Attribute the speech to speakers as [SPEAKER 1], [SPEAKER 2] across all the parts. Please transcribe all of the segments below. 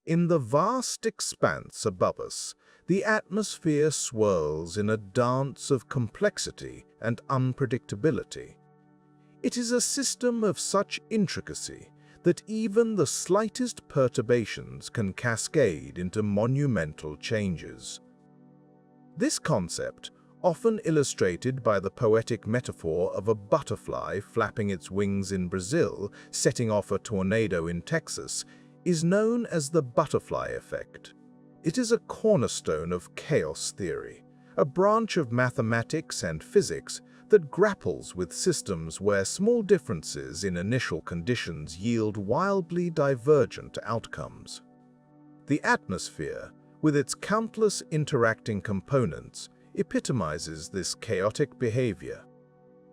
[SPEAKER 1] In the vast expanse above us, the atmosphere swirls in a dance of complexity and unpredictability. It is a system of such intricacy that even the slightest perturbations can cascade into monumental changes. This concept, often illustrated by the poetic metaphor of a butterfly flapping its wings in Brazil, setting off a tornado in Texas, is known as the butterfly effect. It is a cornerstone of chaos theory, a branch of mathematics and physics that grapples with systems where small differences in initial conditions yield wildly divergent outcomes. The atmosphere, with its countless interacting components, epitomizes this chaotic behavior.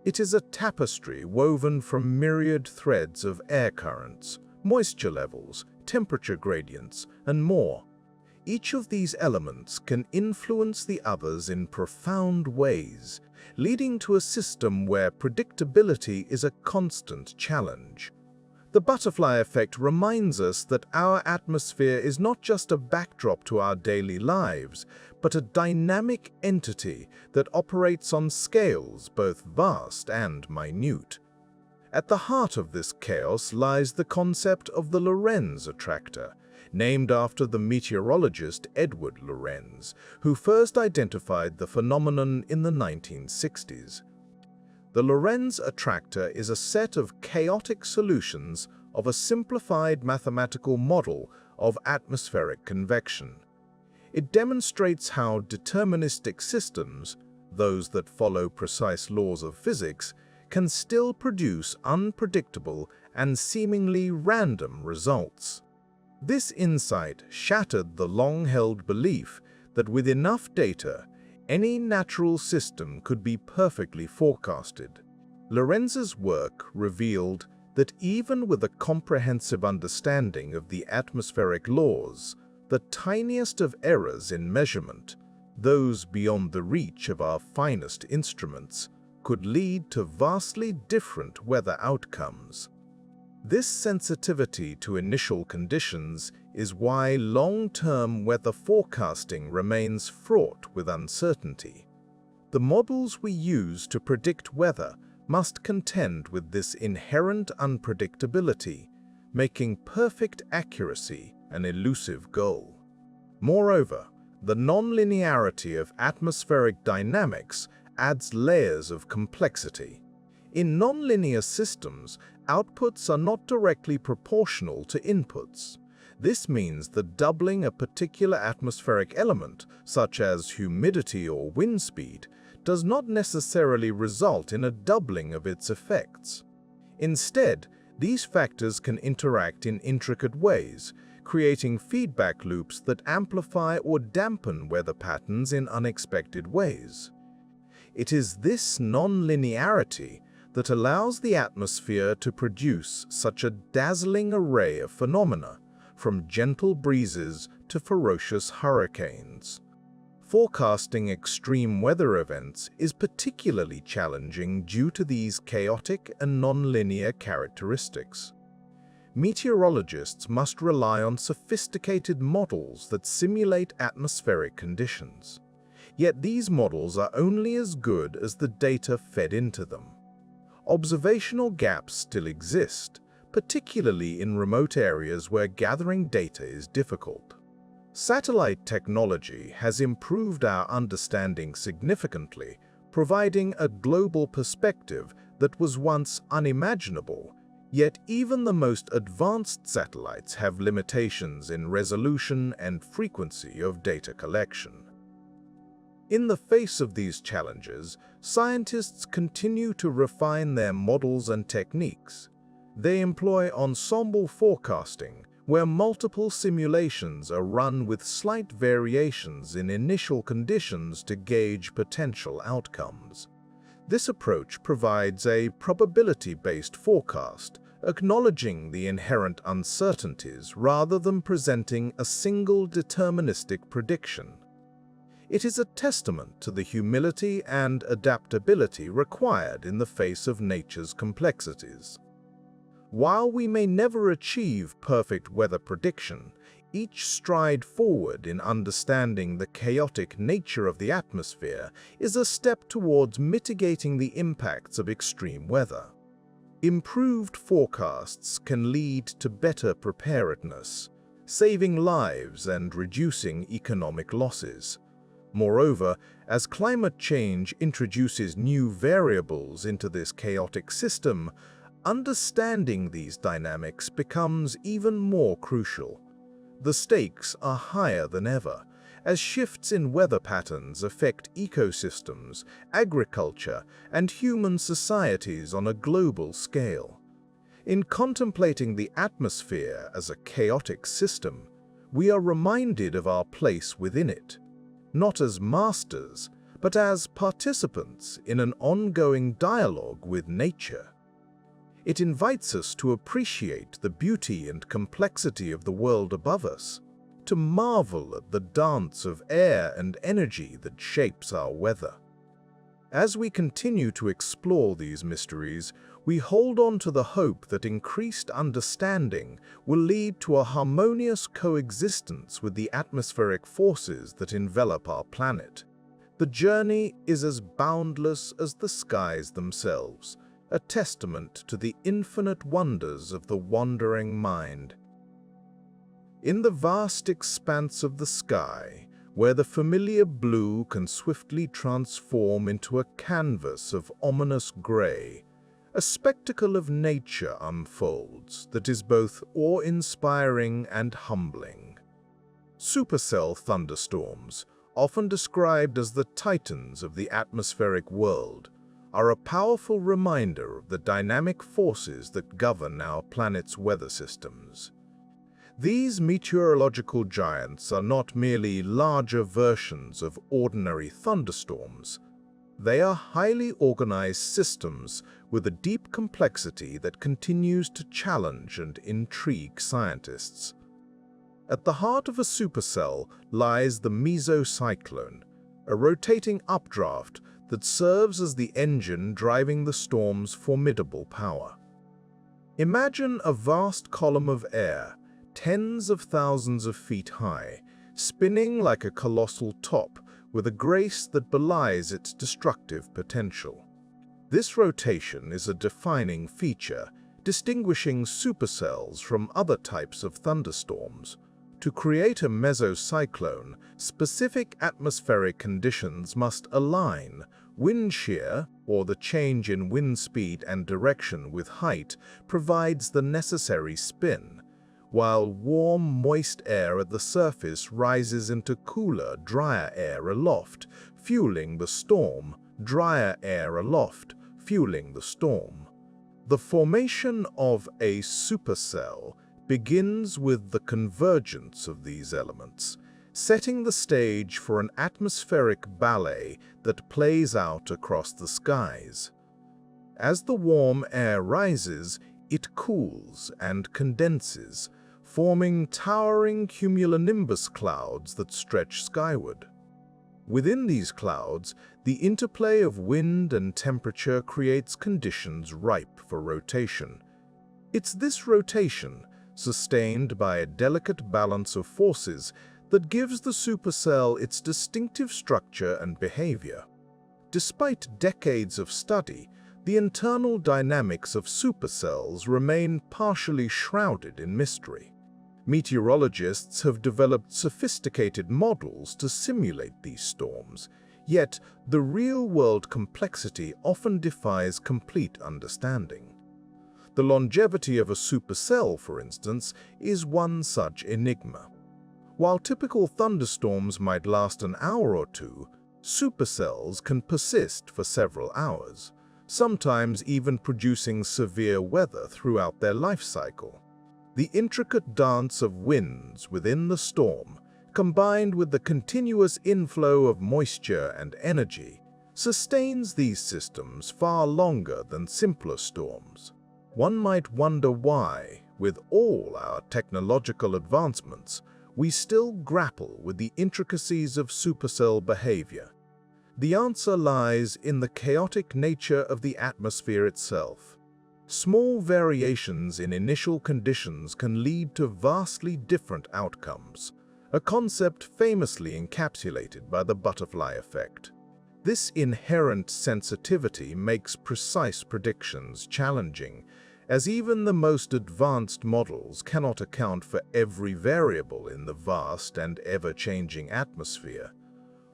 [SPEAKER 1] It is a tapestry woven from myriad threads of air currents, moisture levels, temperature gradients, and more. Each of these elements can influence the others in profound ways, leading to a system where predictability is a constant challenge. The butterfly effect reminds us that our atmosphere is not just a backdrop to our daily lives, but a dynamic entity that operates on scales both vast and minute. At the heart of this chaos lies the concept of the Lorentz attractor, named after the meteorologist Edward Lorenz, who first identified the phenomenon in the 1960s. The Lorentz attractor is a set of chaotic solutions of a simplified mathematical model of atmospheric convection. It demonstrates how deterministic systems, those that follow precise laws of physics, can still produce unpredictable and seemingly random results. This insight shattered the long-held belief that with enough data, any natural system could be perfectly forecasted. Lorenz's work revealed that even with a comprehensive understanding of the atmospheric laws, the tiniest of errors in measurement, those beyond the reach of our finest instruments, could lead to vastly different weather outcomes. This sensitivity to initial conditions is why long-term weather forecasting remains fraught with uncertainty. The models we use to predict weather must contend with this inherent unpredictability, making perfect accuracy an elusive goal. Moreover, the nonlinearity of atmospheric dynamics adds layers of complexity. In nonlinear systems, outputs are not directly proportional to inputs. This means that doubling a particular atmospheric element, such as humidity or wind speed, does not necessarily result in a doubling of its effects. Instead, these factors can interact in intricate ways, creating feedback loops that amplify or dampen weather patterns in unexpected ways. It is this nonlinearity that allows the atmosphere to produce such a dazzling array of phenomena, from gentle breezes to ferocious hurricanes. Forecasting extreme weather events is particularly challenging due to these chaotic and nonlinear characteristics. Meteorologists must rely on sophisticated models that simulate atmospheric conditions. Yet these models are only as good as the data fed into them. Observational gaps still exist, particularly in remote areas where gathering data is difficult. Satellite technology has improved our understanding significantly, providing a global perspective that was once unimaginable, yet even the most advanced satellites have limitations in resolution and frequency of data collection. In the face of these challenges, scientists continue to refine their models and techniques. They employ ensemble forecasting, where multiple simulations are run with slight variations in initial conditions to gauge potential outcomes. This approach provides a probability-based forecast, acknowledging the inherent uncertainties rather than presenting a single deterministic prediction. It is a testament to the humility and adaptability required in the face of nature's complexities. While we may never achieve perfect weather prediction, Each stride forward in understanding the chaotic nature of the atmosphere is a step towards mitigating the impacts of extreme weather. Improved forecasts can lead to better preparedness, saving lives and reducing economic losses. Moreover, as climate change introduces new variables into this chaotic system, understanding these dynamics becomes even more crucial. The stakes are higher than ever, as shifts in weather patterns affect ecosystems, agriculture, and human societies on a global scale. In contemplating the atmosphere as a chaotic system, we are reminded of our place within it, not as masters, but as participants in an ongoing dialogue with nature. It invites us to appreciate the beauty and complexity of the world above us, to marvel at the dance of air and energy that shapes our weather. As we continue to explore these mysteries, we hold on to the hope that increased understanding will lead to a harmonious coexistence with the atmospheric forces that envelop our planet. The journey is as boundless as the skies themselves, a testament to the infinite wonders of the wandering mind. In the vast expanse of the sky, where the familiar blue can swiftly transform into a canvas of ominous gray, a spectacle of nature unfolds that is both awe-inspiring and humbling. Supercell thunderstorms, often described as the titans of the atmospheric world, are a powerful reminder of the dynamic forces that govern our planet's weather systems. These meteorological giants are not merely larger versions of ordinary thunderstorms. They are highly organized systems with a deep complexity that continues to challenge and intrigue scientists. At the heart of a supercell lies the mesocyclone, a rotating updraft that serves as the engine driving the storm's formidable power. Imagine a vast column of air, tens of thousands of feet high, spinning like a colossal top with a grace that belies its destructive potential. This rotation is a defining feature, distinguishing supercells from other types of thunderstorms. To create a mesocyclone, specific atmospheric conditions must align. Wind shear, or the change in wind speed and direction with height, provides the necessary spin, while warm, moist air at the surface rises into cooler, drier air aloft, fueling the storm, drier air aloft, fueling the storm. The formation of a supercell begins with the convergence of these elements, setting the stage for an atmospheric ballet that plays out across the skies. As the warm air rises, it cools and condenses, forming towering cumulonimbus clouds that stretch skyward. Within these clouds, the interplay of wind and temperature creates conditions ripe for rotation. It's this rotation, sustained by a delicate balance of forces, that gives the supercell its distinctive structure and behavior. Despite decades of study, the internal dynamics of supercells remain partially shrouded in mystery. Meteorologists have developed sophisticated models to simulate these storms, yet the real-world complexity often defies complete understanding. The longevity of a supercell, for instance, is one such enigma. While typical thunderstorms might last an hour or two, supercells can persist for several hours, sometimes even producing severe weather throughout their life cycle. The intricate dance of winds within the storm, combined with the continuous inflow of moisture and energy, sustains these systems far longer than simpler storms. One might wonder why, with all our technological advancements, we still grapple with the intricacies of supercell behavior. The answer lies in the chaotic nature of the atmosphere itself. Small variations in initial conditions can lead to vastly different outcomes, a concept famously encapsulated by the butterfly effect. This inherent sensitivity makes precise predictions challenging, as even the most advanced models cannot account for every variable in the vast and ever-changing atmosphere.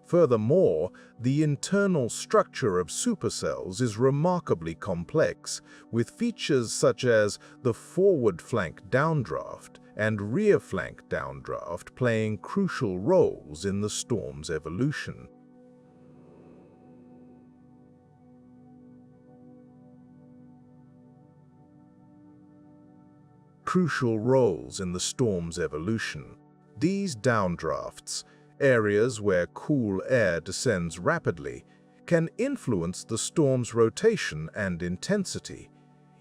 [SPEAKER 1] Furthermore, the internal structure of supercells is remarkably complex, with features such as the forward flank downdraft and rear flank downdraft playing crucial roles in the storm's evolution. These downdrafts, areas where cool air descends rapidly, can influence the storm's rotation and intensity,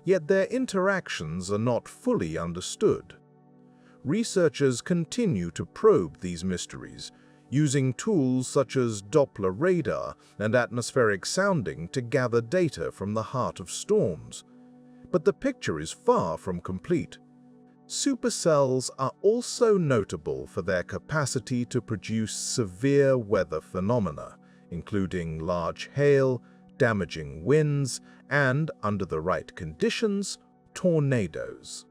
[SPEAKER 1] yet their interactions are not fully understood. Researchers continue to probe these mysteries, using tools such as Doppler radar and atmospheric sounding to gather data from the heart of storms. But the picture is far from complete. Supercells are also notable for their capacity to produce severe weather phenomena, including large hail, damaging winds, and, under the right conditions, tornadoes.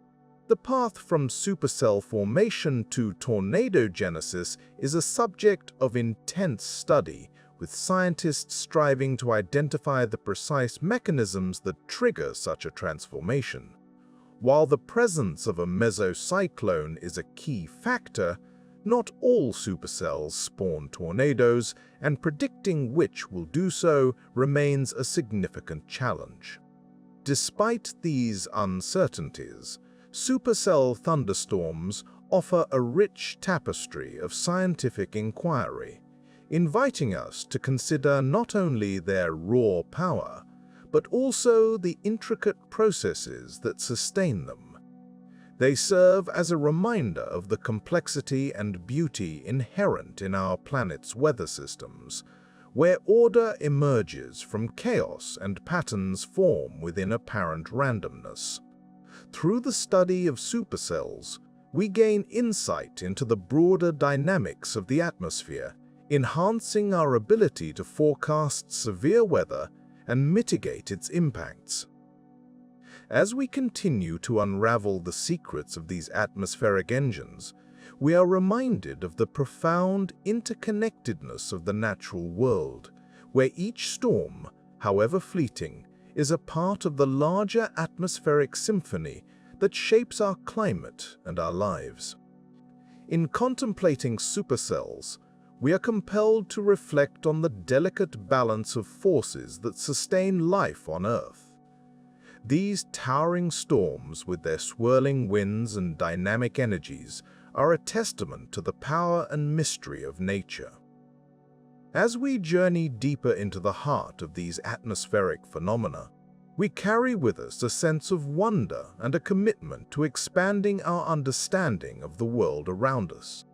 [SPEAKER 1] The path from supercell formation to tornadogenesis is a subject of intense study, with scientists striving to identify the precise mechanisms that trigger such a transformation. While the presence of a mesocyclone is a key factor, not all supercells spawn tornadoes, and predicting which will do so remains a significant challenge. Despite these uncertainties, supercell thunderstorms offer a rich tapestry of scientific inquiry, inviting us to consider not only their raw power, but also the intricate processes that sustain them. They serve as a reminder of the complexity and beauty inherent in our planet's weather systems, where order emerges from chaos and patterns form within apparent randomness. Through the study of supercells, we gain insight into the broader dynamics of the atmosphere, enhancing our ability to forecast severe weather and mitigate its impacts. As we continue to unravel the secrets of these atmospheric engines, we are reminded of the profound interconnectedness of the natural world, where each storm, however fleeting, is a part of the larger atmospheric symphony that shapes our climate and our lives. In contemplating supercells, we are compelled to reflect on the delicate balance of forces that sustain life on Earth. These towering storms, with their swirling winds and dynamic energies, are a testament to the power and mystery of nature. As we journey deeper into the heart of these atmospheric phenomena, we carry with us a sense of wonder and a commitment to expanding our understanding of the world around us.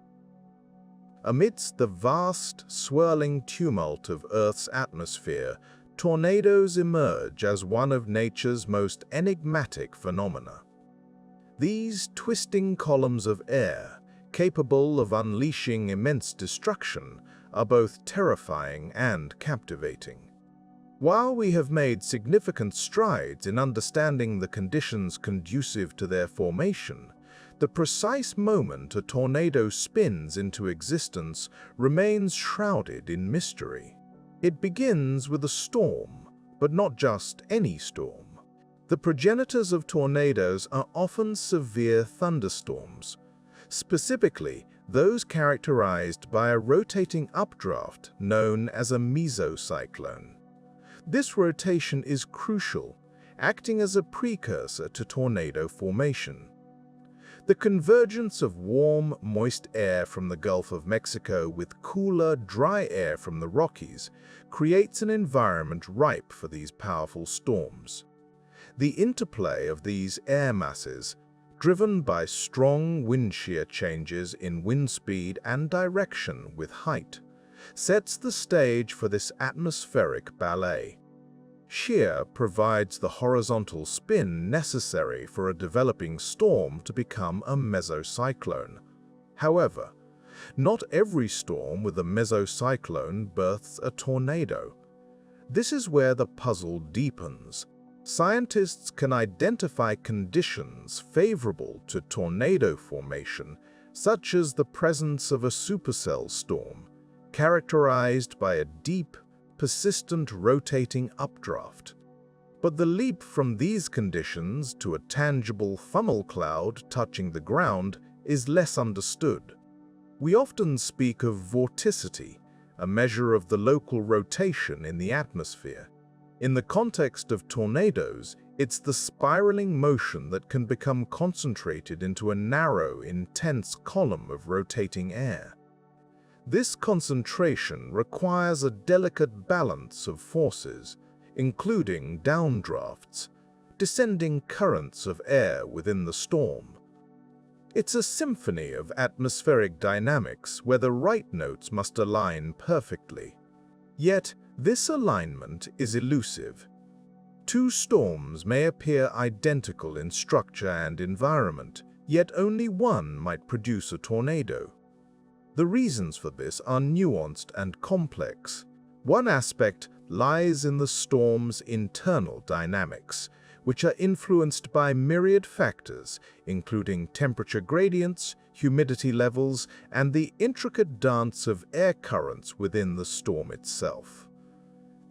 [SPEAKER 1] Amidst the vast, swirling tumult of Earth's atmosphere, tornadoes emerge as one of nature's most enigmatic phenomena. These twisting columns of air, capable of unleashing immense destruction, are both terrifying and captivating. While we have made significant strides in understanding the conditions conducive to their formation, the precise moment a tornado spins into existence remains shrouded in mystery. It begins with a storm, but not just any storm. The progenitors of tornadoes are often severe thunderstorms, specifically those characterized by a rotating updraft known as a mesocyclone. This rotation is crucial, acting as a precursor to tornado formation. The convergence of warm, moist air from the Gulf of Mexico with cooler, dry air from the Rockies creates an environment ripe for these powerful storms. The interplay of these air masses, driven by strong wind shear changes in wind speed and direction with height, sets the stage for this atmospheric ballet. Shear provides the horizontal spin necessary for a developing storm to become a mesocyclone. However, not every storm with a mesocyclone births a tornado. This is where the puzzle deepens. Scientists can identify conditions favorable to tornado formation, such as the presence of a supercell storm, characterized by a deep, persistent rotating updraft. But the leap from these conditions to a tangible funnel cloud touching the ground is less understood. We often speak of vorticity, a measure of the local rotation in the atmosphere. In the context of tornadoes, it's the spiraling motion that can become concentrated into a narrow, intense column of rotating air. This concentration requires a delicate balance of forces, including downdrafts, descending currents of air within the storm. It's a symphony of atmospheric dynamics where the right notes must align perfectly. Yet, this alignment is elusive. Two storms may appear identical in structure and environment, yet only one might produce a tornado. The reasons for this are nuanced and complex. One aspect lies in the storm's internal dynamics, which are influenced by myriad factors, including temperature gradients, humidity levels, and the intricate dance of air currents within the storm itself.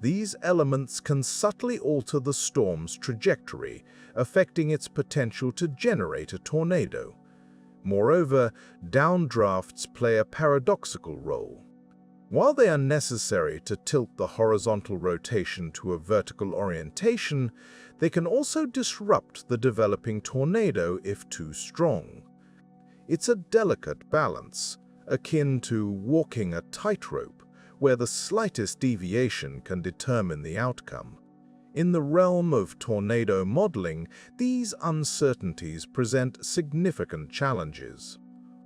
[SPEAKER 1] These elements can subtly alter the storm's trajectory, affecting its potential to generate a tornado. Moreover, downdrafts play a paradoxical role. While they are necessary to tilt the horizontal rotation to a vertical orientation, they can also disrupt the developing tornado if too strong. It's a delicate balance, akin to walking a tightrope, where the slightest deviation can determine the outcome. In the realm of tornado modeling, these uncertainties present significant challenges.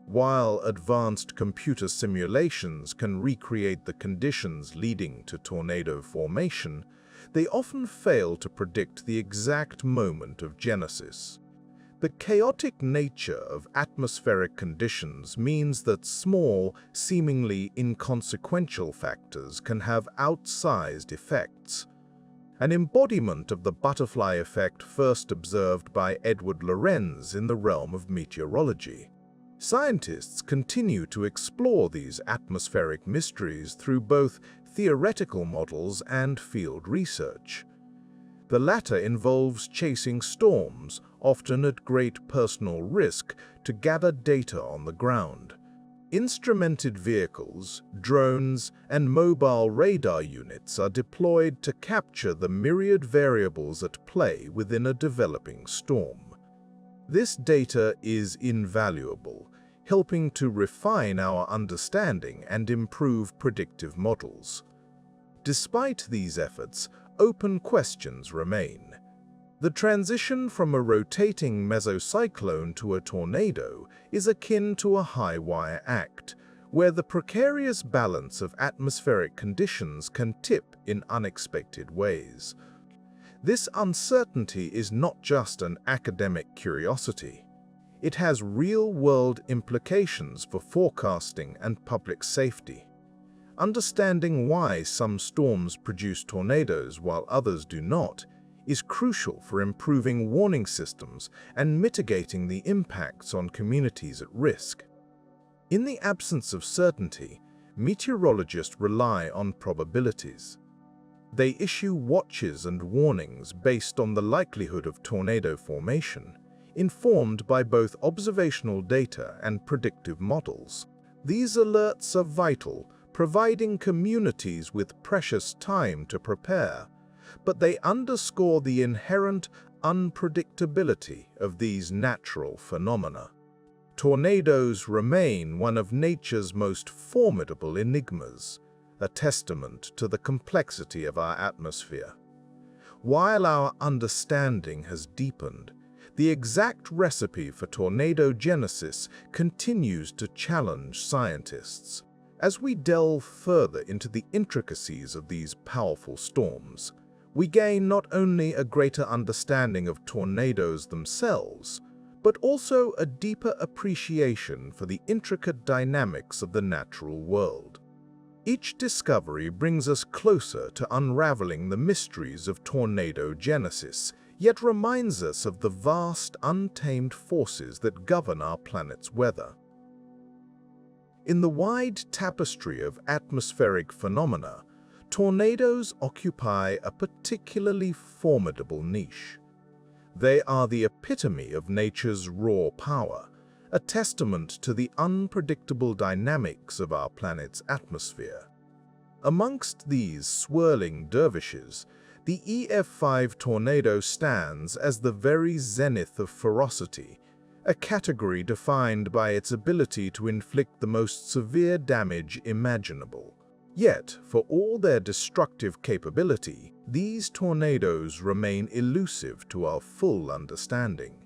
[SPEAKER 1] While advanced computer simulations can recreate the conditions leading to tornado formation, they often fail to predict the exact moment of genesis. The chaotic nature of atmospheric conditions means that small, seemingly inconsequential factors can have outsized effects. An embodiment of the butterfly effect first observed by Edward Lorenz in the realm of meteorology. Scientists continue to explore these atmospheric mysteries through both theoretical models and field research. The latter involves chasing storms, often at great personal risk, to gather data on the ground. Instrumented vehicles, drones, and mobile radar units are deployed to capture the myriad variables at play within a developing storm. This data is invaluable, helping to refine our understanding and improve predictive models. Despite these efforts, open questions remain. The transition from a rotating mesocyclone to a tornado is akin to a high-wire act, where the precarious balance of atmospheric conditions can tip in unexpected ways. This uncertainty is not just an academic curiosity. It has real-world implications for forecasting and public safety. Understanding why some storms produce tornadoes while others do not is crucial for improving warning systems and mitigating the impacts on communities at risk. In the absence of certainty, meteorologists rely on probabilities. They issue watches and warnings based on the likelihood of tornado formation, informed by both observational data and predictive models. These alerts are vital, providing communities with precious time to prepare, but they underscore the inherent unpredictability of these natural phenomena. Tornadoes remain one of nature's most formidable enigmas, a testament to the complexity of our atmosphere. While our understanding has deepened, the exact recipe for tornado genesis continues to challenge scientists. As we delve further into the intricacies of these powerful storms, We gain not only a greater understanding of tornadoes themselves, but also a deeper appreciation for the intricate dynamics of the natural world. Each discovery brings us closer to unraveling the mysteries of tornado genesis, yet reminds us of the vast, untamed forces that govern our planet's weather. In the wide tapestry of atmospheric phenomena, tornadoes occupy a particularly formidable niche. They are the epitome of nature's raw power, a testament to the unpredictable dynamics of our planet's atmosphere. Amongst these swirling dervishes, the EF5 tornado stands as the very zenith of ferocity, a category defined by its ability to inflict the most severe damage imaginable. Yet, for all their destructive capability, these tornadoes remain elusive to our full understanding.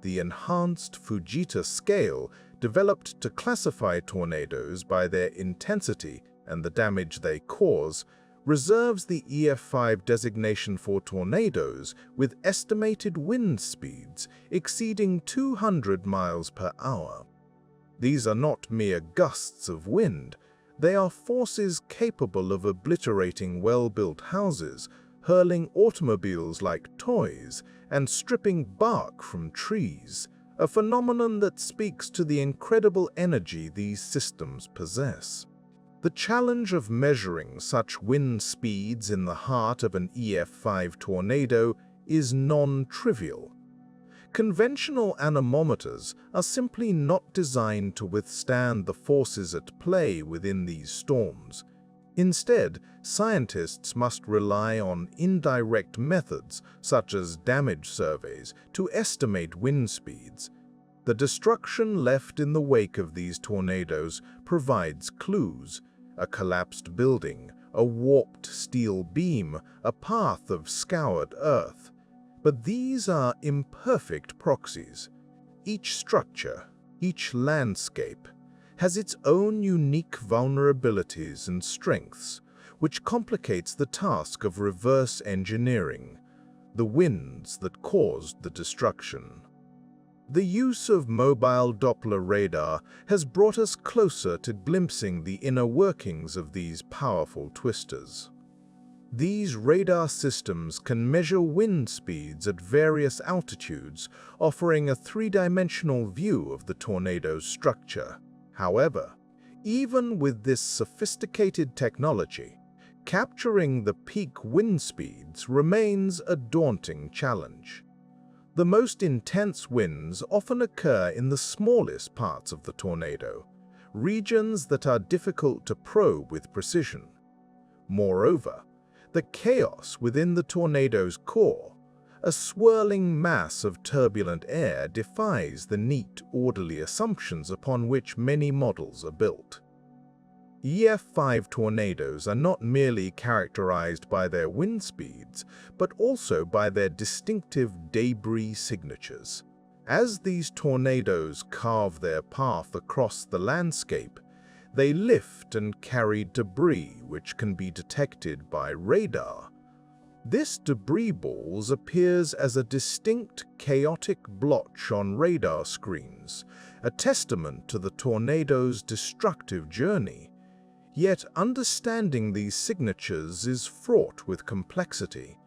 [SPEAKER 1] The enhanced Fujita scale, developed to classify tornadoes by their intensity and the damage they cause, reserves the EF5 designation for tornadoes with estimated wind speeds exceeding 200 miles per hour. These are not mere gusts of wind. They are forces capable of obliterating well-built houses, hurling automobiles like toys, and stripping bark from trees, a phenomenon that speaks to the incredible energy these systems possess. The challenge of measuring such wind speeds in the heart of an EF5 tornado is non-trivial. Conventional anemometers are simply not designed to withstand the forces at play within these storms. Instead, scientists must rely on indirect methods, such as damage surveys, to estimate wind speeds. The destruction left in the wake of these tornadoes provides clues: a collapsed building, a warped steel beam, a path of scoured earth. But these are imperfect proxies. Each structure, each landscape, has its own unique vulnerabilities and strengths, which complicates the task of reverse engineering the winds that caused the destruction. The use of mobile Doppler radar has brought us closer to glimpsing the inner workings of these powerful twisters. These radar systems can measure wind speeds at various altitudes, offering a three-dimensional view of the tornado's structure. However, even with this sophisticated technology, capturing the peak wind speeds remains a daunting challenge. The most intense winds often occur in the smallest parts of the tornado, regions that are difficult to probe with precision. Moreover, the chaos within the tornado's core, a swirling mass of turbulent air, defies the neat, orderly assumptions upon which many models are built. EF5 tornadoes are not merely characterized by their wind speeds, but also by their distinctive debris signatures. As these tornadoes carve their path across the landscape, they lift and carry debris which can be detected by radar. This debris balls appears as a distinct, chaotic blotch on radar screens, a testament to the tornado's destructive journey. Yet understanding these signatures is fraught with complexity.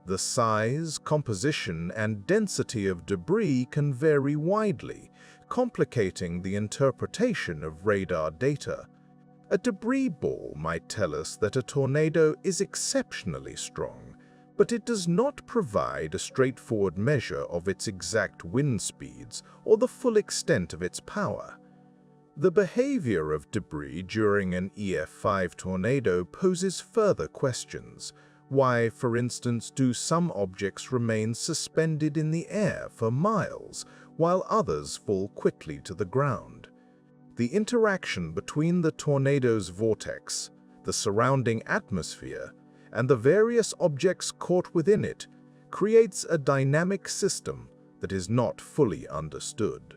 [SPEAKER 1] The size, composition, and density of debris can vary widely, complicating the interpretation of radar data. A debris ball might tell us that a tornado is exceptionally strong, but it does not provide a straightforward measure of its exact wind speeds or the full extent of its power. The behavior of debris during an EF5 tornado poses further questions. Why, for instance, do some objects remain suspended in the air for miles, while others fall quickly to the ground? The interaction between the tornado's vortex, the surrounding atmosphere, and the various objects caught within it creates a dynamic system that is not fully understood.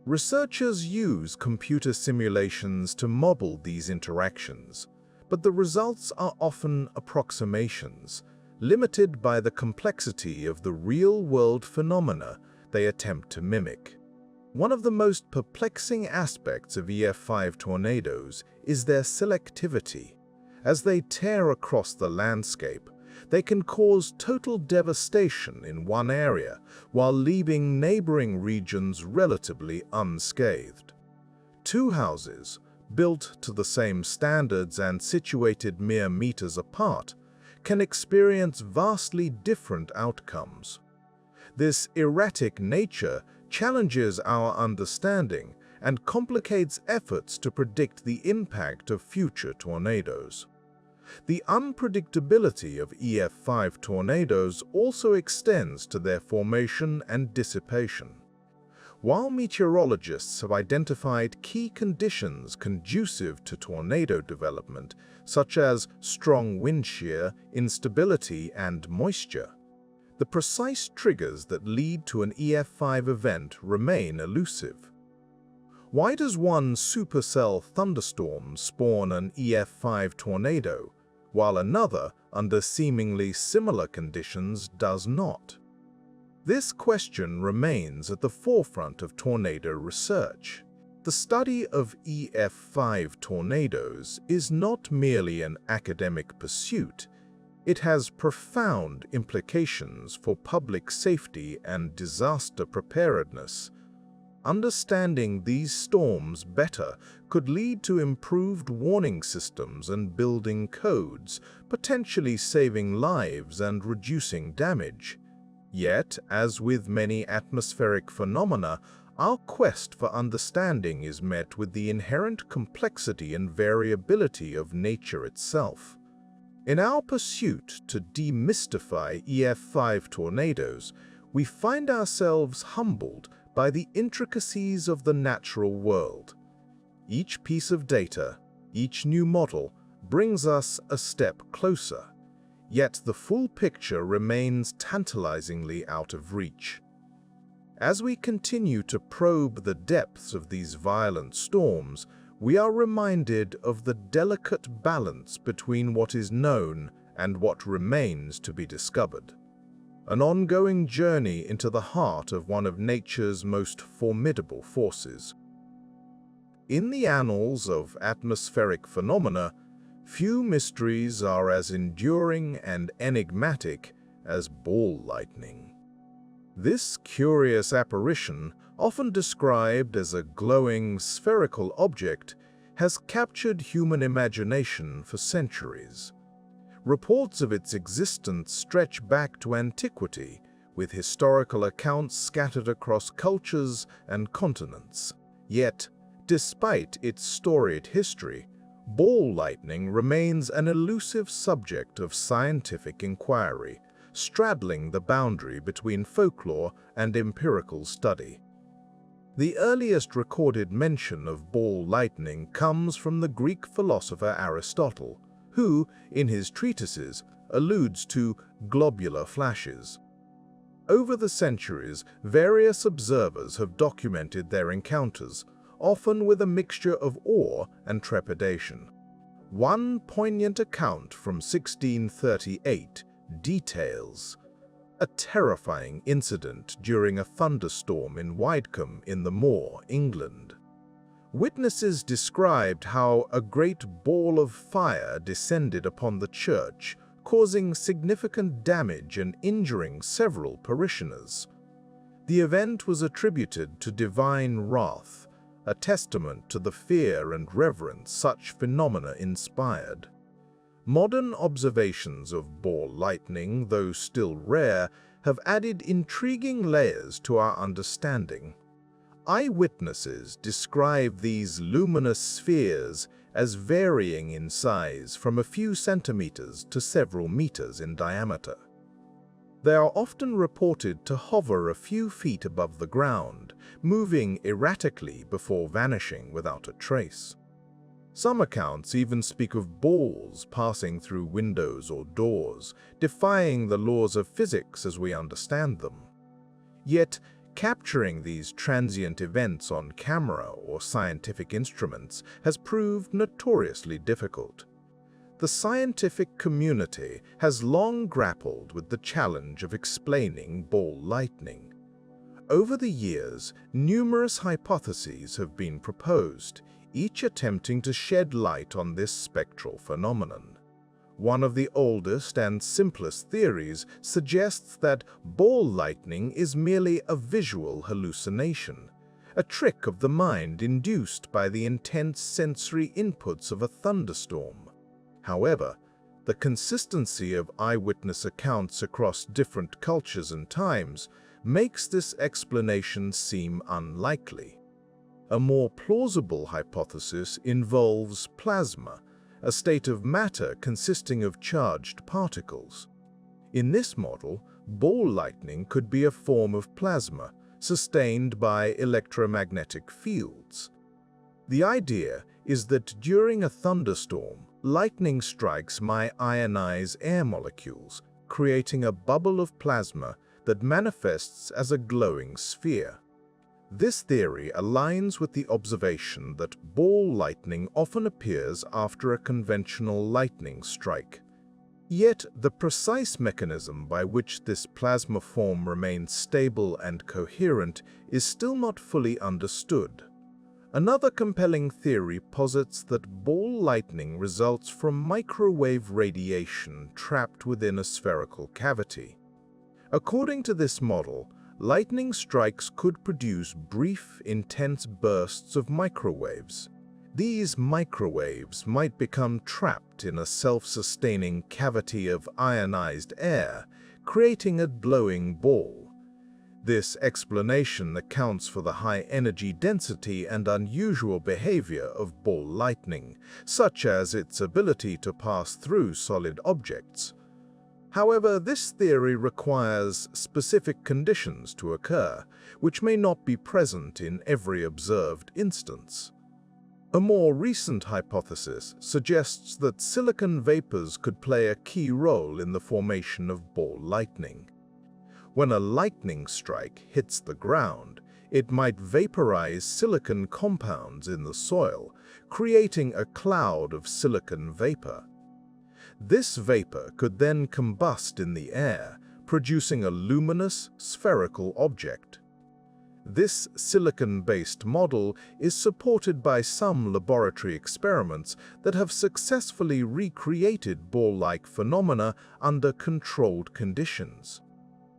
[SPEAKER 1] Researchers use computer simulations to model these interactions, but the results are often approximations. limited by the complexity of the real-world phenomena they attempt to mimic. One of the most perplexing aspects of EF5 tornadoes is their selectivity. As they tear across the landscape, they can cause total devastation in one area while leaving neighboring regions relatively unscathed. Two houses, built to the same standards and situated mere meters apart, can experience vastly different outcomes. This erratic nature challenges our understanding and complicates efforts to predict the impact of future tornadoes. The unpredictability of EF5 tornadoes also extends to their formation and dissipation. While meteorologists have identified key conditions conducive to tornado development, such as strong wind shear, instability, and moisture, the precise triggers that lead to an EF5 event remain elusive. Why does one supercell thunderstorm spawn an EF5 tornado, while another, under seemingly similar conditions, does not? This question remains at the forefront of tornado research. The study of EF5 tornadoes is not merely an academic pursuit. It has profound implications for public safety and disaster preparedness. Understanding these storms better could lead to improved warning systems and building codes, potentially saving lives and reducing damage. Yet, as with many atmospheric phenomena, our quest for understanding is met with the inherent complexity and variability of nature itself. In our pursuit to demystify EF5 tornadoes, we find ourselves humbled by the intricacies of the natural world. Each piece of data, each new model, brings us a step closer, yet the full picture remains tantalizingly out of reach. As we continue to probe the depths of these violent storms, we are reminded of the delicate balance between what is known and what remains to be discovered. An ongoing journey into the heart of one of nature's most formidable forces. In the annals of atmospheric phenomena, few mysteries are as enduring and enigmatic as ball lightning. This curious apparition, often described as a glowing spherical object, has captured human imagination for centuries. Reports of its existence stretch back to antiquity, with historical accounts scattered across cultures and continents. Yet, despite its storied history, ball lightning remains an elusive subject of scientific inquiry, straddling the boundary between folklore and empirical study. The earliest recorded mention of ball lightning comes from the Greek philosopher Aristotle, who, in his treatises, alludes to globular flashes. Over the centuries, various observers have documented their encounters, often with a mixture of awe and trepidation. One poignant account from 1638 details a terrifying incident during a thunderstorm in Widecombe in the Moor, England. Witnesses described how a great ball of fire descended upon the church, causing significant damage and injuring several parishioners. The event was attributed to divine wrath, a testament to the fear and reverence such phenomena inspired. Modern observations of ball lightning, though still rare, have added intriguing layers to our understanding. Eyewitnesses describe these luminous spheres as varying in size from a few centimeters to several meters in diameter. They are often reported to hover a few feet above the ground, moving erratically before vanishing without a trace. Some accounts even speak of balls passing through windows or doors, defying the laws of physics as we understand them. Yet, capturing these transient events on camera or scientific instruments has proved notoriously difficult. The scientific community has long grappled with the challenge of explaining ball lightning. Over the years, numerous hypotheses have been proposed, each attempting to shed light on this spectral phenomenon. One of the oldest and simplest theories suggests that ball lightning is merely a visual hallucination, a trick of the mind induced by the intense sensory inputs of a thunderstorm. However, the consistency of eyewitness accounts across different cultures and times makes this explanation seem unlikely. A more plausible hypothesis involves plasma, a state of matter consisting of charged particles. In this model, ball lightning could be a form of plasma, sustained by electromagnetic fields. The idea is that during a thunderstorm, lightning strikes might ionize air molecules, creating a bubble of plasma that manifests as a glowing sphere. This theory aligns with the observation that ball lightning often appears after a conventional lightning strike. Yet, the precise mechanism by which this plasma form remains stable and coherent is still not fully understood. Another compelling theory posits that ball lightning results from microwave radiation trapped within a spherical cavity. According to this model, lightning strikes could produce brief, intense bursts of microwaves. These microwaves might become trapped in a self-sustaining cavity of ionized air, creating a glowing ball. This explanation accounts for the high energy density and unusual behavior of ball lightning, such as its ability to pass through solid objects. However, this theory requires specific conditions to occur, which may not be present in every observed instance. A more recent hypothesis suggests that silicon vapors could play a key role in the formation of ball lightning. When a lightning strike hits the ground, it might vaporize silicon compounds in the soil, creating a cloud of silicon vapor. This vapor could then combust in the air, producing a luminous, spherical object. This silicon-based model is supported by some laboratory experiments that have successfully recreated ball-like phenomena under controlled conditions.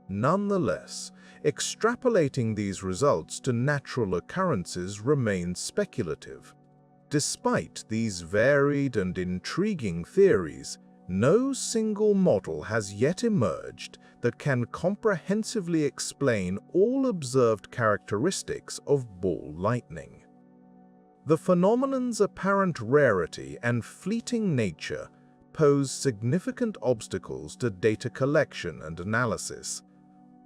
[SPEAKER 1] Nonetheless, extrapolating these results to natural occurrences remains speculative. Despite these varied and intriguing theories, no single model has yet emerged that can comprehensively explain all observed characteristics of ball lightning. The phenomenon's apparent rarity and fleeting nature pose significant obstacles to data collection and analysis.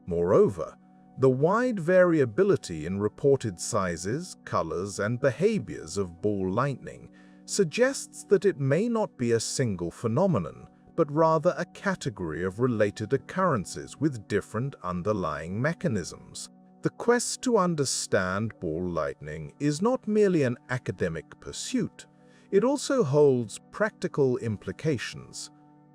[SPEAKER 1] Moreover, the wide variability in reported sizes, colors, and behaviors of ball lightning suggests that it may not be a single phenomenon, but rather a category of related occurrences with different underlying mechanisms. The quest to understand ball lightning is not merely an academic pursuit, it also holds practical implications.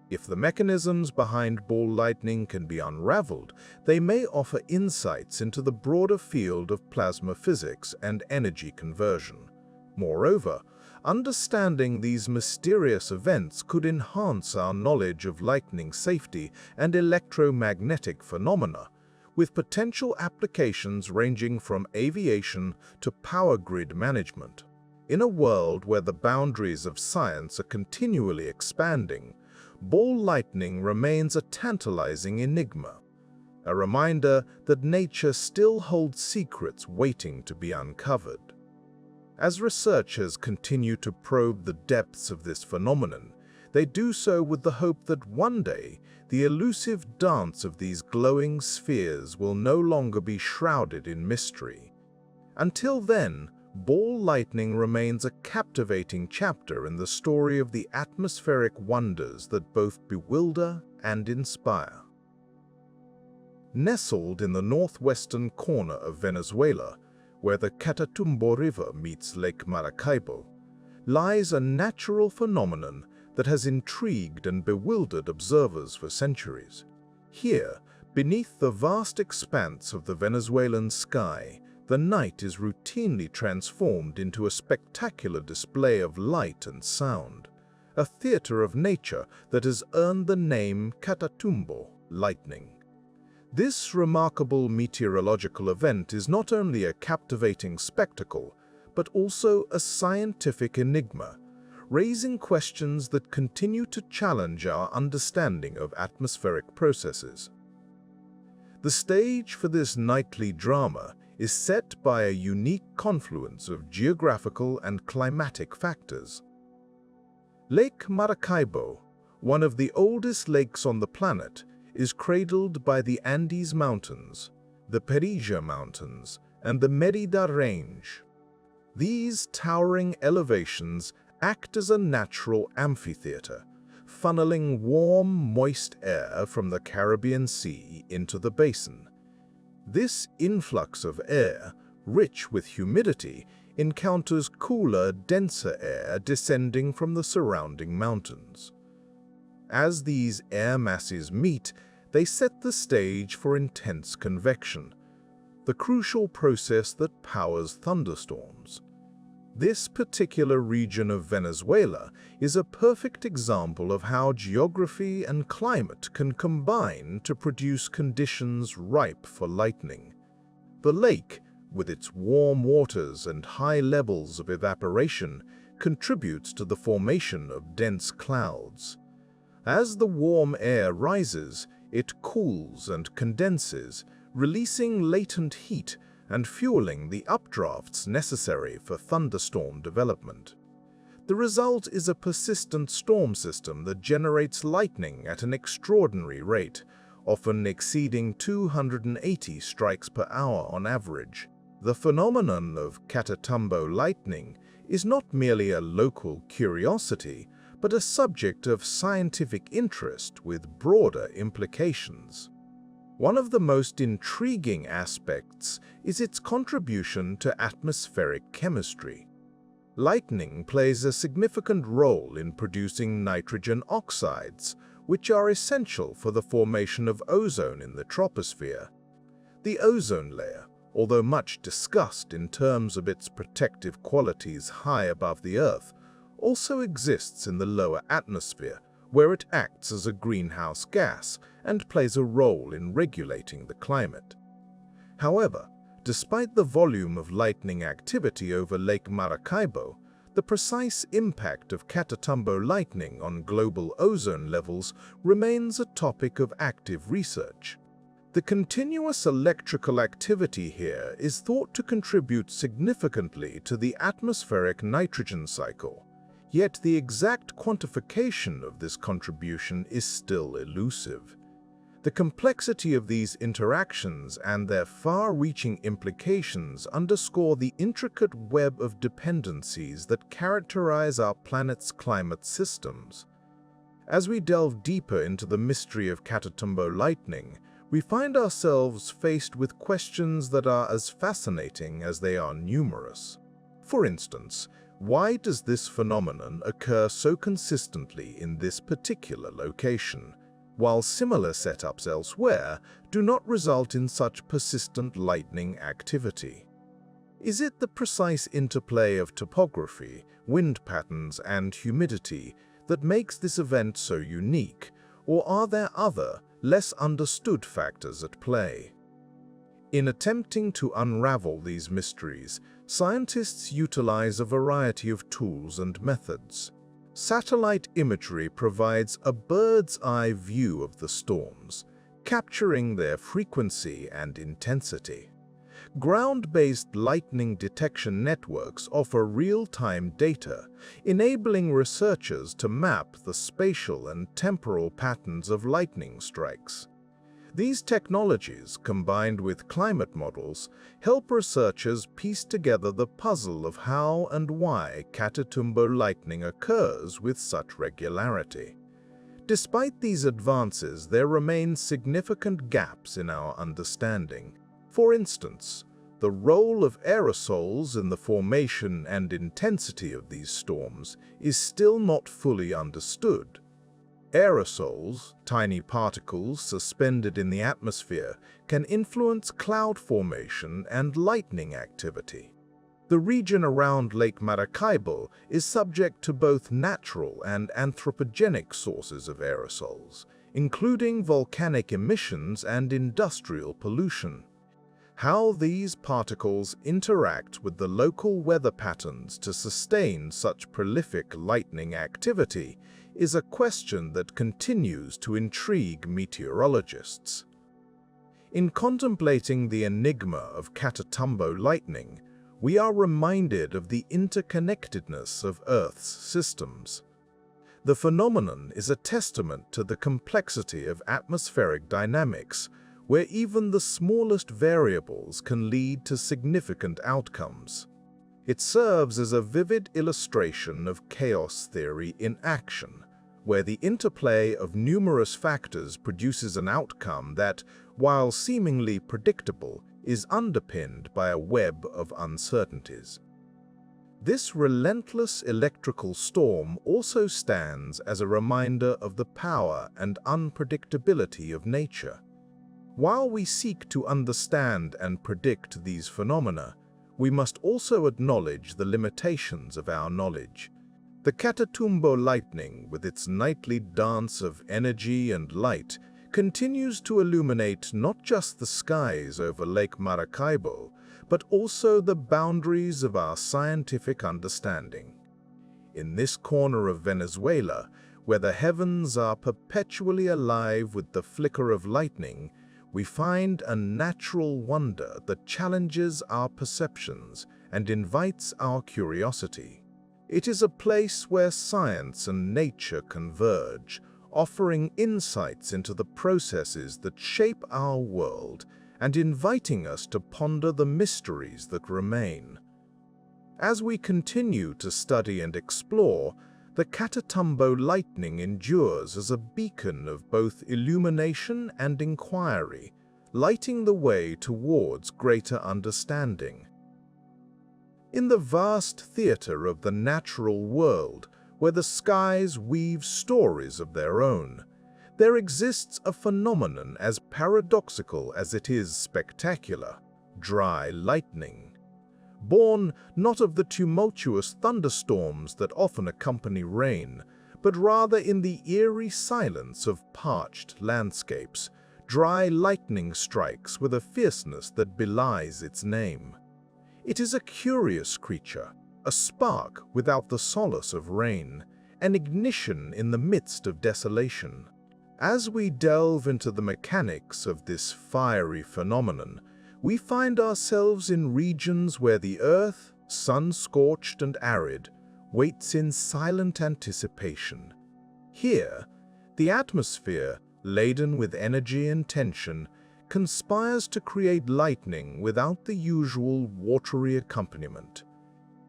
[SPEAKER 1] If the mechanisms behind ball lightning can be unraveled, they may offer insights into the broader field of plasma physics and energy conversion. Moreover, understanding these mysterious events could enhance our knowledge of lightning safety and electromagnetic phenomena, with potential applications ranging from aviation to power grid management. In a world where the boundaries of science are continually expanding, ball lightning remains a tantalizing enigma, a reminder that nature still holds secrets waiting to be uncovered. As researchers continue to probe the depths of this phenomenon, they do so with the hope that one day the elusive dance of these glowing spheres will no longer be shrouded in mystery. Until then, ball lightning remains a captivating chapter in the story of the atmospheric wonders that both bewilder and inspire. Nestled in the northwestern corner of Venezuela, where the Catatumbo River meets Lake Maracaibo, lies a natural phenomenon that has intrigued and bewildered observers for centuries. Here, beneath the vast expanse of the Venezuelan sky, the night is routinely transformed into a spectacular display of light and sound, a theater of nature that has earned the name Catatumbo, lightning. This remarkable meteorological event is not only a captivating spectacle, but also a scientific enigma, raising questions that continue to challenge our understanding of atmospheric processes. The stage for this nightly drama is set by a unique confluence of geographical and climatic factors. Lake Maracaibo, one of the oldest lakes on the planet, is cradled by the Andes Mountains, the Perija Mountains, and the Merida Range. These towering elevations act as a natural amphitheater, funneling warm, moist air from the Caribbean Sea into the basin. This influx of air, rich with humidity, encounters cooler, denser air descending from the surrounding mountains. As these air masses meet, they set the stage for intense convection, the crucial process that powers thunderstorms. This particular region of Venezuela is a perfect example of how geography and climate can combine to produce conditions ripe for lightning. The lake, with its warm waters and high levels of evaporation, contributes to the formation of dense clouds. As the warm air rises, it cools and condenses, releasing latent heat and fueling the updrafts necessary for thunderstorm development. The result is a persistent storm system that generates lightning at an extraordinary rate, often exceeding 280 strikes per hour on average. The phenomenon of Catatumbo lightning is not merely a local curiosity, but a subject of scientific interest with broader implications. One of the most intriguing aspects is its contribution to atmospheric chemistry. Lightning plays a significant role in producing nitrogen oxides, which are essential for the formation of ozone in the troposphere. The ozone layer, although much discussed in terms of its protective qualities high above the Earth, also exists in the lower atmosphere, where it acts as a greenhouse gas and plays a role in regulating the climate. However, despite the volume of lightning activity over Lake Maracaibo, the precise impact of Catatumbo lightning on global ozone levels remains a topic of active research. The continuous electrical activity here is thought to contribute significantly to the atmospheric nitrogen cycle, yet the exact quantification of this contribution is still elusive. The complexity of these interactions and their far-reaching implications underscore the intricate web of dependencies that characterize our planet's climate systems. As we delve deeper into the mystery of Catatumbo lightning, we find ourselves faced with questions that are as fascinating as they are numerous. For instance, why does this phenomenon occur so consistently in this particular location, while similar setups elsewhere do not result in such persistent lightning activity? Is it the precise interplay of topography, wind patterns, and humidity that makes this event so unique, or are there other, less understood factors at play? In attempting to unravel these mysteries, scientists utilize a variety of tools and methods. Satellite imagery provides a bird's-eye view of the storms, capturing their frequency and intensity. Ground-based lightning detection networks offer real-time data, enabling researchers to map the spatial and temporal patterns of lightning strikes. These technologies, combined with climate models, help researchers piece together the puzzle of how and why Catatumbo lightning occurs with such regularity. Despite these advances, there remain significant gaps in our understanding. For instance, the role of aerosols in the formation and intensity of these storms is still not fully understood. Aerosols, tiny particles suspended in the atmosphere, can influence cloud formation and lightning activity. The region around Lake Maracaibo is subject to both natural and anthropogenic sources of aerosols, including volcanic emissions and industrial pollution. How these particles interact with the local weather patterns to sustain such prolific lightning activity is a question that continues to intrigue meteorologists. In contemplating the enigma of Catatumbo lightning, we are reminded of the interconnectedness of Earth's systems. The phenomenon is a testament to the complexity of atmospheric dynamics, where even the smallest variables can lead to significant outcomes. It serves as a vivid illustration of chaos theory in action, where the interplay of numerous factors produces an outcome that, while seemingly predictable, is underpinned by a web of uncertainties. This relentless electrical storm also stands as a reminder of the power and unpredictability of nature. While we seek to understand and predict these phenomena, we must also acknowledge the limitations of our knowledge. The Catatumbo lightning, with its nightly dance of energy and light, continues to illuminate not just the skies over Lake Maracaibo, but also the boundaries of our scientific understanding. In this corner of Venezuela, where the heavens are perpetually alive with the flicker of lightning, we find a natural wonder that challenges our perceptions and invites our curiosity. It is a place where science and nature converge, offering insights into the processes that shape our world and inviting us to ponder the mysteries that remain. As we continue to study and explore, the Catatumbo lightning endures as a beacon of both illumination and inquiry, lighting the way towards greater understanding. In the vast theater of the natural world, where the skies weave stories of their own, there exists a phenomenon as paradoxical as it is spectacular: dry lightning. Born not of the tumultuous thunderstorms that often accompany rain, but rather in the eerie silence of parched landscapes, dry lightning strikes with a fierceness that belies its name. It is a curious creature, a spark without the solace of rain, an ignition in the midst of desolation. As we delve into the mechanics of this fiery phenomenon, we find ourselves in regions where the earth, sun-scorched and arid, waits in silent anticipation. Here, the atmosphere, laden with energy and tension, conspires to create lightning without the usual watery accompaniment.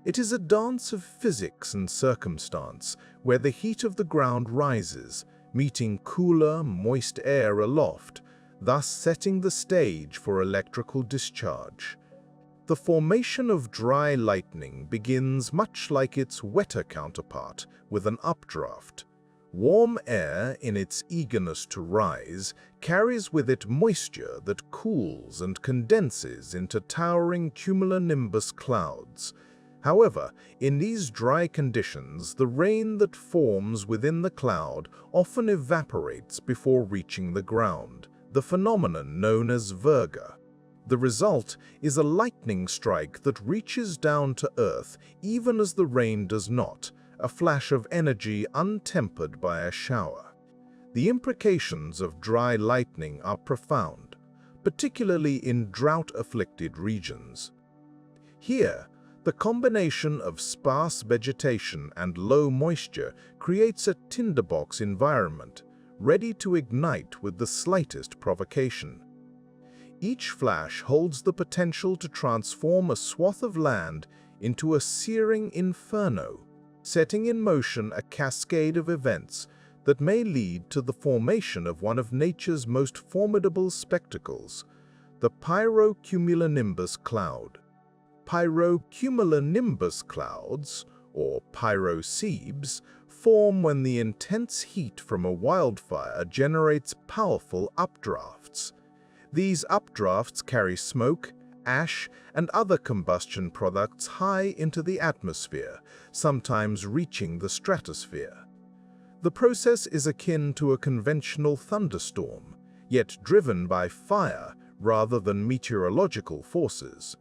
[SPEAKER 1] It is a dance of physics and circumstance, where the heat of the ground rises, meeting cooler, moist air aloft, thus setting the stage for electrical discharge. The formation of dry lightning begins much like its wetter counterpart, with an updraft. Warm air, in its eagerness to rise, carries with it moisture that cools and condenses into towering cumulonimbus clouds. However, in these dry conditions, the rain that forms within the cloud often evaporates before reaching the ground, the phenomenon known as virga. The result is a lightning strike that reaches down to earth even as the rain does not, a flash of energy untempered by a shower. The implications of dry lightning are profound, particularly in drought-afflicted regions. Here, the combination of sparse vegetation and low moisture creates a tinderbox environment, ready to ignite with the slightest provocation. Each flash holds the potential to transform a swath of land into a searing inferno, setting in motion a cascade of events that may lead to the formation of one of nature's most formidable spectacles, the pyrocumulonimbus cloud. Pyrocumulonimbus clouds, or pyroseebs, form when the intense heat from a wildfire generates powerful updrafts. These updrafts carry smoke, ash, and other combustion products high into the atmosphere, sometimes reaching the stratosphere. The process is akin to a conventional thunderstorm, yet driven by fire rather than meteorological forces.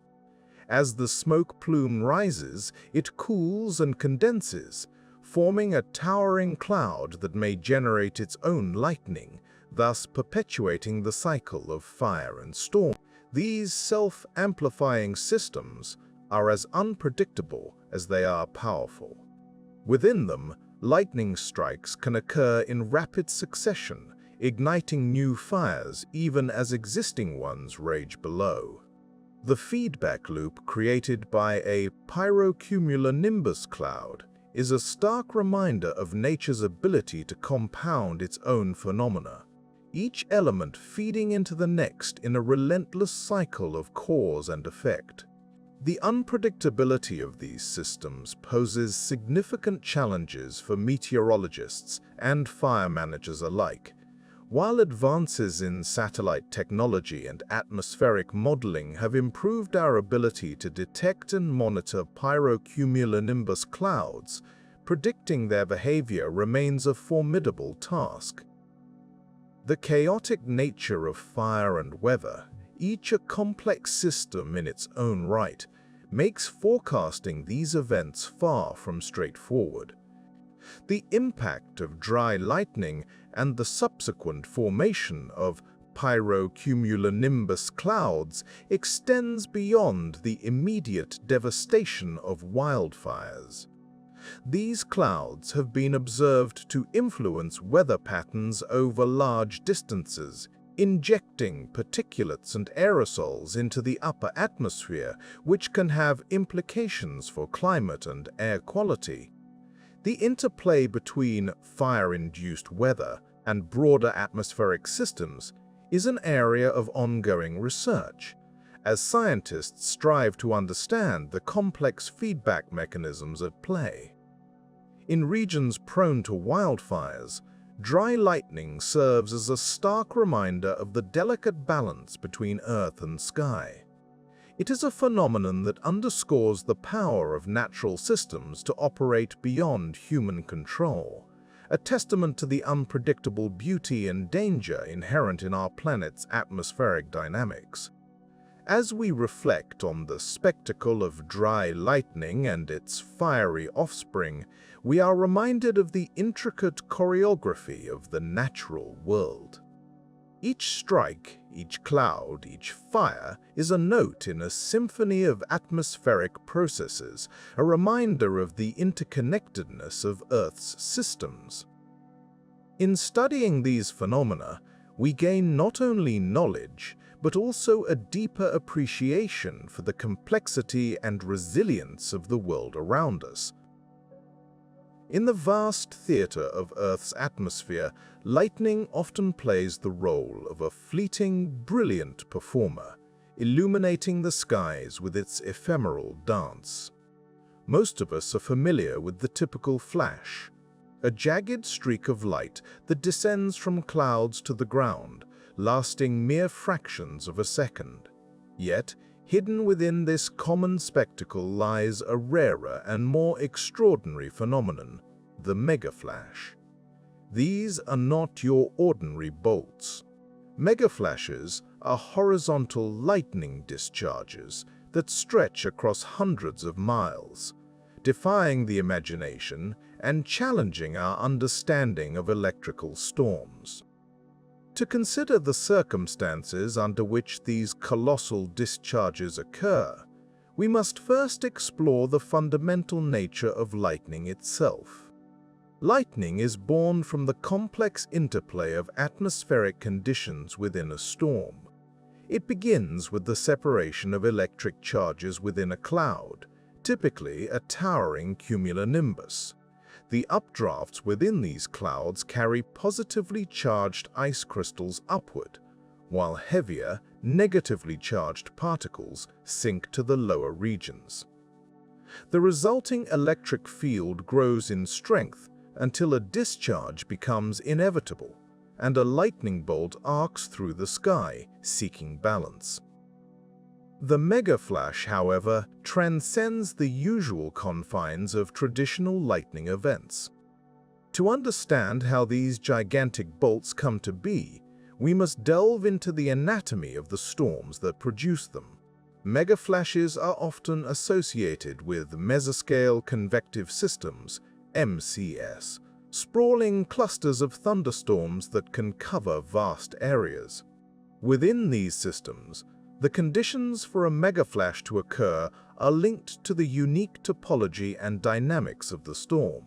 [SPEAKER 1] As the smoke plume rises, it cools and condenses, forming a towering cloud that may generate its own lightning, thus perpetuating the cycle of fire and storm. These self-amplifying systems are as unpredictable as they are powerful. Within them, lightning strikes can occur in rapid succession, igniting new fires even as existing ones rage below. The feedback loop created by a pyrocumulonimbus cloud is a stark reminder of nature's ability to compound its own phenomena, each element feeding into the next in a relentless cycle of cause and effect. The unpredictability of these systems poses significant challenges for meteorologists and fire managers alike. While advances in satellite technology and atmospheric modeling have improved our ability to detect and monitor pyrocumulonimbus clouds, predicting their behavior remains a formidable task. The chaotic nature of fire and weather, each a complex system in its own right, makes forecasting these events far from straightforward. The impact of dry lightning and the subsequent formation of pyrocumulonimbus clouds extends beyond the immediate devastation of wildfires. These clouds have been observed to influence weather patterns over large distances, injecting particulates and aerosols into the upper atmosphere, which can have implications for climate and air quality. The interplay between fire-induced weather and broader atmospheric systems is an area of ongoing research, as scientists strive to understand the complex feedback mechanisms at play. In regions prone to wildfires, dry lightning serves as a stark reminder of the delicate balance between earth and sky. It is a phenomenon that underscores the power of natural systems to operate beyond human control, a testament to the unpredictable beauty and danger inherent in our planet's atmospheric dynamics. As we reflect on the spectacle of dry lightning and its fiery offspring, we are reminded of the intricate choreography of the natural world. Each strike, each cloud, each fire is a note in a symphony of atmospheric processes, a reminder of the interconnectedness of Earth's systems. In studying these phenomena, we gain not only knowledge, but also a deeper appreciation for the complexity and resilience of the world around us. In the vast theater of Earth's atmosphere, lightning often plays the role of a fleeting, brilliant performer, illuminating the skies with its ephemeral dance. Most of us are familiar with the typical flash, a jagged streak of light that descends from clouds to the ground, lasting mere fractions of a second. Yet, hidden within this common spectacle lies a rarer and more extraordinary phenomenon, the megaflash. These are not your ordinary bolts. Megaflashes are horizontal lightning discharges that stretch across hundreds of miles, defying the imagination and challenging our understanding of electrical storms. To consider the circumstances under which these colossal discharges occur, we must first explore the fundamental nature of lightning itself. Lightning is born from the complex interplay of atmospheric conditions within a storm. It begins with the separation of electric charges within a cloud, typically a towering cumulonimbus. The updrafts within these clouds carry positively charged ice crystals upward, while heavier, negatively charged particles sink to the lower regions. The resulting electric field grows in strength until a discharge becomes inevitable, and a lightning bolt arcs through the sky, seeking balance. The megaflash, however, transcends the usual confines of traditional lightning events. To understand how these gigantic bolts come to be, we must delve into the anatomy of the storms that produce them. Megaflashes are often associated with mesoscale convective systems, MCS, sprawling clusters of thunderstorms that can cover vast areas. Within these systems, the conditions for a megaflash to occur are linked to the unique topology and dynamics of the storm.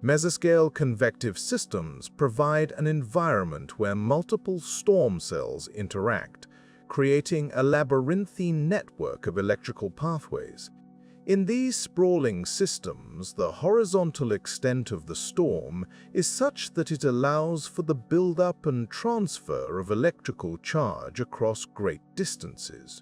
[SPEAKER 1] Mesoscale convective systems provide an environment where multiple storm cells interact, creating a labyrinthine network of electrical pathways. In these sprawling systems, the horizontal extent of the storm is such that it allows for the buildup and transfer of electrical charge across great distances.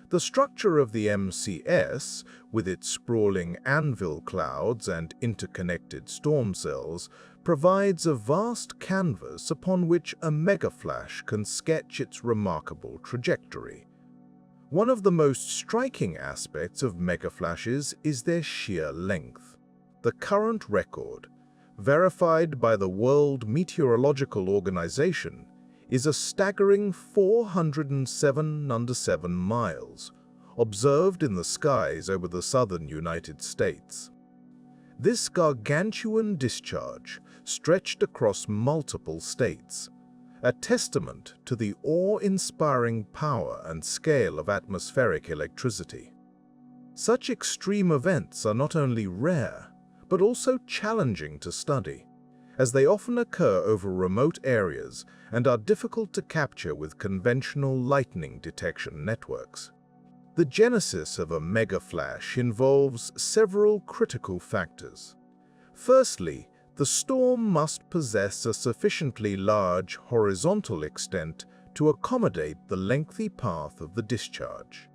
[SPEAKER 1] The structure of the MCS, with its sprawling anvil clouds and interconnected storm cells, provides a vast canvas upon which a megaflash can sketch its remarkable trajectory. One of the most striking aspects of megaflashes is their sheer length. The current record, verified by the World Meteorological Organization, is a staggering 407 miles, observed in the skies over the southern United States. This gargantuan discharge stretched across multiple states, a testament to the awe-inspiring power and scale of atmospheric electricity. Such extreme events are not only rare, but also challenging to study, as they often occur over remote areas and are difficult to capture with conventional lightning detection networks. The genesis of a megaflash involves several critical factors. Firstly, the storm must possess a sufficiently large horizontal extent to accommodate the lengthy path of the discharge.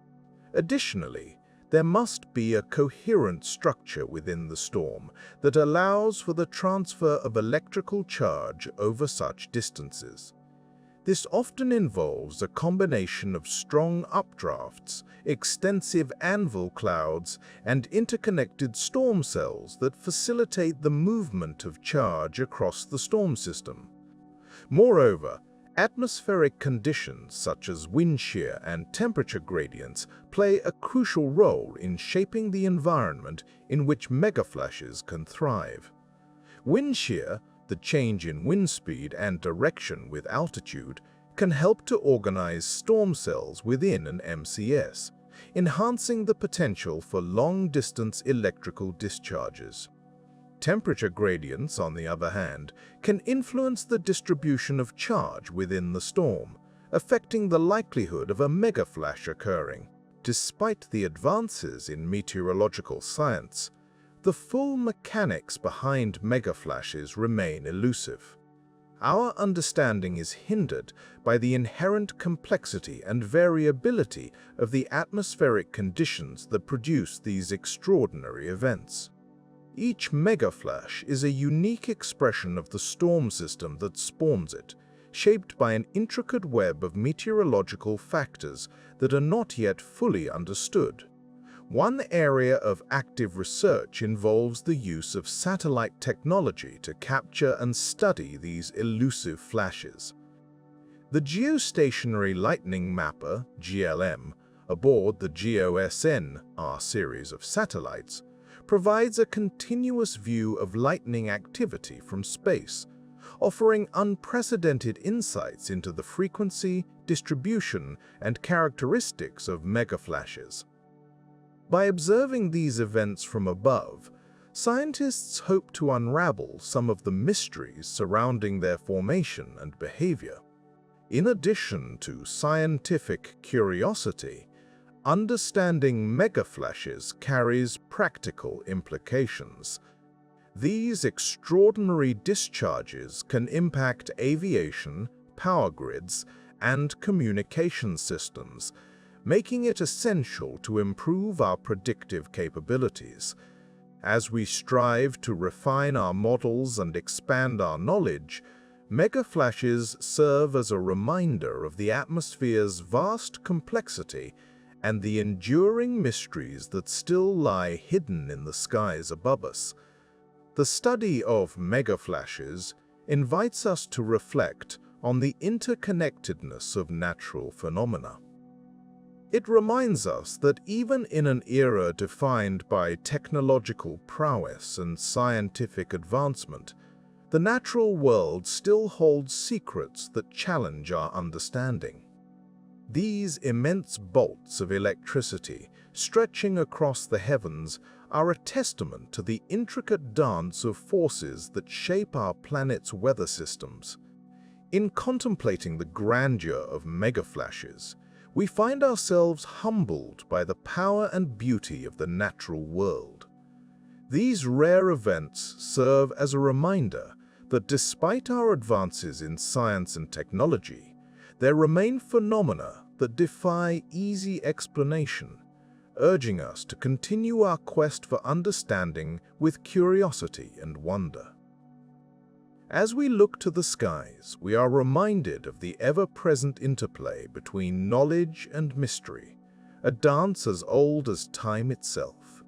[SPEAKER 1] Additionally, there must be a coherent structure within the storm that allows for the transfer of electrical charge over such distances. This often involves a combination of strong updrafts, extensive anvil clouds, and interconnected storm cells that facilitate the movement of charge across the storm system. Moreover, atmospheric conditions such as wind shear and temperature gradients play a crucial role in shaping the environment in which megaflashes can thrive. Wind shear, the change in wind speed and direction with altitude, can help to organize storm cells within an MCS, enhancing the potential for long-distance electrical discharges. Temperature gradients, on the other hand, can influence the distribution of charge within the storm, affecting the likelihood of a megaflash occurring. Despite the advances in meteorological science, the full mechanics behind megaflashes remain elusive. Our understanding is hindered by the inherent complexity and variability of the atmospheric conditions that produce these extraordinary events. Each megaflash is a unique expression of the storm system that spawns it, shaped by an intricate web of meteorological factors that are not yet fully understood. One area of active research involves the use of satellite technology to capture and study these elusive flashes. The Geostationary Lightning Mapper, GLM, aboard the GOSN-R series of satellites, provides a continuous view of lightning activity from space, offering unprecedented insights into the frequency, distribution, and characteristics of megaflashes. By observing these events from above, scientists hope to unravel some of the mysteries surrounding their formation and behavior. In addition to scientific curiosity, understanding megaflashes carries practical implications. These extraordinary discharges can impact aviation, power grids, and communication systems, making it essential to improve our predictive capabilities. As we strive to refine our models and expand our knowledge, megaflashes serve as a reminder of the atmosphere's vast complexity and the enduring mysteries that still lie hidden in the skies above us. The study of megaflashes invites us to reflect on the interconnectedness of natural phenomena. It reminds us that even in an era defined by technological prowess and scientific advancement, the natural world still holds secrets that challenge our understanding. These immense bolts of electricity stretching across the heavens are a testament to the intricate dance of forces that shape our planet's weather systems. In contemplating the grandeur of megaflashes, we find ourselves humbled by the power and beauty of the natural world. These rare events serve as a reminder that despite our advances in science and technology, there remain phenomena that defy easy explanation, urging us to continue our quest for understanding with curiosity and wonder. As we look to the skies, we are reminded of the ever-present interplay between knowledge and mystery, a dance as old as time itself.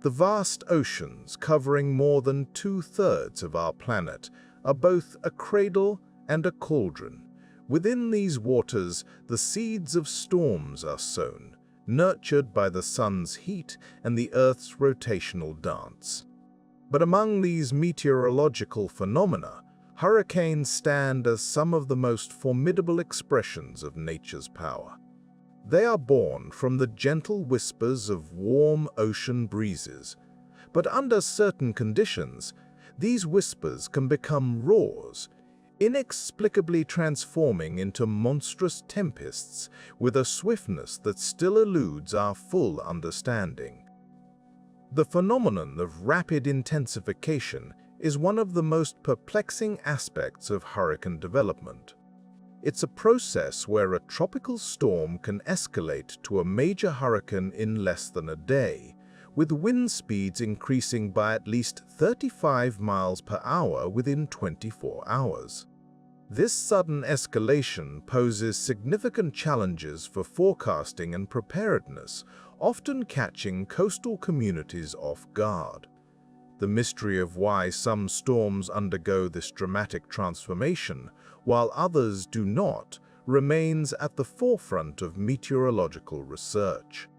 [SPEAKER 1] The vast oceans, covering more than 2/3 of our planet, are both a cradle and a cauldron. Within these waters, the seeds of storms are sown, nurtured by the sun's heat and the Earth's rotational dance. But among these meteorological phenomena, hurricanes stand as some of the most formidable expressions of nature's power. They are born from the gentle whispers of warm ocean breezes, but under certain conditions, these whispers can become roars, inexplicably transforming into monstrous tempests with a swiftness that still eludes our full understanding. The phenomenon of rapid intensification is one of the most perplexing aspects of hurricane development. It's a process where a tropical storm can escalate to a major hurricane in less than a day, with wind speeds increasing by at least 35 miles per hour within 24 hours. This sudden escalation poses significant challenges for forecasting and preparedness, often catching coastal communities off guard. The mystery of why some storms undergo this dramatic transformation, while others do not, remains at the forefront of meteorological research.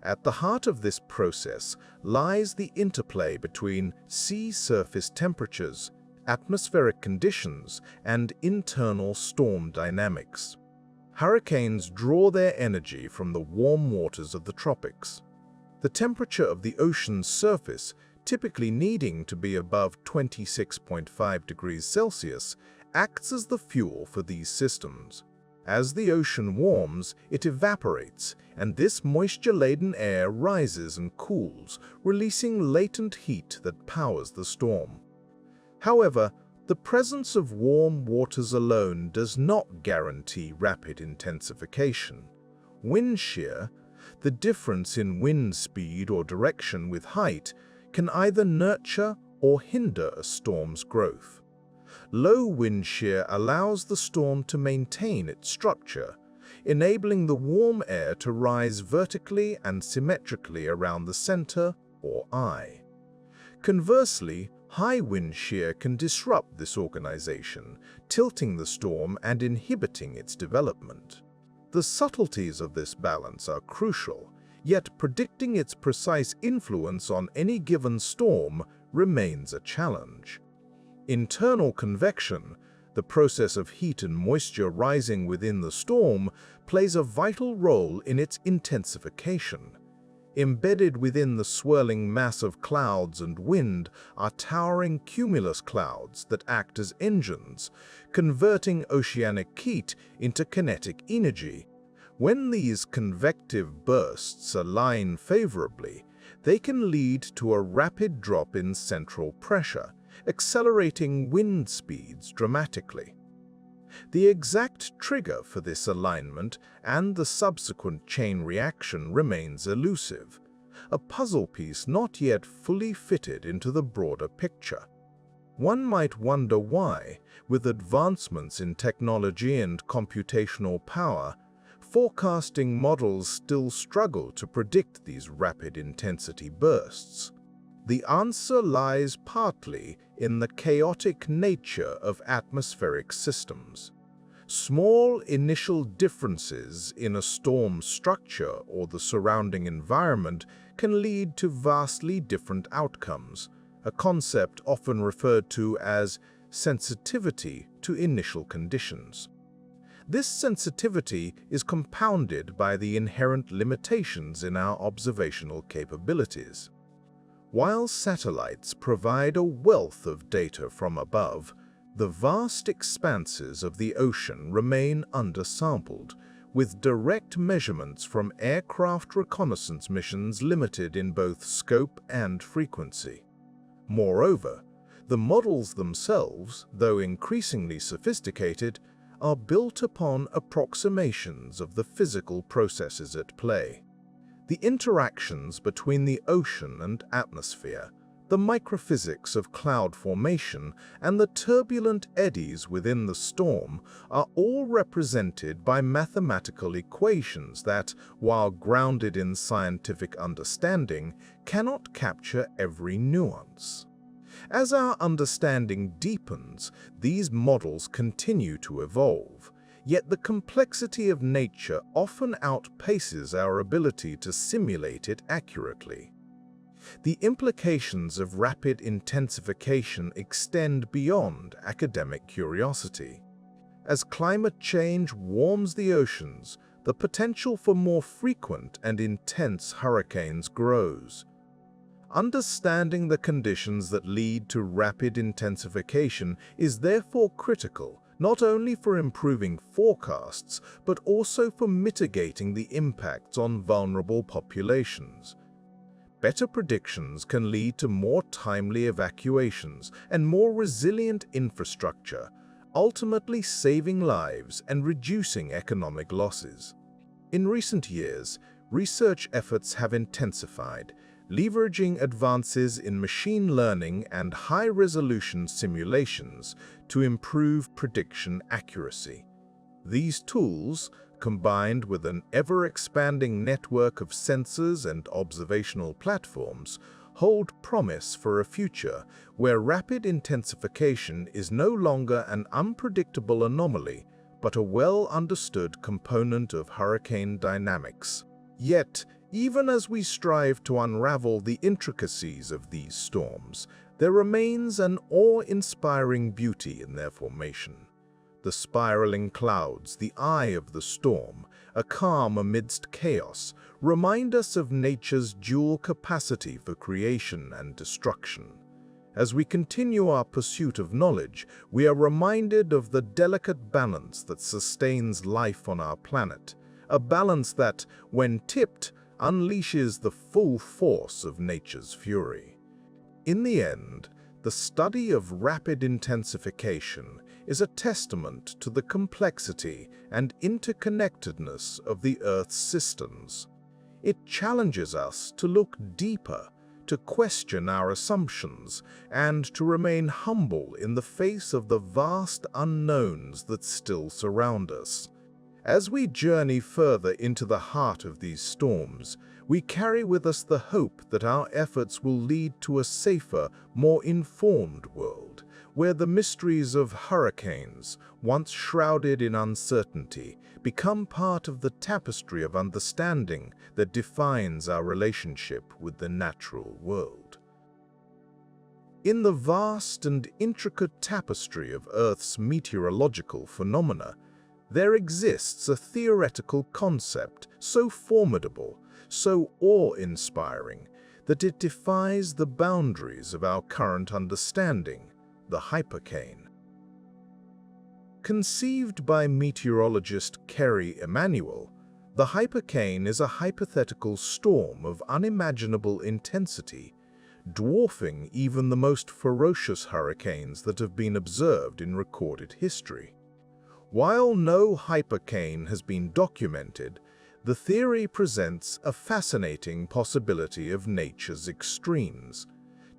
[SPEAKER 1] At the heart of this process lies the interplay between sea surface temperatures, atmospheric conditions, and internal storm dynamics. Hurricanes draw their energy from the warm waters of the tropics. The temperature of the ocean's surface, typically needing to be above 26.5 degrees Celsius, acts as the fuel for these systems. As the ocean warms, it evaporates, and this moisture-laden air rises and cools, releasing latent heat that powers the storm. However, the presence of warm waters alone does not guarantee rapid intensification. Wind shear, the difference in wind speed or direction with height, can either nurture or hinder a storm's growth. Low wind shear allows the storm to maintain its structure, enabling the warm air to rise vertically and symmetrically around the center or eye. Conversely, high wind shear can disrupt this organization, tilting the storm and inhibiting its development. The subtleties of this balance are crucial, yet predicting its precise influence on any given storm remains a challenge. Internal convection, the process of heat and moisture rising within the storm, plays a vital role in its intensification. Embedded within the swirling mass of clouds and wind are towering cumulus clouds that act as engines, converting oceanic heat into kinetic energy. When these convective bursts align favorably, they can lead to a rapid drop in central pressure, accelerating wind speeds dramatically. The exact trigger for this alignment and the subsequent chain reaction remains elusive, a puzzle piece not yet fully fitted into the broader picture. One might wonder why, with advancements in technology and computational power, forecasting models still struggle to predict these rapid intensity bursts. The answer lies partly in the chaotic nature of atmospheric systems. Small initial differences in a storm structure or the surrounding environment can lead to vastly different outcomes, a concept often referred to as sensitivity to initial conditions. This sensitivity is compounded by the inherent limitations in our observational capabilities. While satellites provide a wealth of data from above, the vast expanses of the ocean remain undersampled, with direct measurements from aircraft reconnaissance missions limited in both scope and frequency. Moreover, the models themselves, though increasingly sophisticated, are built upon approximations of the physical processes at play. The interactions between the ocean and atmosphere, the microphysics of cloud formation, and the turbulent eddies within the storm are all represented by mathematical equations that, while grounded in scientific understanding, cannot capture every nuance. As our understanding deepens, these models continue to evolve, yet the complexity of nature often outpaces our ability to simulate it accurately. The implications of rapid intensification extend beyond academic curiosity. As climate change warms the oceans, the potential for more frequent and intense hurricanes grows. Understanding the conditions that lead to rapid intensification is therefore critical, not only for improving forecasts, but also for mitigating the impacts on vulnerable populations. Better predictions can lead to more timely evacuations and more resilient infrastructure, ultimately saving lives and reducing economic losses. In recent years, research efforts have intensified, leveraging advances in machine learning and high-resolution simulations to improve prediction accuracy. These tools, combined with an ever-expanding network of sensors and observational platforms, hold promise for a future where rapid intensification is no longer an unpredictable anomaly, but a well-understood component of hurricane dynamics. Yet, even as we strive to unravel the intricacies of these storms, there remains an awe-inspiring beauty in their formation. The spiraling clouds, the eye of the storm, a calm amidst chaos, remind us of nature's dual capacity for creation and destruction. As we continue our pursuit of knowledge, we are reminded of the delicate balance that sustains life on our planet, a balance that, when tipped, unleashes the full force of nature's fury. In the end, the study of rapid intensification is a testament to the complexity and interconnectedness of the Earth's systems. It challenges us to look deeper, to question our assumptions, and to remain humble in the face of the vast unknowns that still surround us. As we journey further into the heart of these storms, we carry with us the hope that our efforts will lead to a safer, more informed world, where the mysteries of hurricanes, once shrouded in uncertainty, become part of the tapestry of understanding that defines our relationship with the natural world. In the vast and intricate tapestry of Earth's meteorological phenomena, there exists a theoretical concept so formidable, so awe-inspiring, that it defies the boundaries of our current understanding, the hypercane. Conceived by meteorologist Kerry Emanuel, the hypercane is a hypothetical storm of unimaginable intensity, dwarfing even the most ferocious hurricanes that have been observed in recorded history. While no hypercane has been documented, the theory presents a fascinating possibility of nature's extremes,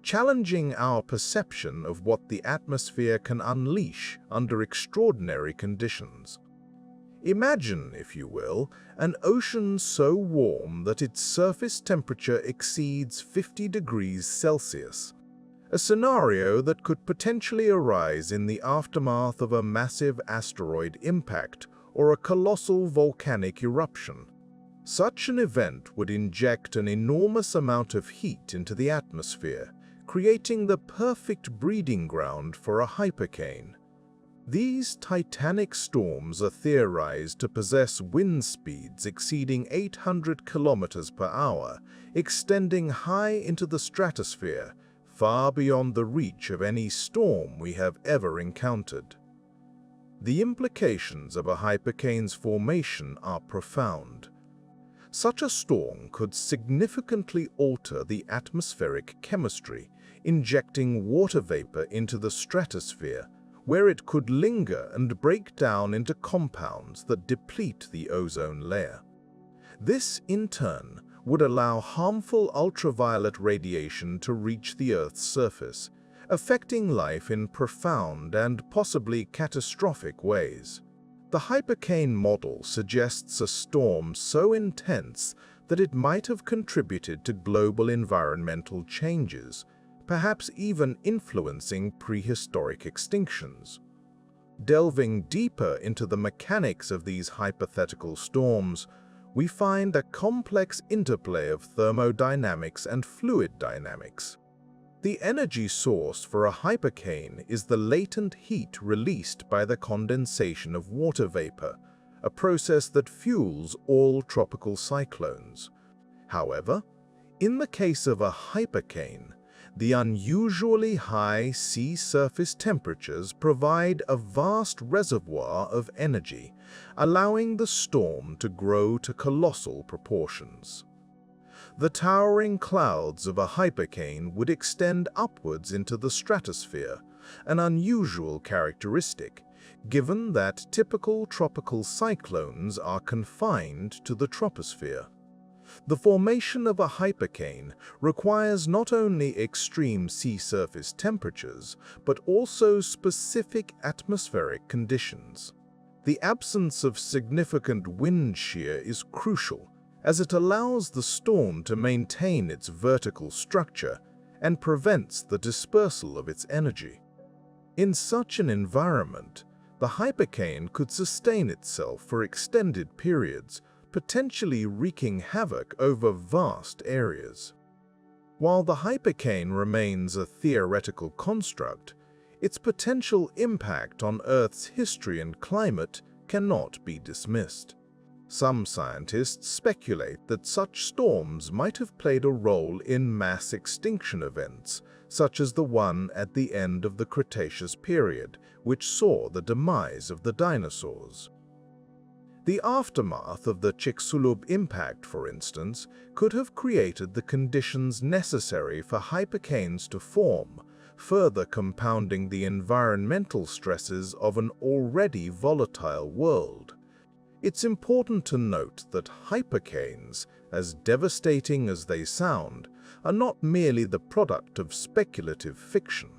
[SPEAKER 1] challenging our perception of what the atmosphere can unleash under extraordinary conditions. Imagine, if you will, an ocean so warm that its surface temperature exceeds 50 degrees Celsius, a scenario that could potentially arise in the aftermath of a massive asteroid impact or a colossal volcanic eruption. Such an event would inject an enormous amount of heat into the atmosphere, creating the perfect breeding ground for a hypercane. These titanic storms are theorized to possess wind speeds exceeding 800 kilometers per hour, extending high into the stratosphere, far beyond the reach of any storm we have ever encountered. The implications of a hypercane's formation are profound. Such a storm could significantly alter the atmospheric chemistry, injecting water vapor into the stratosphere, where it could linger and break down into compounds that deplete the ozone layer. This, in turn, would allow harmful ultraviolet radiation to reach the Earth's surface, affecting life in profound and possibly catastrophic ways. The hypercane model suggests a storm so intense that it might have contributed to global environmental changes, perhaps even influencing prehistoric extinctions. Delving deeper into the mechanics of these hypothetical storms, we find a complex interplay of thermodynamics and fluid dynamics. The energy source for a hypercane is the latent heat released by the condensation of water vapor, a process that fuels all tropical cyclones. However, in the case of a hypercane, the unusually high sea surface temperatures provide a vast reservoir of energy, allowing the storm to grow to colossal proportions. The towering clouds of a hypercane would extend upwards into the stratosphere, an unusual characteristic, given that typical tropical cyclones are confined to the troposphere. The formation of a hypercane requires not only extreme sea surface temperatures, but also specific atmospheric conditions. The absence of significant wind shear is crucial, as it allows the storm to maintain its vertical structure and prevents the dispersal of its energy. In such an environment, the hypercane could sustain itself for extended periods, potentially wreaking havoc over vast areas. While the hypercane remains a theoretical construct, its potential impact on Earth's history and climate cannot be dismissed. Some scientists speculate that such storms might have played a role in mass extinction events, such as the one at the end of the Cretaceous period, which saw the demise of the dinosaurs. The aftermath of the Chicxulub impact, for instance, could have created the conditions necessary for hypercanes to form, further compounding the environmental stresses of an already volatile world. It's important to note that hypercanes, as devastating as they sound, are not merely the product of speculative fiction.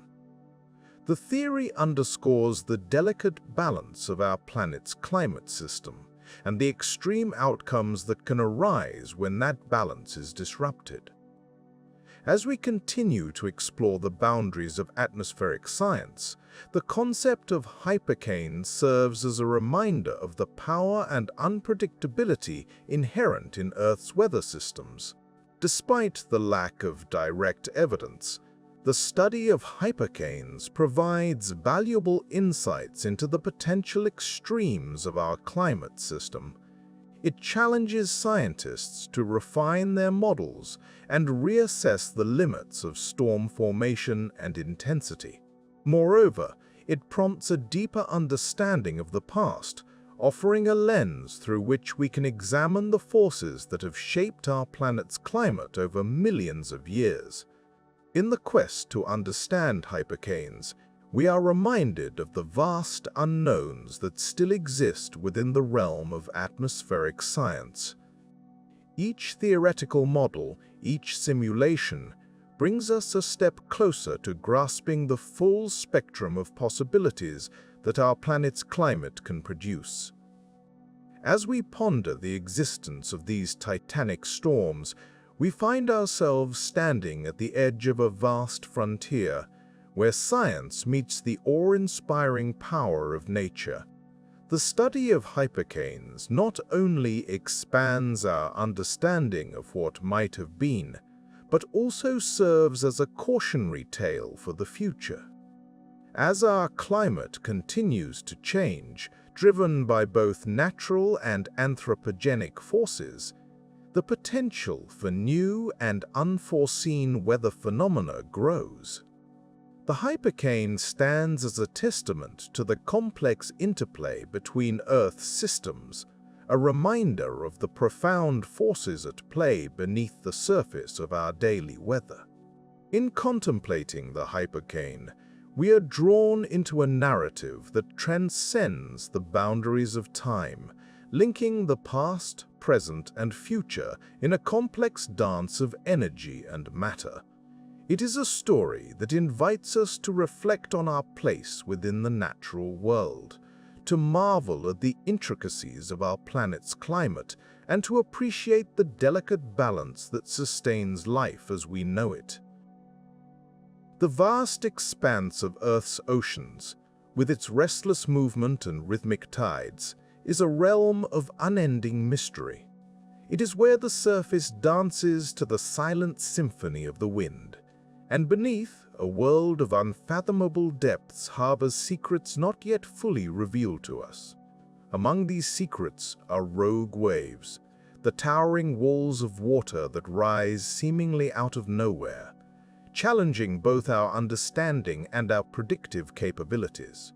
[SPEAKER 1] The theory underscores the delicate balance of our planet's climate system and the extreme outcomes that can arise when that balance is disrupted. As we continue to explore the boundaries of atmospheric science, the concept of hypercane serves as a reminder of the power and unpredictability inherent in Earth's weather systems. Despite the lack of direct evidence, the study of hypercanes provides valuable insights into the potential extremes of our climate system. It challenges scientists to refine their models and reassess the limits of storm formation and intensity. Moreover, it prompts a deeper understanding of the past, offering a lens through which we can examine the forces that have shaped our planet's climate over millions of years. In the quest to understand hypercanes, we are reminded of the vast unknowns that still exist within the realm of atmospheric science. Each theoretical model, each simulation, brings us a step closer to grasping the full spectrum of possibilities that our planet's climate can produce. As we ponder the existence of these titanic storms, we find ourselves standing at the edge of a vast frontier, where science meets the awe-inspiring power of nature. The study of hypercanes not only expands our understanding of what might have been, but also serves as a cautionary tale for the future. As our climate continues to change, driven by both natural and anthropogenic forces, the potential for new and unforeseen weather phenomena grows. The hypercane stands as a testament to the complex interplay between Earth's systems, a reminder of the profound forces at play beneath the surface of our daily weather. In contemplating the hypercane, we are drawn into a narrative that transcends the boundaries of time, linking the past, present, and future in a complex dance of energy and matter. It is a story that invites us to reflect on our place within the natural world, to marvel at the intricacies of our planet's climate, and to appreciate the delicate balance that sustains life as we know it. The vast expanse of Earth's oceans, with its restless movement and rhythmic tides, is a realm of unending mystery. It is where the surface dances to the silent symphony of the wind, and beneath, a world of unfathomable depths harbors secrets not yet fully revealed to us. Among these secrets are rogue waves, the towering walls of water that rise seemingly out of nowhere, challenging both our understanding and our predictive capabilities.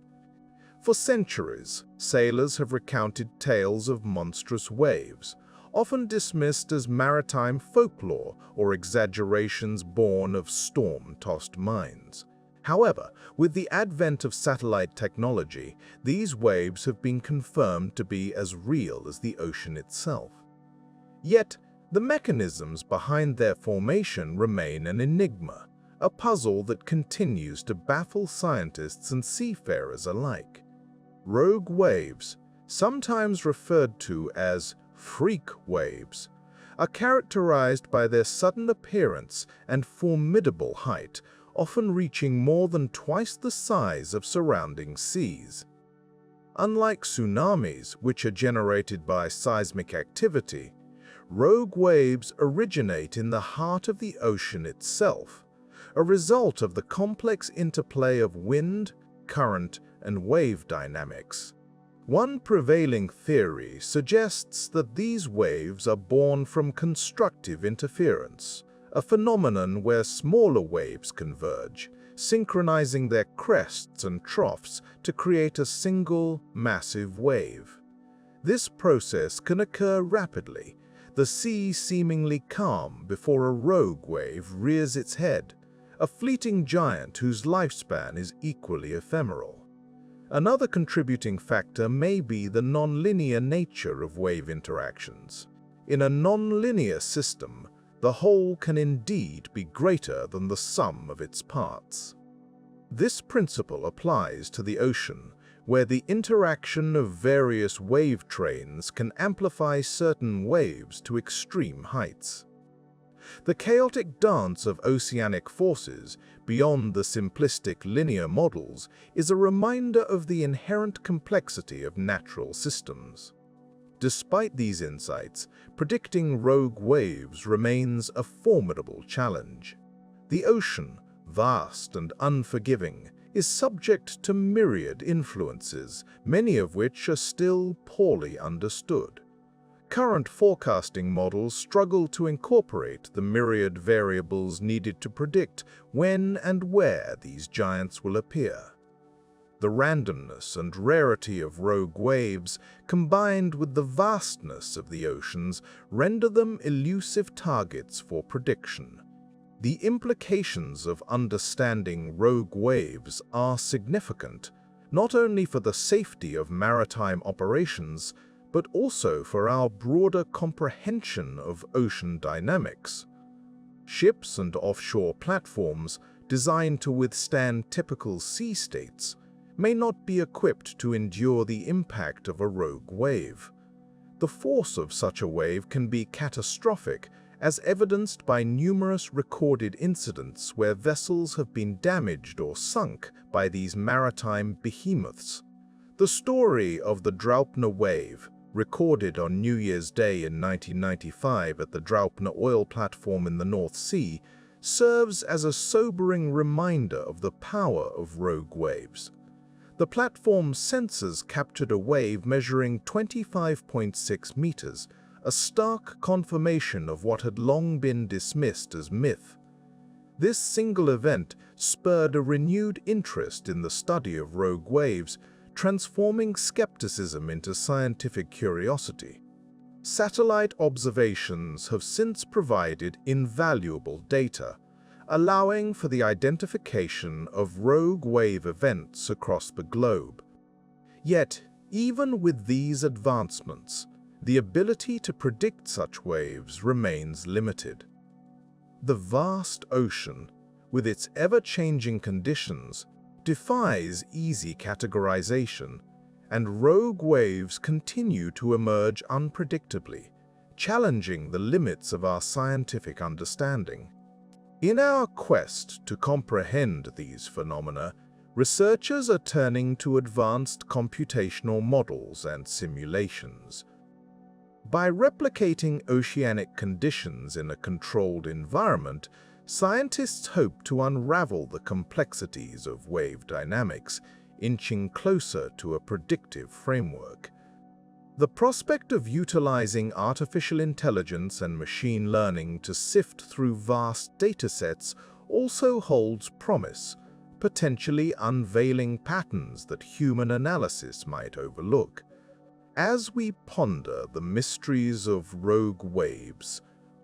[SPEAKER 1] For centuries, sailors have recounted tales of monstrous waves, often dismissed as maritime folklore or exaggerations born of storm-tossed minds. However, with the advent of satellite technology, these waves have been confirmed to be as real as the ocean itself. Yet, the mechanisms behind their formation remain an enigma, a puzzle that continues to baffle scientists and seafarers alike. Rogue waves, sometimes referred to as freak waves, are characterized by their sudden appearance and formidable height, often reaching more than twice the size of surrounding seas. Unlike tsunamis, which are generated by seismic activity, rogue waves originate in the heart of the ocean itself, a result of the complex interplay of wind, current, and wave dynamics. One prevailing theory suggests that these waves are born from constructive interference, a phenomenon where smaller waves converge, synchronizing their crests and troughs to create a single, massive wave. This process can occur rapidly, the sea seemingly calm before a rogue wave rears its head, a fleeting giant whose lifespan is equally ephemeral. Another contributing factor may be the nonlinear nature of wave interactions. In a nonlinear system, the whole can indeed be greater than the sum of its parts. This principle applies to the ocean, where the interaction of various wave trains can amplify certain waves to extreme heights. The chaotic dance of oceanic forces, beyond the simplistic linear models, is a reminder of the inherent complexity of natural systems. Despite these insights, predicting rogue waves remains a formidable challenge. The ocean, vast and unforgiving, is subject to myriad influences, many of which are still poorly understood. Current forecasting models struggle to incorporate the myriad variables needed to predict when and where these giants will appear. The randomness and rarity of rogue waves, combined with the vastness of the oceans, render them elusive targets for prediction. The implications of understanding rogue waves are significant, not only for the safety of maritime operations, but also for our broader comprehension of ocean dynamics. Ships and offshore platforms designed to withstand typical sea states may not be equipped to endure the impact of a rogue wave. The force of such a wave can be catastrophic, as evidenced by numerous recorded incidents where vessels have been damaged or sunk by these maritime behemoths. The story of the Draupner wave, recorded on New Year's Day in 1995 at the Draupner oil platform in the North Sea, serves as a sobering reminder of the power of rogue waves. The platform's sensors captured a wave measuring 25.6 meters, a stark confirmation of what had long been dismissed as myth. This single event spurred a renewed interest in the study of rogue waves, transforming skepticism into scientific curiosity. Satellite observations have since provided invaluable data, allowing for the identification of rogue wave events across the globe. Yet, even with these advancements, the ability to predict such waves remains limited. The vast ocean, with its ever-changing conditions, defies easy categorization, and rogue waves continue to emerge unpredictably, challenging the limits of our scientific understanding. In our quest to comprehend these phenomena, researchers are turning to advanced computational models and simulations. By replicating oceanic conditions in a controlled environment, scientists hope to unravel the complexities of wave dynamics, inching closer to a predictive framework. The prospect of utilizing artificial intelligence and machine learning to sift through vast datasets also holds promise, potentially unveiling patterns that human analysis might overlook. As we ponder the mysteries of rogue waves,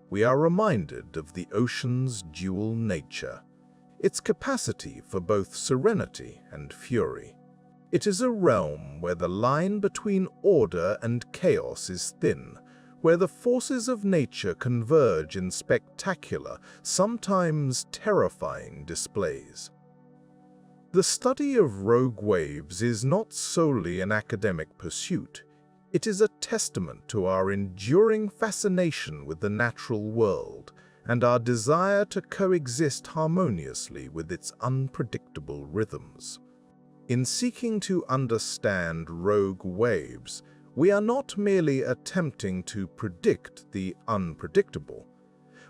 [SPEAKER 1] we are reminded of the ocean's dual nature, its capacity for both serenity and fury. It is a realm where the line between order and chaos is thin, where the forces of nature converge in spectacular, sometimes terrifying displays. The study of rogue waves is not solely an academic pursuit. It is a testament to our enduring fascination with the natural world and our desire to coexist harmoniously with its unpredictable rhythms. In seeking to understand rogue waves, we are not merely attempting to predict the unpredictable.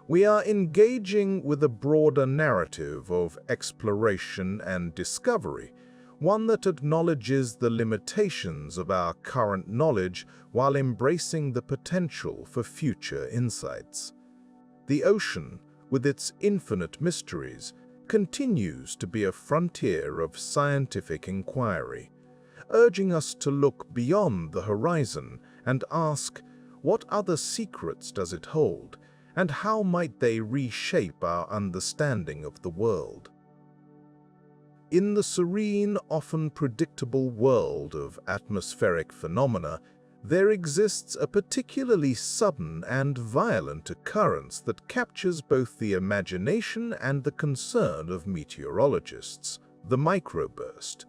[SPEAKER 1] We are engaging with a broader narrative of exploration and discovery, one that acknowledges the limitations of our current knowledge while embracing the potential for future insights. The ocean, with its infinite mysteries, continues to be a frontier of scientific inquiry, urging us to look beyond the horizon and ask, what other secrets does it hold, and how might they reshape our understanding of the world? In the serene, often predictable world of atmospheric phenomena, there exists a particularly sudden and violent occurrence that captures both the imagination and the concern of meteorologists, the microburst.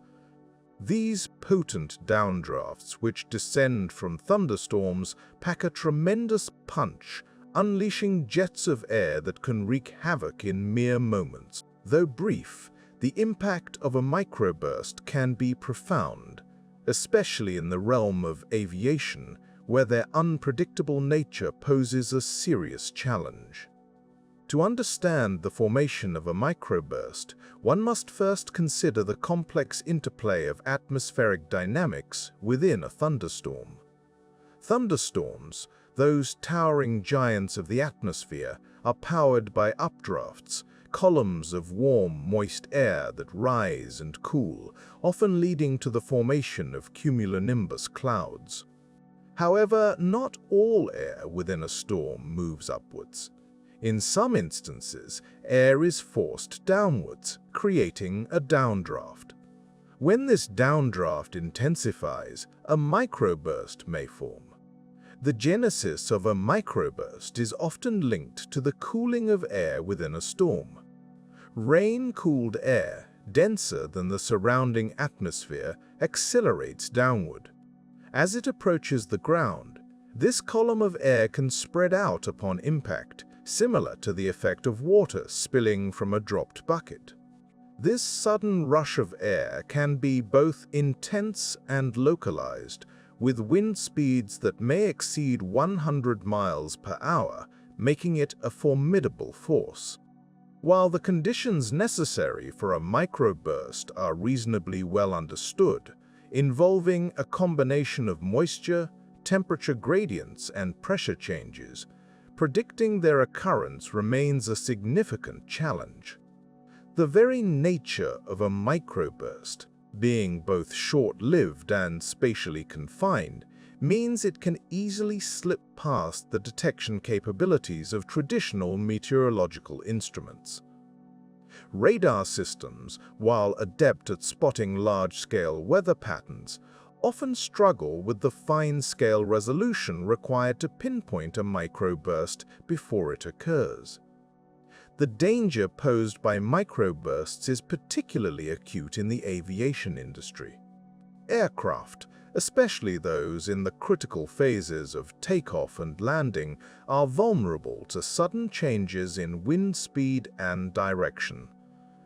[SPEAKER 1] These potent downdrafts, which descend from thunderstorms, pack a tremendous punch, unleashing jets of air that can wreak havoc in mere moments. Though brief, the impact of a microburst can be profound, especially in the realm of aviation, where their unpredictable nature poses a serious challenge. To understand the formation of a microburst, one must first consider the complex interplay of atmospheric dynamics within a thunderstorm. Thunderstorms, those towering giants of the atmosphere, are powered by updrafts, columns of warm, moist air that rise and cool, often leading to the formation of cumulonimbus clouds. However, not all air within a storm moves upwards. In some instances, air is forced downwards, creating a downdraft. When this downdraft intensifies, a microburst may form. The genesis of a microburst is often linked to the cooling of air within a storm. Rain-cooled air, denser than the surrounding atmosphere, accelerates downward. As it approaches the ground, this column of air can spread out upon impact, similar to the effect of water spilling from a dropped bucket. This sudden rush of air can be both intense and localized, with wind speeds that may exceed 100 miles per hour, making it a formidable force. While the conditions necessary for a microburst are reasonably well understood, involving a combination of moisture, temperature gradients, and pressure changes, predicting their occurrence remains a significant challenge. The very nature of a microburst, being both short-lived and spatially confined, means it can easily slip past the detection capabilities of traditional meteorological instruments. Radar systems, while adept at spotting large-scale weather patterns, often struggle with the fine-scale resolution required to pinpoint a microburst before it occurs. The danger posed by microbursts is particularly acute in the aviation industry. Aircraft, especially those in the critical phases of takeoff and landing, are vulnerable to sudden changes in wind speed and direction.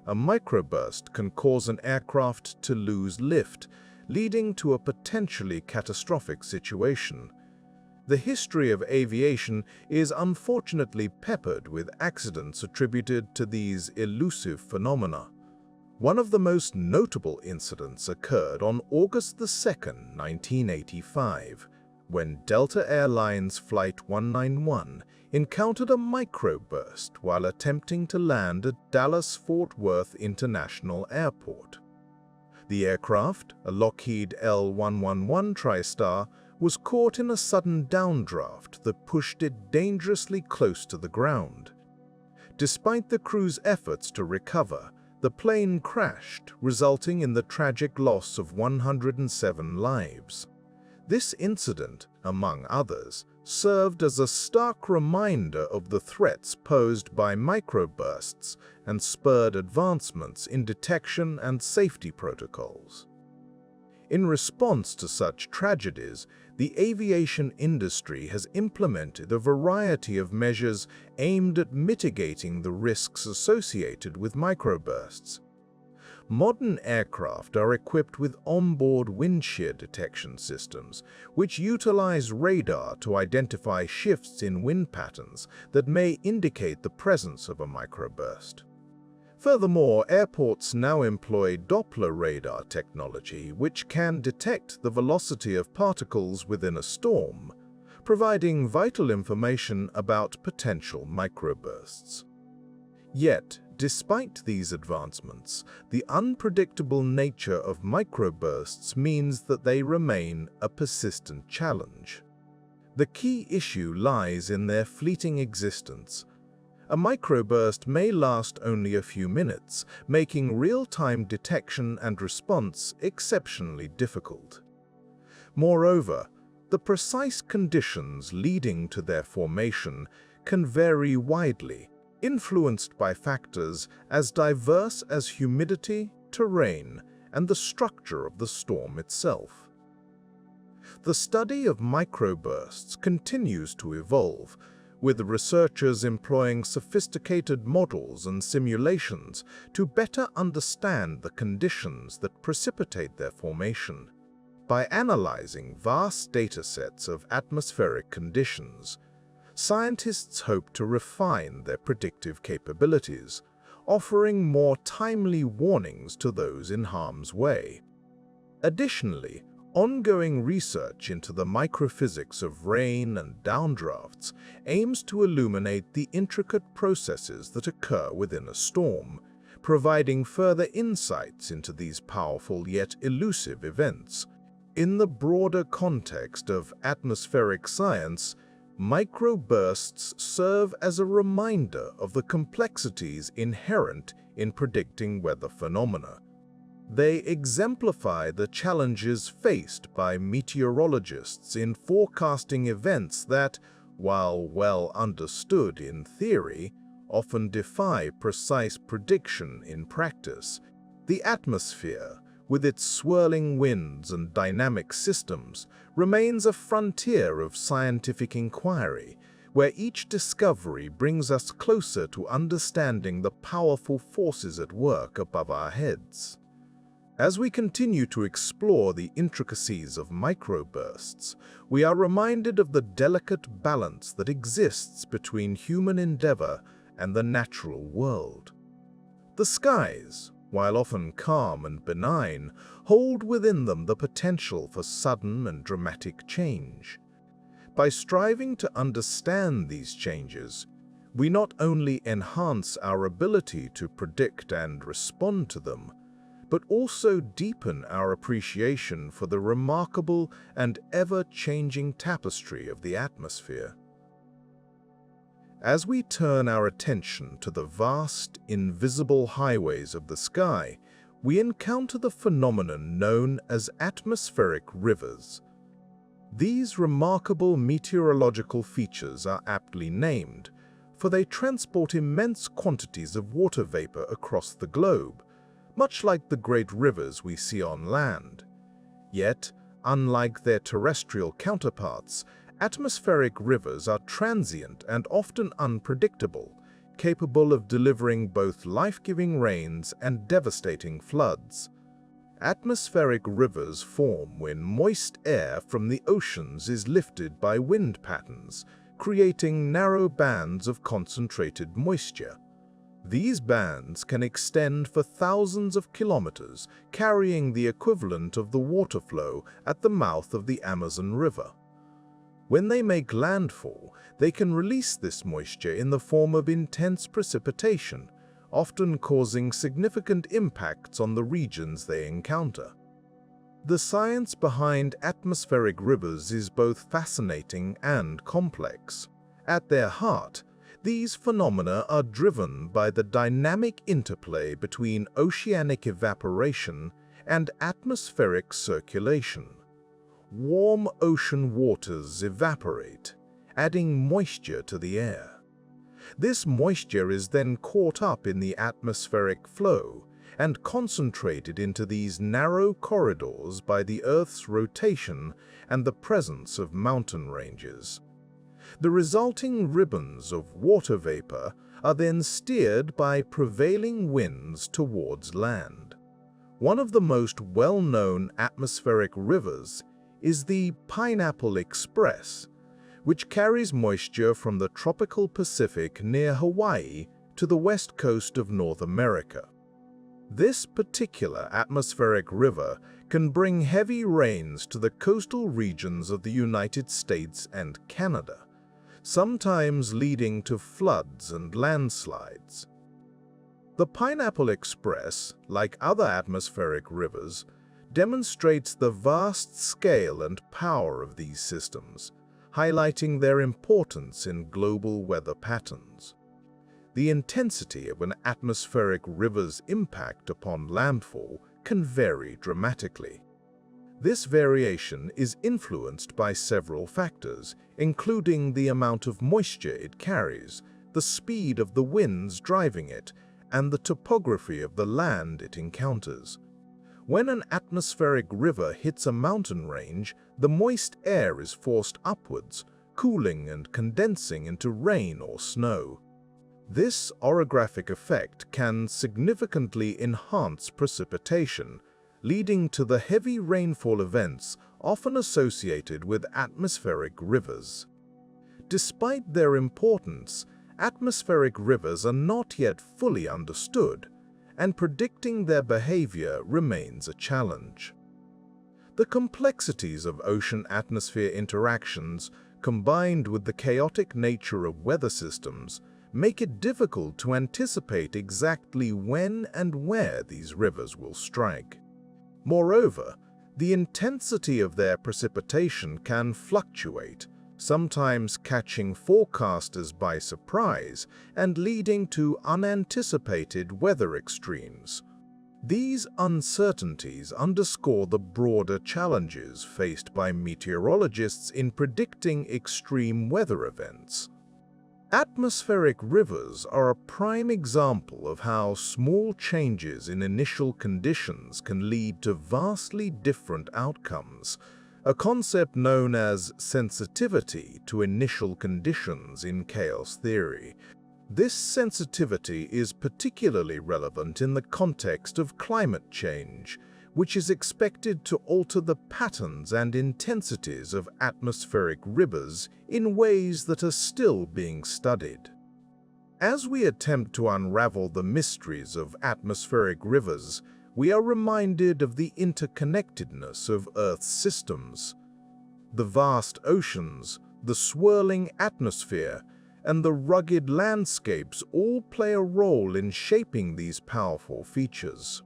[SPEAKER 1] A microburst can cause an aircraft to lose lift, leading to a potentially catastrophic situation. The history of aviation is unfortunately peppered with accidents attributed to these elusive phenomena. One of the most notable incidents occurred on August 2, 1985, when Delta Airlines Flight 191 encountered a microburst while attempting to land at Dallas-Fort Worth International Airport. The aircraft, a Lockheed L-111 TriStar, was caught in a sudden downdraft that pushed it dangerously close to the ground. Despite the crew's efforts to recover, the plane crashed, resulting in the tragic loss of 107 lives. This incident, among others, served as a stark reminder of the threats posed by microbursts and spurred advancements in detection and safety protocols. In response to such tragedies, the aviation industry has implemented a variety of measures aimed at mitigating the risks associated with microbursts. Modern aircraft are equipped with onboard wind shear detection systems, which utilize radar to identify shifts in wind patterns that may indicate the presence of a microburst. Furthermore, airports now employ Doppler radar technology, which can detect the velocity of particles within a storm, providing vital information about potential microbursts. Yet, despite these advancements, the unpredictable nature of microbursts means that they remain a persistent challenge. The key issue lies in their fleeting existence. A microburst may last only a few minutes, making real-time detection and response exceptionally difficult. Moreover, the precise conditions leading to their formation can vary widely, influenced by factors as diverse as humidity, terrain, and the structure of the storm itself. The study of microbursts continues to evolve, with researchers employing sophisticated models and simulations to better understand the conditions that precipitate their formation. By analyzing vast datasets of atmospheric conditions, scientists hope to refine their predictive capabilities, offering more timely warnings to those in harm's way. Additionally, ongoing research into the microphysics of rain and downdrafts aims to illuminate the intricate processes that occur within a storm, providing further insights into these powerful yet elusive events. In the broader context of atmospheric science, Microbursts serve as a reminder of the complexities inherent in predicting weather phenomena. They exemplify the challenges faced by meteorologists in forecasting events that, while well understood in theory, often defy precise prediction in practice. The atmosphere, with its swirling winds and dynamic systems, remains a frontier of scientific inquiry, where each discovery brings us closer to understanding the powerful forces at work above our heads. As we continue to explore the intricacies of microbursts, we are reminded of the delicate balance that exists between human endeavor and the natural world. The skies, while often calm and benign, hold within them the potential for sudden and dramatic change. By striving to understand these changes, we not only enhance our ability to predict and respond to them, but also deepen our appreciation for the remarkable and ever-changing tapestry of the atmosphere. As we turn our attention to the vast, invisible highways of the sky, we encounter the phenomenon known as atmospheric rivers. These remarkable meteorological features are aptly named, for they transport immense quantities of water vapor across the globe, much like the great rivers we see on land. Yet, unlike their terrestrial counterparts, atmospheric rivers are transient and often unpredictable, capable of delivering both life-giving rains and devastating floods. Atmospheric rivers form when moist air from the oceans is lifted by wind patterns, creating narrow bands of concentrated moisture. These bands can extend for thousands of kilometers, carrying the equivalent of the water flow at the mouth of the Amazon River. When they make landfall, they can release this moisture in the form of intense precipitation, often causing significant impacts on the regions they encounter. The science behind atmospheric rivers is both fascinating and complex. At their heart, these phenomena are driven by the dynamic interplay between oceanic evaporation and atmospheric circulation. Warm ocean waters evaporate, adding moisture to the air. This moisture is then caught up in the atmospheric flow and concentrated into these narrow corridors by the Earth's rotation and the presence of mountain ranges. The resulting ribbons of water vapor are then steered by prevailing winds towards land. One of the most well-known atmospheric rivers is the Pineapple Express, which carries moisture from the tropical Pacific near Hawaii to the west coast of North America. This particular atmospheric river can bring heavy rains to the coastal regions of the United States and Canada, sometimes leading to floods and landslides. The Pineapple Express, like other atmospheric rivers, demonstrates the vast scale and power of these systems, highlighting their importance in global weather patterns. The intensity of an atmospheric river's impact upon landfall can vary dramatically. This variation is influenced by several factors, including the amount of moisture it carries, the speed of the winds driving it, and the topography of the land it encounters. When an atmospheric river hits a mountain range, the moist air is forced upwards, cooling and condensing into rain or snow. This orographic effect can significantly enhance precipitation, leading to the heavy rainfall events often associated with atmospheric rivers. Despite their importance, atmospheric rivers are not yet fully understood, and predicting their behavior remains a challenge. The complexities of ocean-atmosphere interactions, combined with the chaotic nature of weather systems, make it difficult to anticipate exactly when and where these rivers will strike. Moreover, the intensity of their precipitation can fluctuate, sometimes catching forecasters by surprise and leading to unanticipated weather extremes. These uncertainties underscore the broader challenges faced by meteorologists in predicting extreme weather events. Atmospheric rivers are a prime example of how small changes in initial conditions can lead to vastly different outcomes, a concept known as sensitivity to initial conditions in chaos theory. This sensitivity is particularly relevant in the context of climate change, which is expected to alter the patterns and intensities of atmospheric rivers in ways that are still being studied. As we attempt to unravel the mysteries of atmospheric rivers, we are reminded of the interconnectedness of Earth's systems. The vast oceans, the swirling atmosphere, and the rugged landscapes all play a role in shaping these powerful features.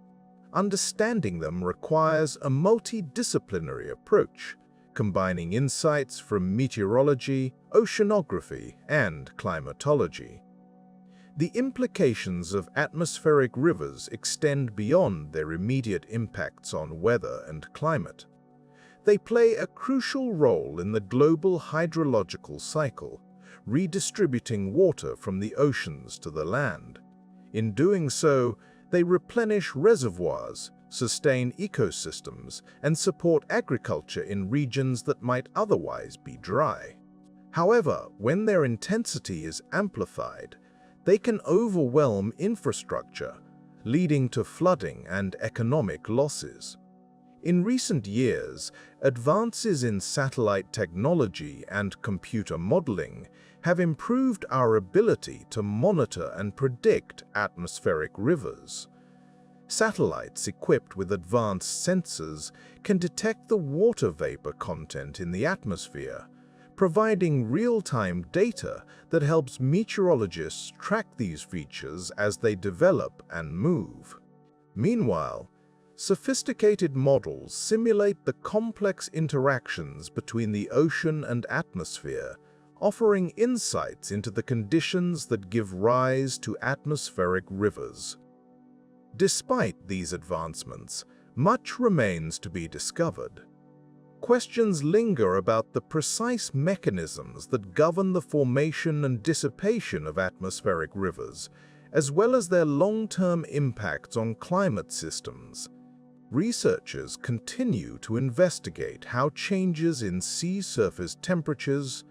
[SPEAKER 1] Understanding them requires a multidisciplinary approach, combining insights from meteorology, oceanography, and climatology. The implications of atmospheric rivers extend beyond their immediate impacts on weather and climate. They play a crucial role in the global hydrological cycle, redistributing water from the oceans to the land. In doing so, they replenish reservoirs, sustain ecosystems, and support agriculture in regions that might otherwise be dry. However, when their intensity is amplified, they can overwhelm infrastructure, leading to flooding and economic losses. In recent years, advances in satellite technology and computer modeling have improved our ability to monitor and predict atmospheric rivers. Satellites equipped with advanced sensors can detect the water vapor content in the atmosphere, providing real-time data that helps meteorologists track these features as they develop and move. Meanwhile, sophisticated models simulate the complex interactions between the ocean and atmosphere, offering insights into the conditions that give rise to atmospheric rivers. Despite these advancements, much remains to be discovered. Questions linger about the precise mechanisms that govern the formation and dissipation of atmospheric rivers, as well as their long-term impacts on climate systems. Researchers continue to investigate how changes in sea surface temperatures,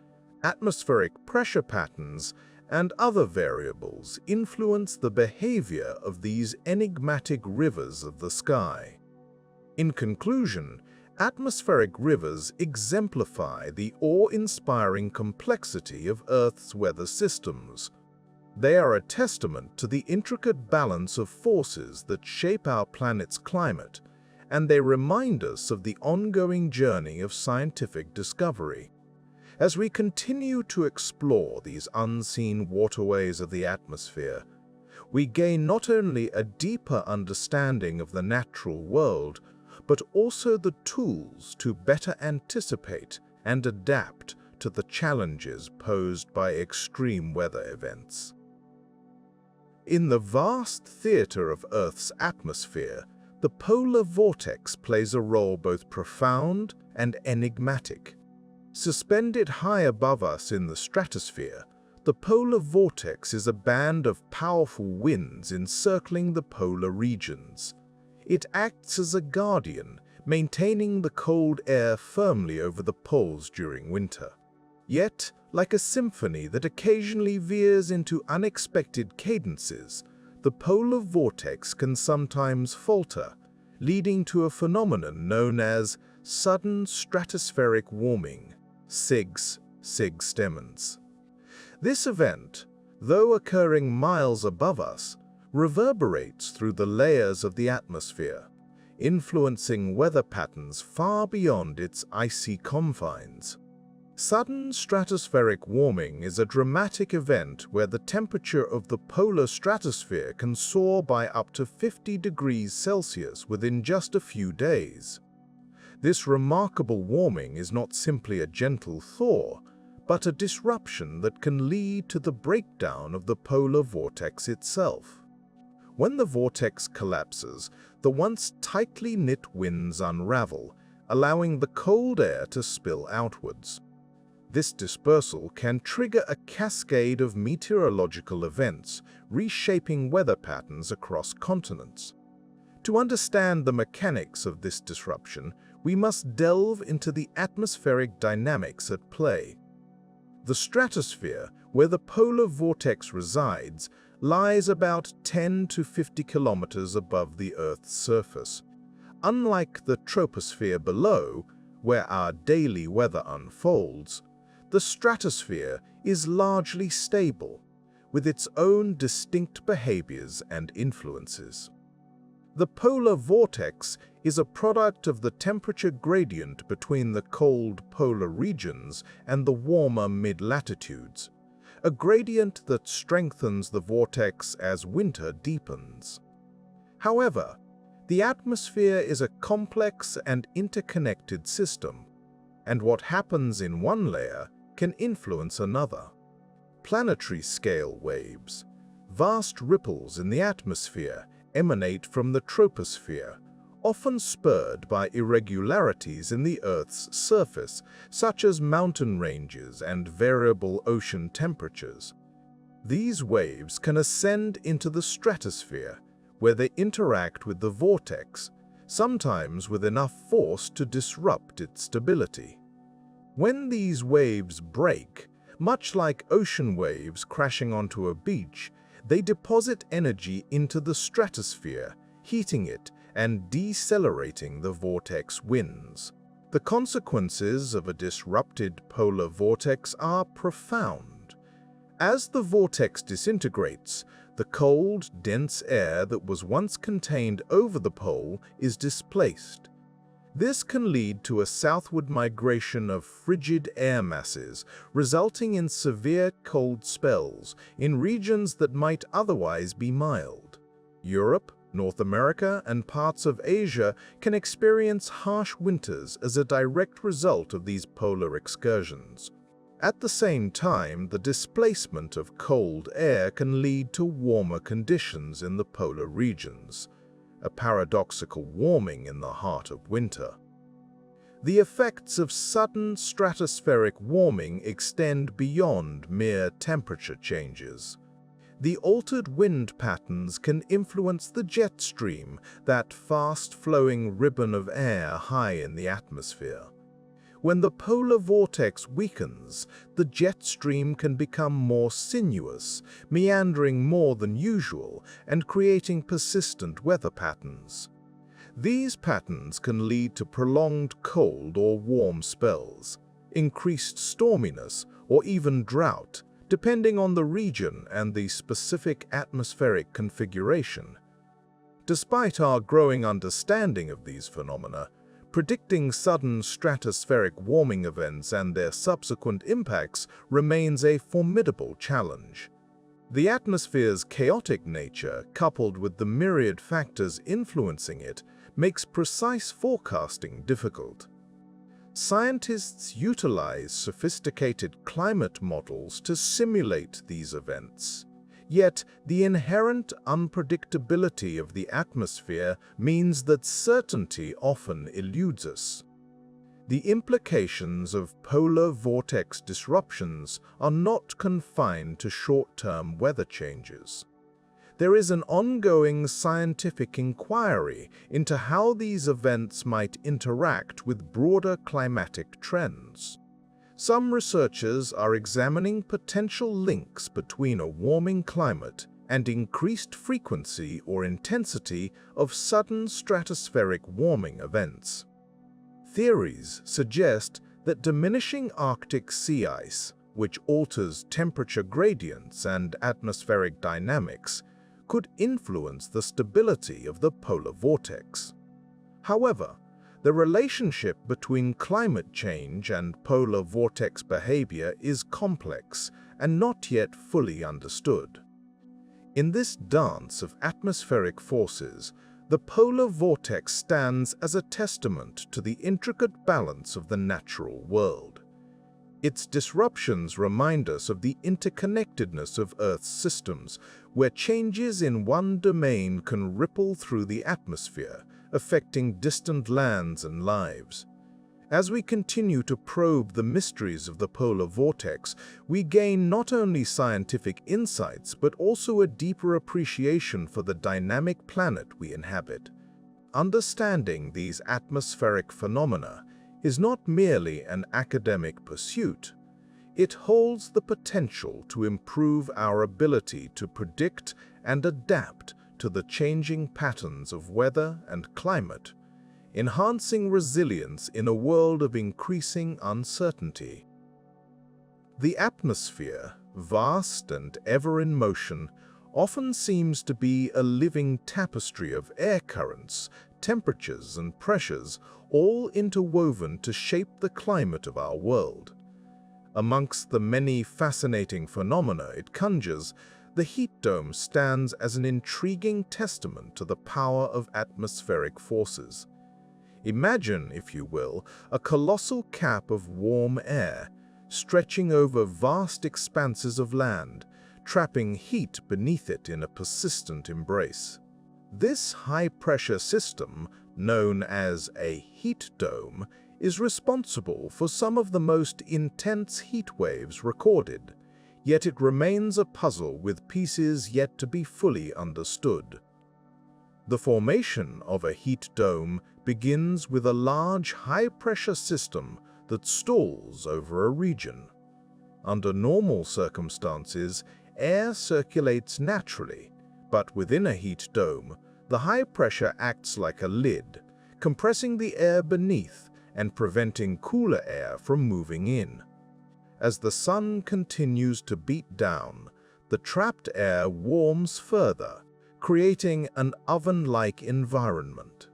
[SPEAKER 1] atmospheric pressure patterns, and other variables influence the behavior of these enigmatic rivers of the sky. In conclusion, atmospheric rivers exemplify the awe-inspiring complexity of Earth's weather systems. They are a testament to the intricate balance of forces that shape our planet's climate, and they remind us of the ongoing journey of scientific discovery. As we continue to explore these unseen waterways of the atmosphere, we gain not only a deeper understanding of the natural world, but also the tools to better anticipate and adapt to the challenges posed by extreme weather events. In the vast theater of Earth's atmosphere, the polar vortex plays a role both profound and enigmatic. Suspended high above us in the stratosphere, the polar vortex is a band of powerful winds encircling the polar regions. It acts as a guardian, maintaining the cold air firmly over the poles during winter. Yet, like a symphony that occasionally veers into unexpected cadences, the polar vortex can sometimes falter, leading to a phenomenon known as sudden stratospheric warming, SIGS, SIG-Stemmens. This event, though occurring miles above us, reverberates through the layers of the atmosphere, influencing weather patterns far beyond its icy confines. Sudden stratospheric warming is a dramatic event where the temperature of the polar stratosphere can soar by up to 50 degrees Celsius within just a few days. This remarkable warming is not simply a gentle thaw, but a disruption that can lead to the breakdown of the polar vortex itself. When the vortex collapses, the once tightly knit winds unravel, allowing the cold air to spill outwards. This dispersal can trigger a cascade of meteorological events, reshaping weather patterns across continents. To understand the mechanics of this disruption, we must delve into the atmospheric dynamics at play. The stratosphere, where the polar vortex resides, lies about 10 to 50 kilometers above the Earth's surface. Unlike the troposphere below, where our daily weather unfolds, the stratosphere is largely stable, with its own distinct behaviors and influences. The polar vortex is a product of the temperature gradient between the cold polar regions and the warmer mid-latitudes, a gradient that strengthens the vortex as winter deepens. However, the atmosphere is a complex and interconnected system, and what happens in one layer can influence another. Planetary scale waves, vast ripples in the atmosphere, emanate from the troposphere, often spurred by irregularities in the Earth's surface, such as mountain ranges and variable ocean temperatures. These waves can ascend into the stratosphere, where they interact with the vortex, sometimes with enough force to disrupt its stability. When these waves break, much like ocean waves crashing onto a beach, they deposit energy into the stratosphere, heating it and decelerating the vortex winds. The consequences of a disrupted polar vortex are profound. As the vortex disintegrates, the cold, dense air that was once contained over the pole is displaced. This can lead to a southward migration of frigid air masses, resulting in severe cold spells in regions that might otherwise be mild. Europe, North America, and parts of Asia can experience harsh winters as a direct result of these polar excursions. At the same time, the displacement of cold air can lead to warmer conditions in the polar regions, a paradoxical warming in the heart of winter. The effects of sudden stratospheric warming extend beyond mere temperature changes. The altered wind patterns can influence the jet stream, that fast-flowing ribbon of air high in the atmosphere. When the polar vortex weakens, the jet stream can become more sinuous, meandering more than usual and creating persistent weather patterns. These patterns can lead to prolonged cold or warm spells, increased storminess, or even drought, depending on the region and the specific atmospheric configuration. Despite our growing understanding of these phenomena, predicting sudden stratospheric warming events and their subsequent impacts remains a formidable challenge. The atmosphere's chaotic nature, coupled with the myriad factors influencing it, makes precise forecasting difficult. Scientists utilize sophisticated climate models to simulate these events. Yet, the inherent unpredictability of the atmosphere means that certainty often eludes us. The implications of polar vortex disruptions are not confined to short-term weather changes. There is an ongoing scientific inquiry into how these events might interact with broader climatic trends. Some researchers are examining potential links between a warming climate and increased frequency or intensity of sudden stratospheric warming events. Theories suggest that diminishing Arctic sea ice, which alters temperature gradients and atmospheric dynamics, could influence the stability of the polar vortex. However, the relationship between climate change and polar vortex behavior is complex and not yet fully understood. In this dance of atmospheric forces, the polar vortex stands as a testament to the intricate balance of the natural world. Its disruptions remind us of the interconnectedness of Earth's systems, where changes in one domain can ripple through the atmosphere, affecting distant lands and lives. As we continue to probe the mysteries of the polar vortex, we gain not only scientific insights but also a deeper appreciation for the dynamic planet we inhabit. Understanding these atmospheric phenomena is not merely an academic pursuit. It holds the potential to improve our ability to predict and adapt to the changing patterns of weather and climate, enhancing resilience in a world of increasing uncertainty. The atmosphere, vast and ever in motion, often seems to be a living tapestry of air currents, temperatures, and pressures, all interwoven to shape the climate of our world. Amongst the many fascinating phenomena it conjures, the heat dome stands as an intriguing testament to the power of atmospheric forces. Imagine, if you will, a colossal cap of warm air, stretching over vast expanses of land, trapping heat beneath it in a persistent embrace. This high-pressure system, known as a heat dome, is responsible for some of the most intense heat waves recorded, yet it remains a puzzle with pieces yet to be fully understood. The formation of a heat dome begins with a large high-pressure system that stalls over a region. Under normal circumstances, air circulates naturally, but within a heat dome, the high pressure acts like a lid, compressing the air beneath and preventing cooler air from moving in. As the sun continues to beat down, the trapped air warms further, creating an oven-like environment.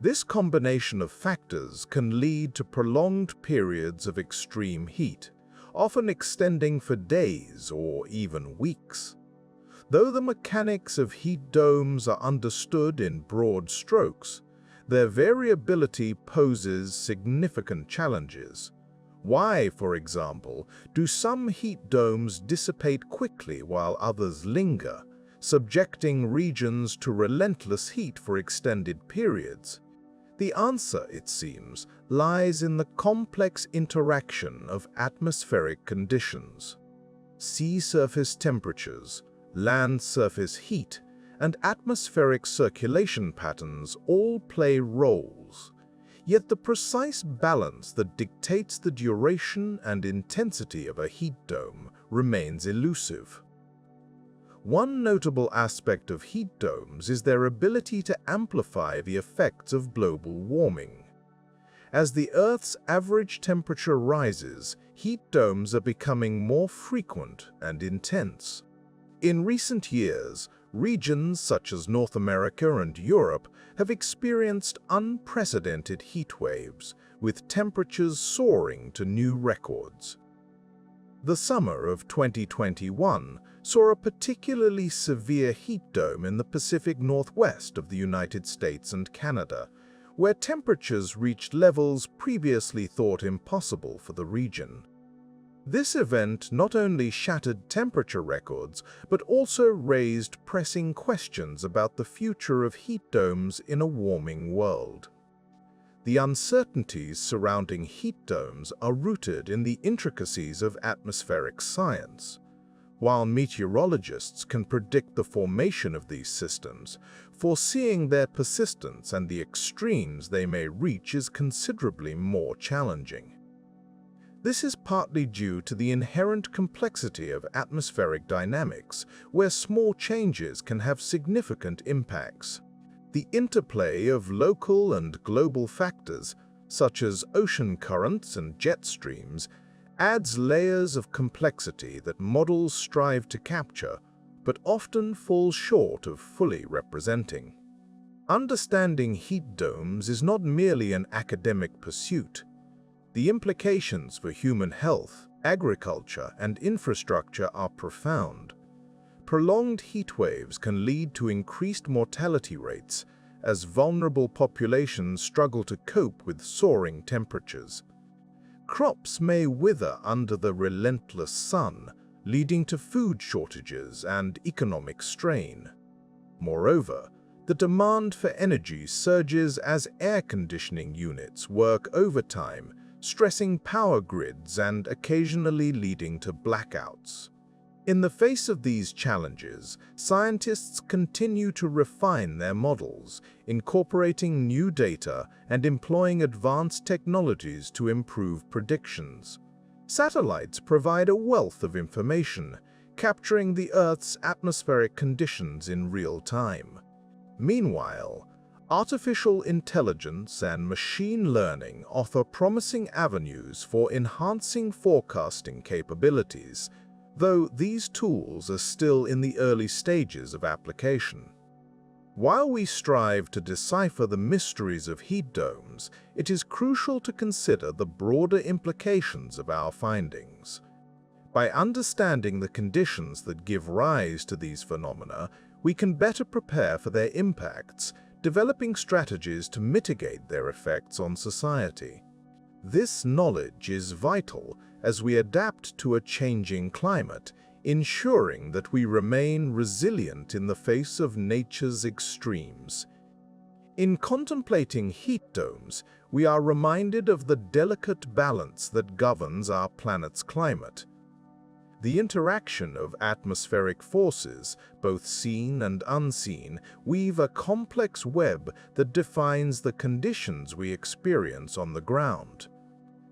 [SPEAKER 1] This combination of factors can lead to prolonged periods of extreme heat, often extending for days or even weeks. Though the mechanics of heat domes are understood in broad strokes, their variability poses significant challenges. Why, for example, do some heat domes dissipate quickly while others linger, subjecting regions to relentless heat for extended periods? The answer, it seems, lies in the complex interaction of atmospheric conditions. Sea surface temperatures, land surface heat, and atmospheric circulation patterns all play roles. Yet the precise balance that dictates the duration and intensity of a heat dome remains elusive. One notable aspect of heat domes is their ability to amplify the effects of global warming. As the Earth's average temperature rises, heat domes are becoming more frequent and intense. In recent years, regions such as North America and Europe have experienced unprecedented heat waves, with temperatures soaring to new records. The summer of 2021 saw a particularly severe heat dome in the Pacific Northwest of the United States and Canada, where temperatures reached levels previously thought impossible for the region. This event not only shattered temperature records, but also raised pressing questions about the future of heat domes in a warming world. The uncertainties surrounding heat domes are rooted in the intricacies of atmospheric science. While meteorologists can predict the formation of these systems, foreseeing their persistence and the extremes they may reach is considerably more challenging. This is partly due to the inherent complexity of atmospheric dynamics, where small changes can have significant impacts. The interplay of local and global factors, such as ocean currents and jet streams, adds layers of complexity that models strive to capture, but often fall short of fully representing. Understanding heat domes is not merely an academic pursuit. The implications for human health, agriculture, and infrastructure are profound. Prolonged heat waves can lead to increased mortality rates as vulnerable populations struggle to cope with soaring temperatures. Crops may wither under the relentless sun, leading to food shortages and economic strain. Moreover, the demand for energy surges as air conditioning units work overtime, stressing power grids and occasionally leading to blackouts. In the face of these challenges, scientists continue to refine their models, incorporating new data and employing advanced technologies to improve predictions. Satellites provide a wealth of information, capturing the Earth's atmospheric conditions in real time. Meanwhile, artificial intelligence and machine learning offer promising avenues for enhancing forecasting capabilities, though these tools are still in the early stages of application. While we strive to decipher the mysteries of heat domes, it is crucial to consider the broader implications of our findings. By understanding the conditions that give rise to these phenomena, we can better prepare for their impacts, developing strategies to mitigate their effects on society. This knowledge is vital as we adapt to a changing climate, ensuring that we remain resilient in the face of nature's extremes. In contemplating heat domes, we are reminded of the delicate balance that governs our planet's climate. The interaction of atmospheric forces, both seen and unseen, weave a complex web that defines the conditions we experience on the ground.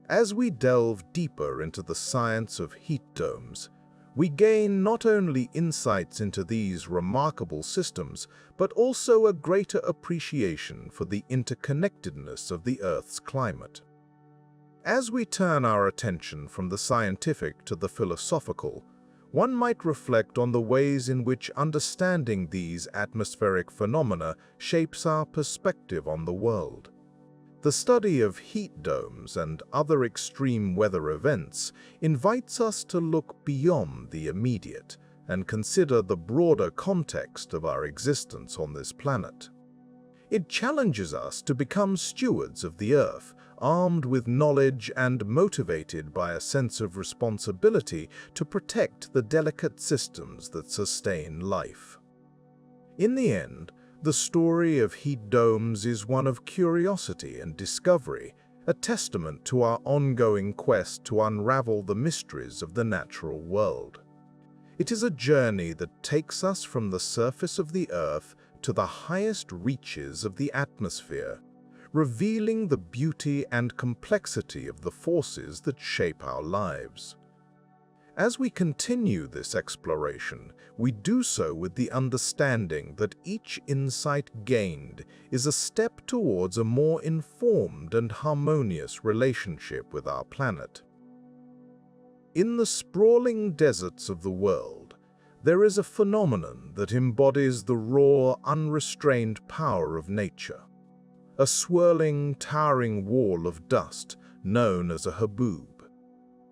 [SPEAKER 1] As we delve deeper into the science of heat domes, we gain not only insights into these remarkable systems, but also a greater appreciation for the interconnectedness of the Earth's climate. As we turn our attention from the scientific to the philosophical, one might reflect on the ways in which understanding these atmospheric phenomena shapes our perspective on the world. The study of heat domes and other extreme weather events invites us to look beyond the immediate and consider the broader context of our existence on this planet. It challenges us to become stewards of the Earth, armed with knowledge and motivated by a sense of responsibility to protect the delicate systems that sustain life. In the end, the story of heat domes is one of curiosity and discovery, a testament to our ongoing quest to unravel the mysteries of the natural world. It is a journey that takes us from the surface of the Earth to the highest reaches of the atmosphere, revealing the beauty and complexity of the forces that shape our lives. As we continue this exploration, we do so with the understanding that each insight gained is a step towards a more informed and harmonious relationship with our planet. In the sprawling deserts of the world, there is a phenomenon that embodies the raw, unrestrained power of nature. A swirling, towering wall of dust known as a haboob.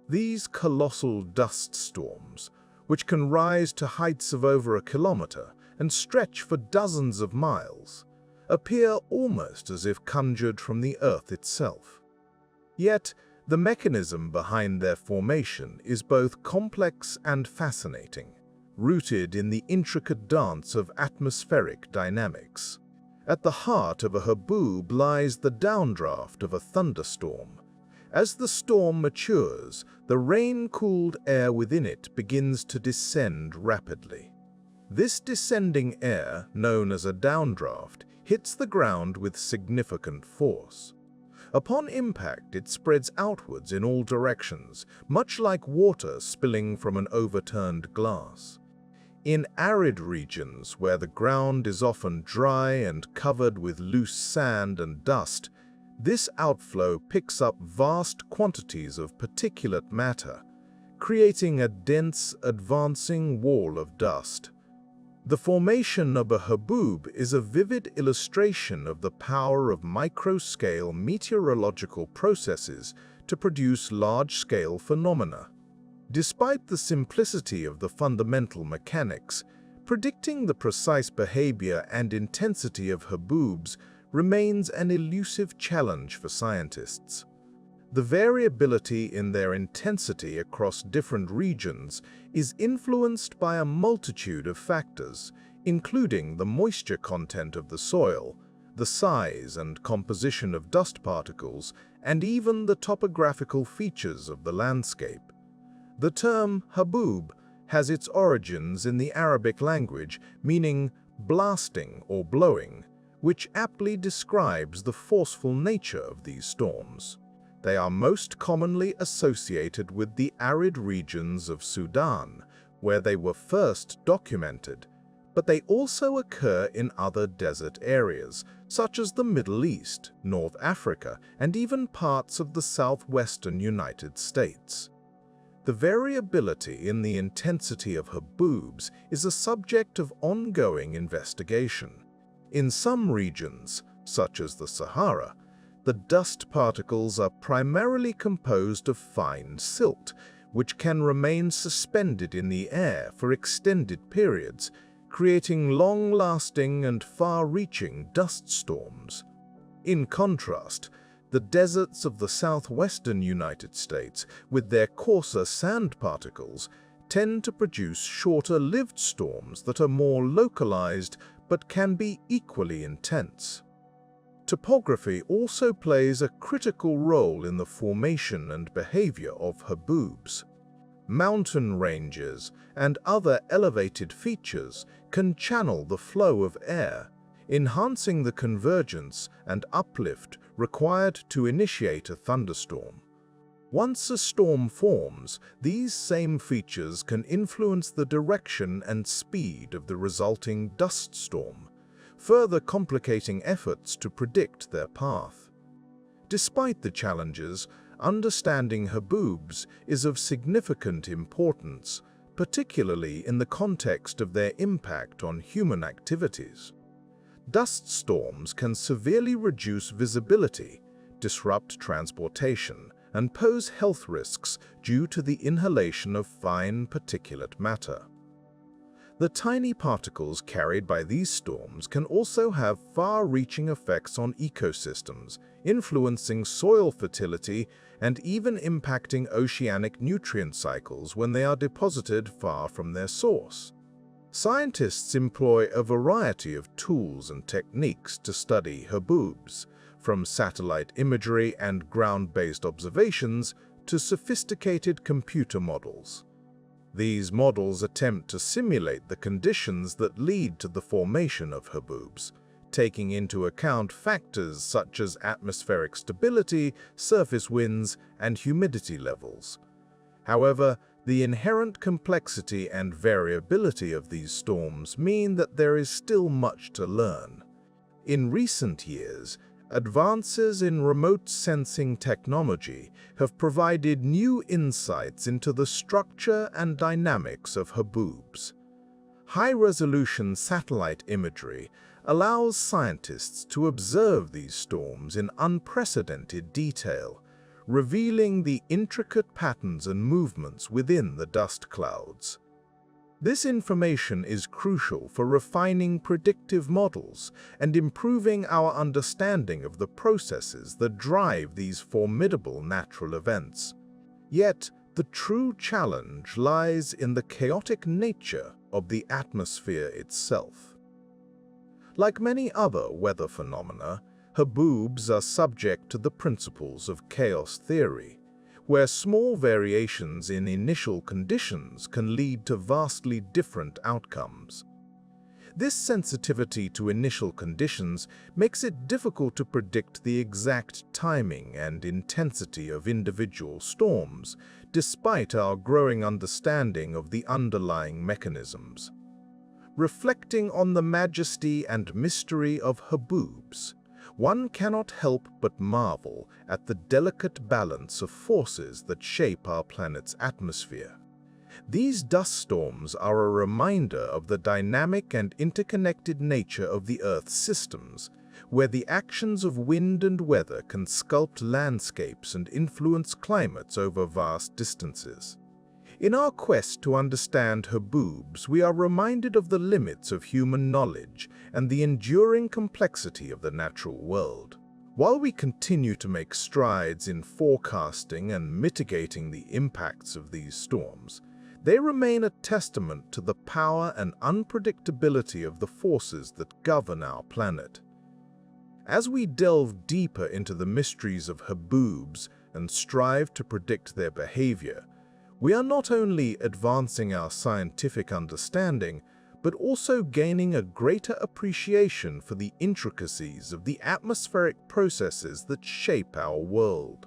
[SPEAKER 1] These colossal dust storms, which can rise to heights of over a kilometer and stretch for dozens of miles, appear almost as if conjured from the Earth itself. Yet, the mechanism behind their formation is both complex and fascinating, rooted in the intricate dance of atmospheric dynamics. At the heart of a haboob lies the downdraft of a thunderstorm. As the storm matures, the rain-cooled air within it begins to descend rapidly. This descending air, known as a downdraft, hits the ground with significant force. Upon impact, it spreads outwards in all directions, much like water spilling from an overturned glass. In arid regions where the ground is often dry and covered with loose sand and dust, this outflow picks up vast quantities of particulate matter, creating a dense, advancing wall of dust. The formation of a haboob is a vivid illustration of the power of micro-scale meteorological processes to produce large-scale phenomena. Despite the simplicity of the fundamental mechanics, predicting the precise behavior and intensity of haboobs remains an elusive challenge for scientists. The variability in their intensity across different regions is influenced by a multitude of factors, including the moisture content of the soil, the size and composition of dust particles, and even the topographical features of the landscape. The term Haboob has its origins in the Arabic language, meaning blasting or blowing, which aptly describes the forceful nature of these storms. They are most commonly associated with the arid regions of Sudan, where they were first documented, but they also occur in other desert areas, such as the Middle East, North Africa, and even parts of the southwestern United States. The variability in the intensity of haboobs is a subject of ongoing investigation. In some regions, such as the Sahara, the dust particles are primarily composed of fine silt, which can remain suspended in the air for extended periods, creating long-lasting and far-reaching dust storms. In contrast, the deserts of the southwestern United States, with their coarser sand particles, tend to produce shorter-lived storms that are more localized but can be equally intense. Topography also plays a critical role in the formation and behavior of haboobs. Mountain ranges and other elevated features can channel the flow of air, enhancing the convergence and uplift required to initiate a thunderstorm. Once a storm forms, these same features can influence the direction and speed of the resulting dust storm, further complicating efforts to predict their path. Despite the challenges, understanding haboobs is of significant importance, particularly in the context of their impact on human activities. Dust storms can severely reduce visibility, disrupt transportation, and pose health risks due to the inhalation of fine particulate matter. The tiny particles carried by these storms can also have far-reaching effects on ecosystems, influencing soil fertility and even impacting oceanic nutrient cycles when they are deposited far from their source. Scientists employ a variety of tools and techniques to study haboobs, from satellite imagery and ground-based observations to sophisticated computer models. These models attempt to simulate the conditions that lead to the formation of haboobs, taking into account factors such as atmospheric stability, surface winds, and humidity levels. However, the inherent complexity and variability of these storms mean that there is still much to learn. In recent years, advances in remote sensing technology have provided new insights into the structure and dynamics of haboobs. High-resolution satellite imagery allows scientists to observe these storms in unprecedented detail, revealing the intricate patterns and movements within the dust clouds. This information is crucial for refining predictive models and improving our understanding of the processes that drive these formidable natural events. Yet, the true challenge lies in the chaotic nature of the atmosphere itself. Like many other weather phenomena, haboobs are subject to the principles of chaos theory, where small variations in initial conditions can lead to vastly different outcomes. This sensitivity to initial conditions makes it difficult to predict the exact timing and intensity of individual storms, despite our growing understanding of the underlying mechanisms. Reflecting on the majesty and mystery of haboobs, one cannot help but marvel at the delicate balance of forces that shape our planet's atmosphere. These dust storms are a reminder of the dynamic and interconnected nature of the Earth's systems, where the actions of wind and weather can sculpt landscapes and influence climates over vast distances. In our quest to understand haboobs, we are reminded of the limits of human knowledge and the enduring complexity of the natural world. While we continue to make strides in forecasting and mitigating the impacts of these storms, they remain a testament to the power and unpredictability of the forces that govern our planet. As we delve deeper into the mysteries of Haboobs and strive to predict their behavior, we are not only advancing our scientific understanding, but also gaining a greater appreciation for the intricacies of the atmospheric processes that shape our world.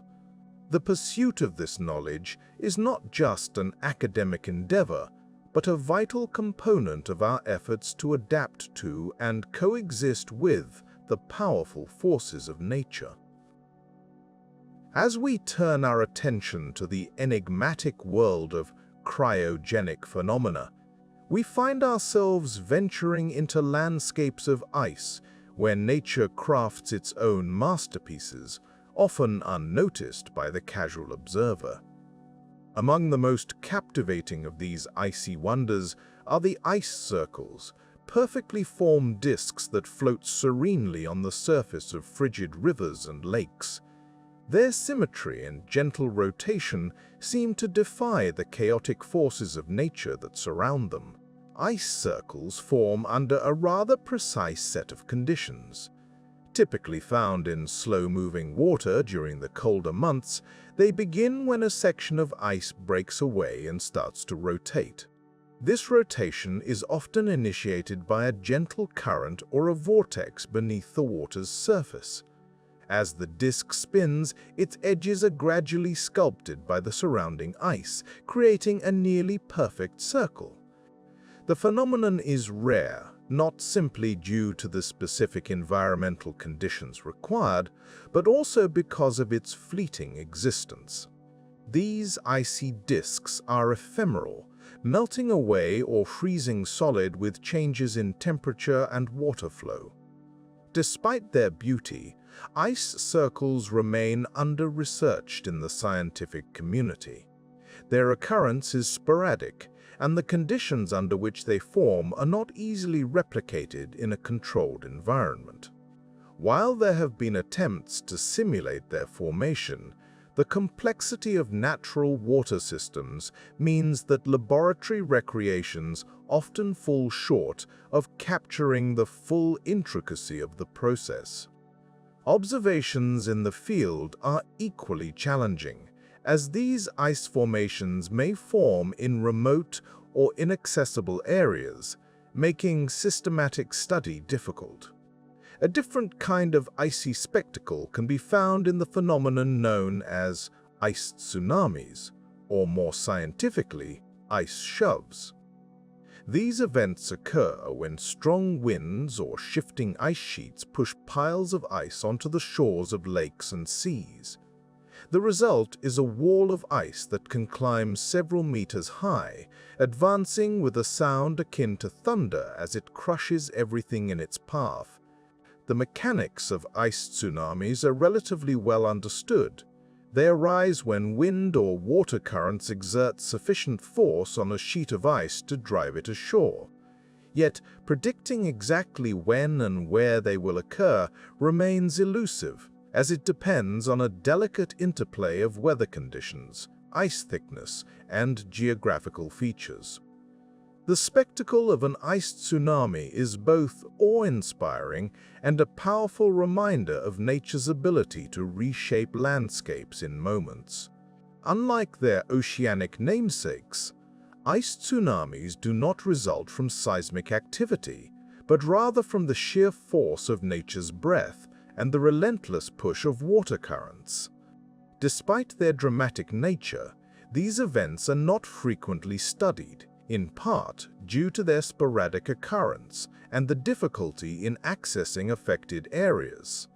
[SPEAKER 1] The pursuit of this knowledge is not just an academic endeavor, but a vital component of our efforts to adapt to and coexist with the powerful forces of nature. As we turn our attention to the enigmatic world of cryogenic phenomena, we find ourselves venturing into landscapes of ice where nature crafts its own masterpieces, often unnoticed by the casual observer. Among the most captivating of these icy wonders are the ice circles, perfectly formed disks that float serenely on the surface of frigid rivers and lakes. Their symmetry and gentle rotation seem to defy the chaotic forces of nature that surround them. Ice circles form under a rather precise set of conditions. Typically found in slow-moving water during the colder months, they begin when a section of ice breaks away and starts to rotate. This rotation is often initiated by a gentle current or a vortex beneath the water's surface. As the disk spins, its edges are gradually sculpted by the surrounding ice, creating a nearly perfect circle. The phenomenon is rare, not simply due to the specific environmental conditions required, but also because of its fleeting existence. These icy disks are ephemeral, melting away or freezing solid with changes in temperature and water flow. Despite their beauty, ice circles remain under-researched in the scientific community. Their occurrence is sporadic, and the conditions under which they form are not easily replicated in a controlled environment. While there have been attempts to simulate their formation, the complexity of natural water systems means that laboratory recreations often fall short of capturing the full intricacy of the process. Observations in the field are equally challenging, as these ice formations may form in remote or inaccessible areas, making systematic study difficult. A different kind of icy spectacle can be found in the phenomenon known as ice tsunamis, or more scientifically, ice shoves. These events occur when strong winds or shifting ice sheets push piles of ice onto the shores of lakes and seas. The result is a wall of ice that can climb several meters high, advancing with a sound akin to thunder as it crushes everything in its path. The mechanics of ice tsunamis are relatively well understood. They arise when wind or water currents exert sufficient force on a sheet of ice to drive it ashore. Yet, predicting exactly when and where they will occur remains elusive, as it depends on a delicate interplay of weather conditions, ice thickness, and geographical features. The spectacle of an ice tsunami is both awe-inspiring and a powerful reminder of nature's ability to reshape landscapes in moments. Unlike their oceanic namesakes, ice tsunamis do not result from seismic activity, but rather from the sheer force of nature's breath and the relentless push of water currents. Despite their dramatic nature, these events are not frequently studied, in part due to their sporadic occurrence and the difficulty in accessing affected areas.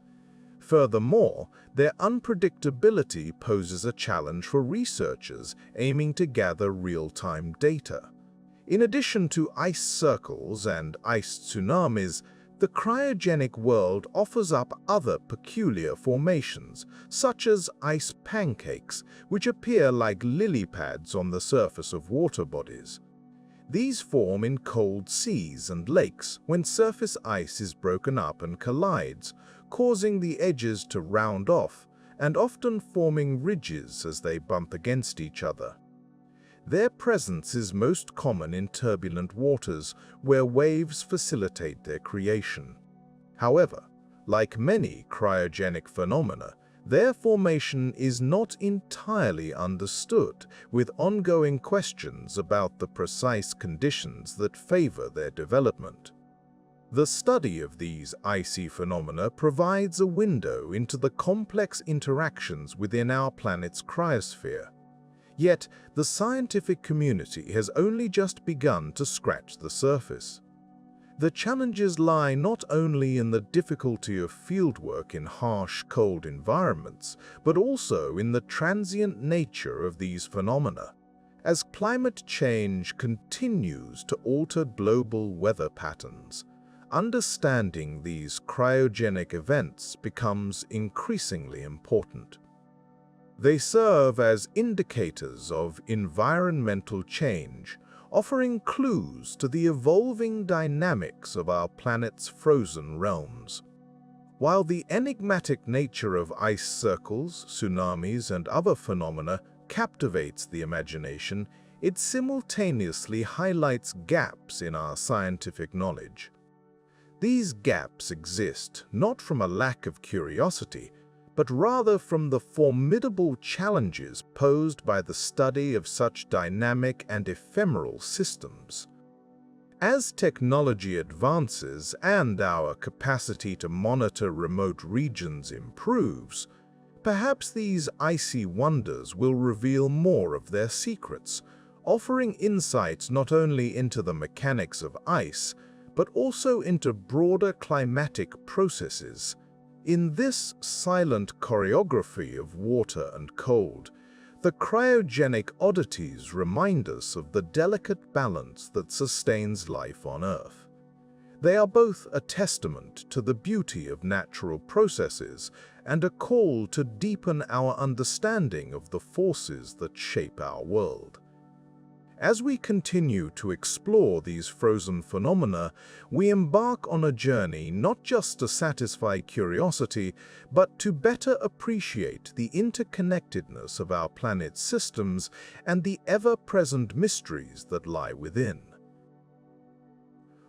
[SPEAKER 1] Furthermore, their unpredictability poses a challenge for researchers aiming to gather real-time data. In addition to ice circles and ice tsunamis, the cryogenic world offers up other peculiar formations, such as ice pancakes, which appear like lily pads on the surface of water bodies. These form in cold seas and lakes when surface ice is broken up and collides, causing the edges to round off and often forming ridges as they bump against each other. Their presence is most common in turbulent waters, where waves facilitate their creation. However, like many cryogenic phenomena, their formation is not entirely understood, with ongoing questions about the precise conditions that favor their development. The study of these icy phenomena provides a window into the complex interactions within our planet's cryosphere. Yet, the scientific community has only just begun to scratch the surface. The challenges lie not only in the difficulty of fieldwork in harsh, cold environments, but also in the transient nature of these phenomena. As climate change continues to alter global weather patterns, understanding these cryogenic events becomes increasingly important. They serve as indicators of environmental change, offering clues to the evolving dynamics of our planet's frozen realms. While the enigmatic nature of ice circles, tsunamis, and other phenomena captivates the imagination, it simultaneously highlights gaps in our scientific knowledge. These gaps exist not from a lack of curiosity, but rather from the formidable challenges posed by the study of such dynamic and ephemeral systems. As technology advances and our capacity to monitor remote regions improves, perhaps these icy wonders will reveal more of their secrets, offering insights not only into the mechanics of ice, but also into broader climatic processes. In this silent choreography of water and cold, the cryogenic oddities remind us of the delicate balance that sustains life on Earth. They are both a testament to the beauty of natural processes and a call to deepen our understanding of the forces that shape our world. As we continue to explore these frozen phenomena, we embark on a journey not just to satisfy curiosity, but to better appreciate the interconnectedness of our planet's systems and the ever-present mysteries that lie within.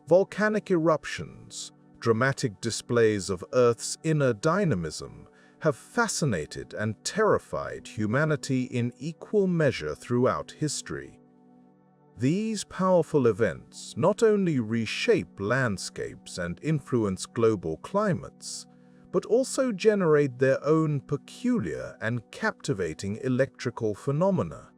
[SPEAKER 1] Volcanic eruptions, dramatic displays of Earth's inner dynamism, have fascinated and terrified humanity in equal measure throughout history. These powerful events not only reshape landscapes and influence global climates, but also generate their own peculiar and captivating electrical phenomena.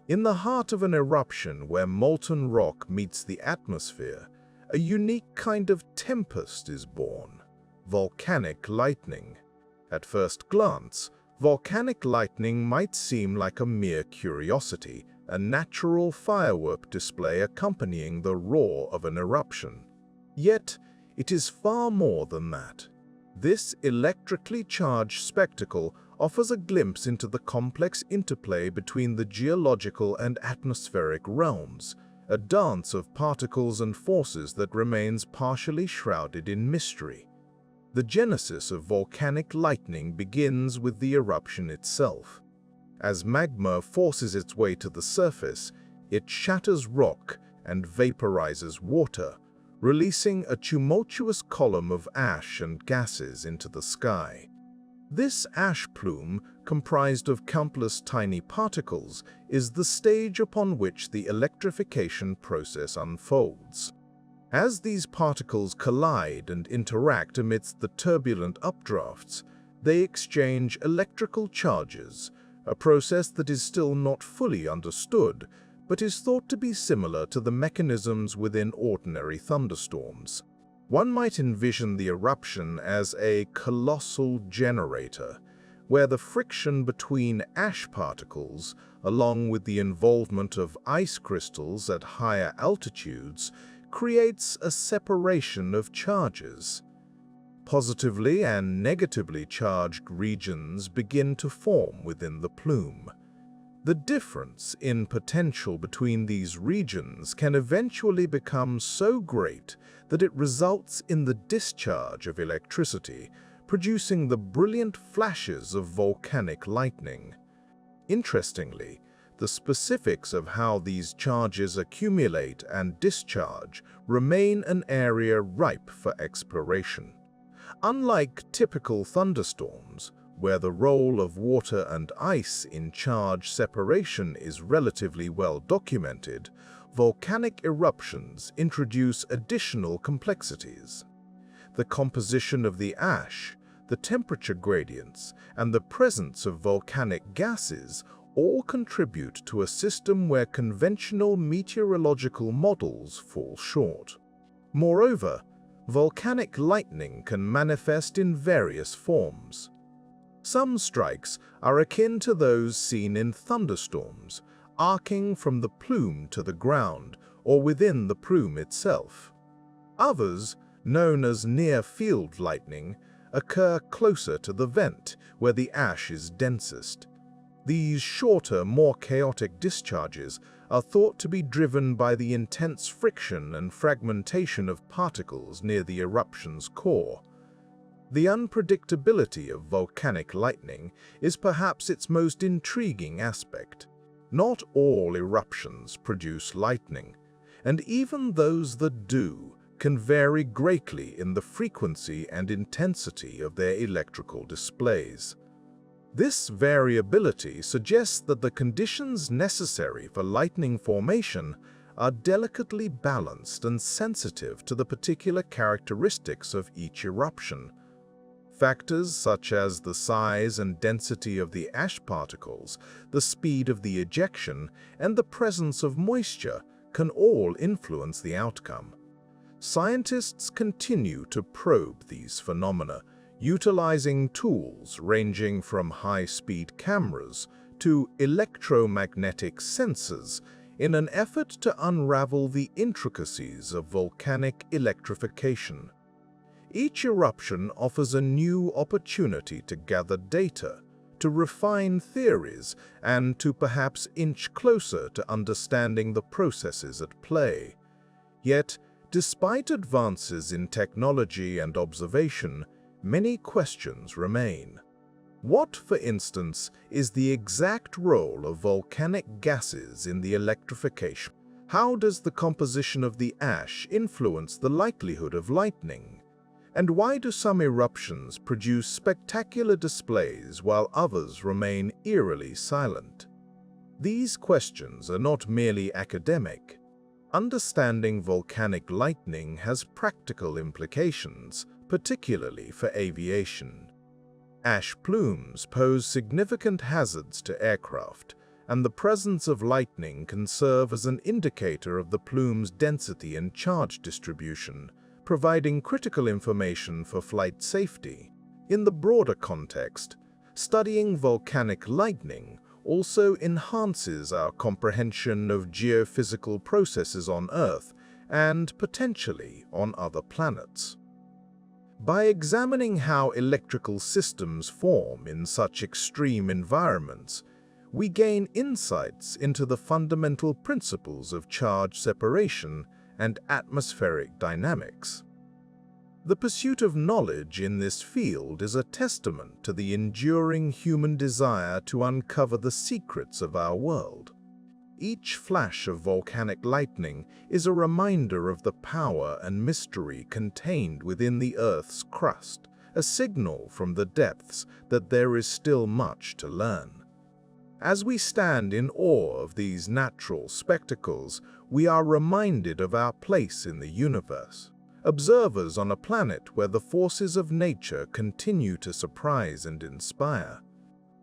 [SPEAKER 1] In the heart of an eruption where molten rock meets the atmosphere, a unique kind of tempest is born: volcanic lightning. At first glance, volcanic lightning might seem like a mere curiosity, a natural firework display accompanying the roar of an eruption. Yet, it is far more than that. This electrically charged spectacle offers a glimpse into the complex interplay between the geological and atmospheric realms, a dance of particles and forces that remains partially shrouded in mystery. The genesis of volcanic lightning begins with the eruption itself. As magma forces its way to the surface, it shatters rock and vaporizes water, releasing a tumultuous column of ash and gases into the sky. This ash plume, comprised of countless tiny particles, is the stage upon which the electrification process unfolds. As these particles collide and interact amidst the turbulent updrafts, they exchange electrical charges, a process that is still not fully understood, but is thought to be similar to the mechanisms within ordinary thunderstorms. One might envision the eruption as a colossal generator, where the friction between ash particles, along with the involvement of ice crystals at higher altitudes, creates a separation of charges. Positively and negatively charged regions begin to form within the plume. The difference in potential between these regions can eventually become so great that it results in the discharge of electricity, producing the brilliant flashes of volcanic lightning. Interestingly, the specifics of how these charges accumulate and discharge remain an area ripe for exploration. Unlike typical thunderstorms, where the role of water and ice in charge separation is relatively well documented, volcanic eruptions introduce additional complexities. The composition of the ash, the temperature gradients, and the presence of volcanic gases all contribute to a system where conventional meteorological models fall short. Moreover, volcanic lightning can manifest in various forms. Some strikes are akin to those seen in thunderstorms, arcing from the plume to the ground or within the plume itself. Others, known as near-field lightning, occur closer to the vent, where the ash is densest. These shorter, more chaotic discharges are thought to be driven by the intense friction and fragmentation of particles near the eruption's core. The unpredictability of volcanic lightning is perhaps its most intriguing aspect. Not all eruptions produce lightning, and even those that do can vary greatly in the frequency and intensity of their electrical displays. This variability suggests that the conditions necessary for lightning formation are delicately balanced and sensitive to the particular characteristics of each eruption. Factors such as the size and density of the ash particles, the speed of the ejection, and the presence of moisture can all influence the outcome. Scientists continue to probe these phenomena, utilizing tools ranging from high-speed cameras to electromagnetic sensors in an effort to unravel the intricacies of volcanic electrification. Each eruption offers a new opportunity to gather data, to refine theories, and to perhaps inch closer to understanding the processes at play. Yet, despite advances in technology and observation, many questions remain. What, for instance, is the exact role of volcanic gases in the electrification? How does the composition of the ash influence the likelihood of lightning? And why do some eruptions produce spectacular displays while others remain eerily silent? These questions are not merely academic. Understanding volcanic lightning has practical implications, particularly for aviation. Ash plumes pose significant hazards to aircraft, and the presence of lightning can serve as an indicator of the plume's density and charge distribution, providing critical information for flight safety. In the broader context, studying volcanic lightning also enhances our comprehension of geophysical processes on Earth and potentially on other planets. By examining how electrical systems form in such extreme environments, we gain insights into the fundamental principles of charge separation and atmospheric dynamics. The pursuit of knowledge in this field is a testament to the enduring human desire to uncover the secrets of our world. Each flash of volcanic lightning is a reminder of the power and mystery contained within the Earth's crust, a signal from the depths that there is still much to learn. As we stand in awe of these natural spectacles, we are reminded of our place in the universe, observers on a planet where the forces of nature continue to surprise and inspire.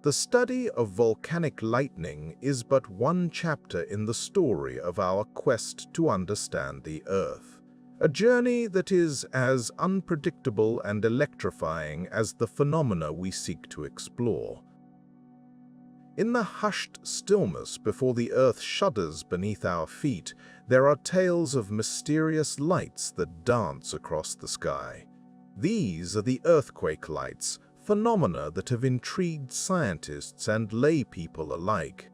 [SPEAKER 1] The study of volcanic lightning is but one chapter in the story of our quest to understand the Earth, a journey that is as unpredictable and electrifying as the phenomena we seek to explore. In the hushed stillness before the Earth shudders beneath our feet, there are tales of mysterious lights that dance across the sky. These are the earthquake lights, phenomena that have intrigued scientists and lay people alike.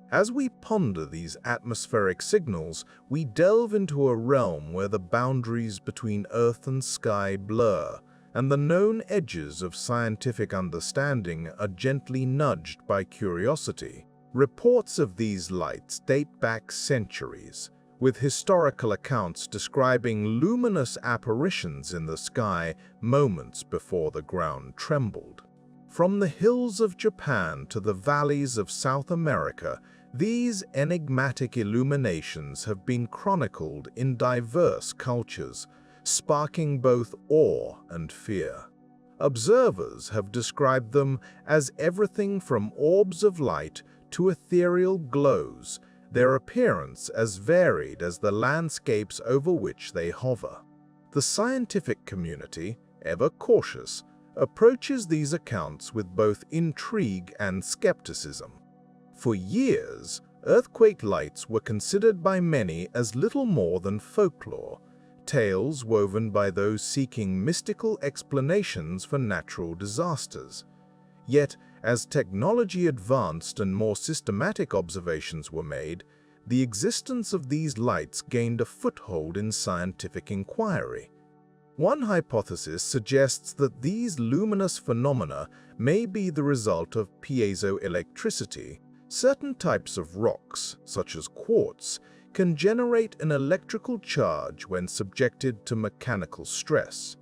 [SPEAKER 1] As we ponder these atmospheric signals, we delve into a realm where the boundaries between Earth and sky blur, and the known edges of scientific understanding are gently nudged by curiosity. Reports of these lights date back centuries, with historical accounts describing luminous apparitions in the sky moments before the ground trembled. From the hills of Japan to the valleys of South America, these enigmatic illuminations have been chronicled in diverse cultures, sparking both awe and fear. Observers have described them as everything from orbs of light to ethereal glows, their appearance as varied as the landscapes over which they hover. The scientific community, ever cautious, approaches these accounts with both intrigue and skepticism. For years, earthquake lights were considered by many as little more than folklore, tales woven by those seeking mystical explanations for natural disasters. Yet, as technology advanced and more systematic observations were made, the existence of these lights gained a foothold in scientific inquiry. One hypothesis suggests that these luminous phenomena may be the result of piezoelectricity. Certain types of rocks, such as quartz, can generate an electrical charge when subjected to mechanical stress.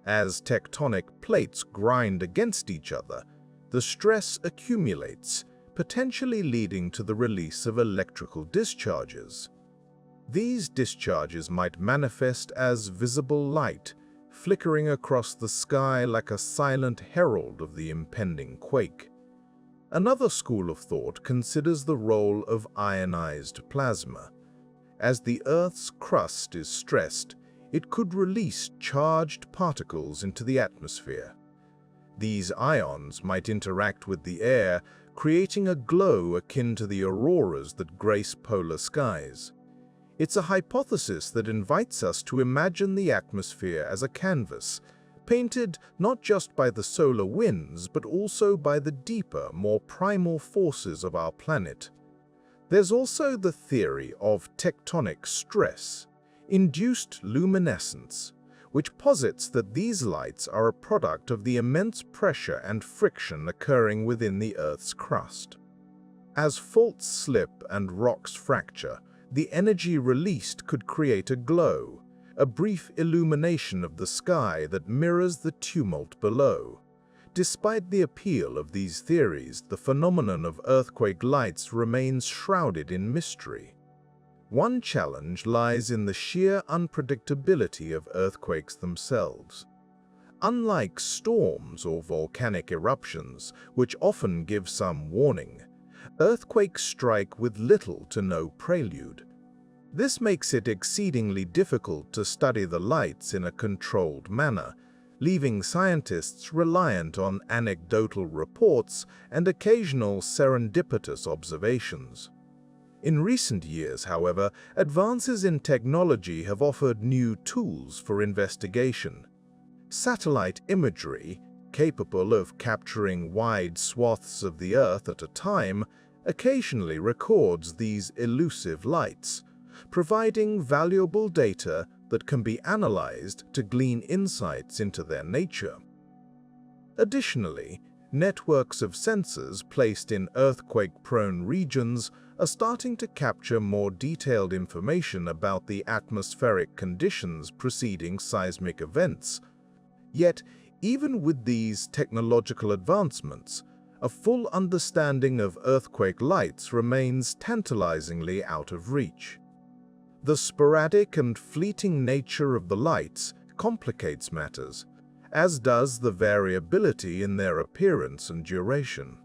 [SPEAKER 1] As tectonic plates grind against each other, the stress accumulates, potentially leading to the release of electrical discharges. These discharges might manifest as visible light, flickering across the sky like a silent herald of the impending quake. Another school of thought considers the role of ionized plasma. As the Earth's crust is stressed, it could release charged particles into the atmosphere. These ions might interact with the air, creating a glow akin to the auroras that grace polar skies. It's a hypothesis that invites us to imagine the atmosphere as a canvas, painted not just by the solar winds, but also by the deeper, more primal forces of our planet. There's also the theory of tectonic stress, induced luminescence, which posits that these lights are a product of the immense pressure and friction occurring within the Earth's crust. As faults slip and rocks fracture, the energy released could create a glow, a brief illumination of the sky that mirrors the tumult below. Despite the appeal of these theories, the phenomenon of earthquake lights remains shrouded in mystery. One challenge lies in the sheer unpredictability of earthquakes themselves. Unlike storms or volcanic eruptions, which often give some warning, earthquakes strike with little to no prelude. This makes it exceedingly difficult to study the lights in a controlled manner, leaving scientists reliant on anecdotal reports and occasional serendipitous observations. In recent years, however, advances in technology have offered new tools for investigation. Satellite imagery, capable of capturing wide swaths of the Earth at a time, occasionally records these elusive lights, providing valuable data that can be analyzed to glean insights into their nature. Additionally, networks of sensors placed in earthquake-prone regions are starting to capture more detailed information about the atmospheric conditions preceding seismic events. Yet, even with these technological advancements, a full understanding of earthquake lights remains tantalizingly out of reach. The sporadic and fleeting nature of the lights complicates matters, as does the variability in their appearance and duration.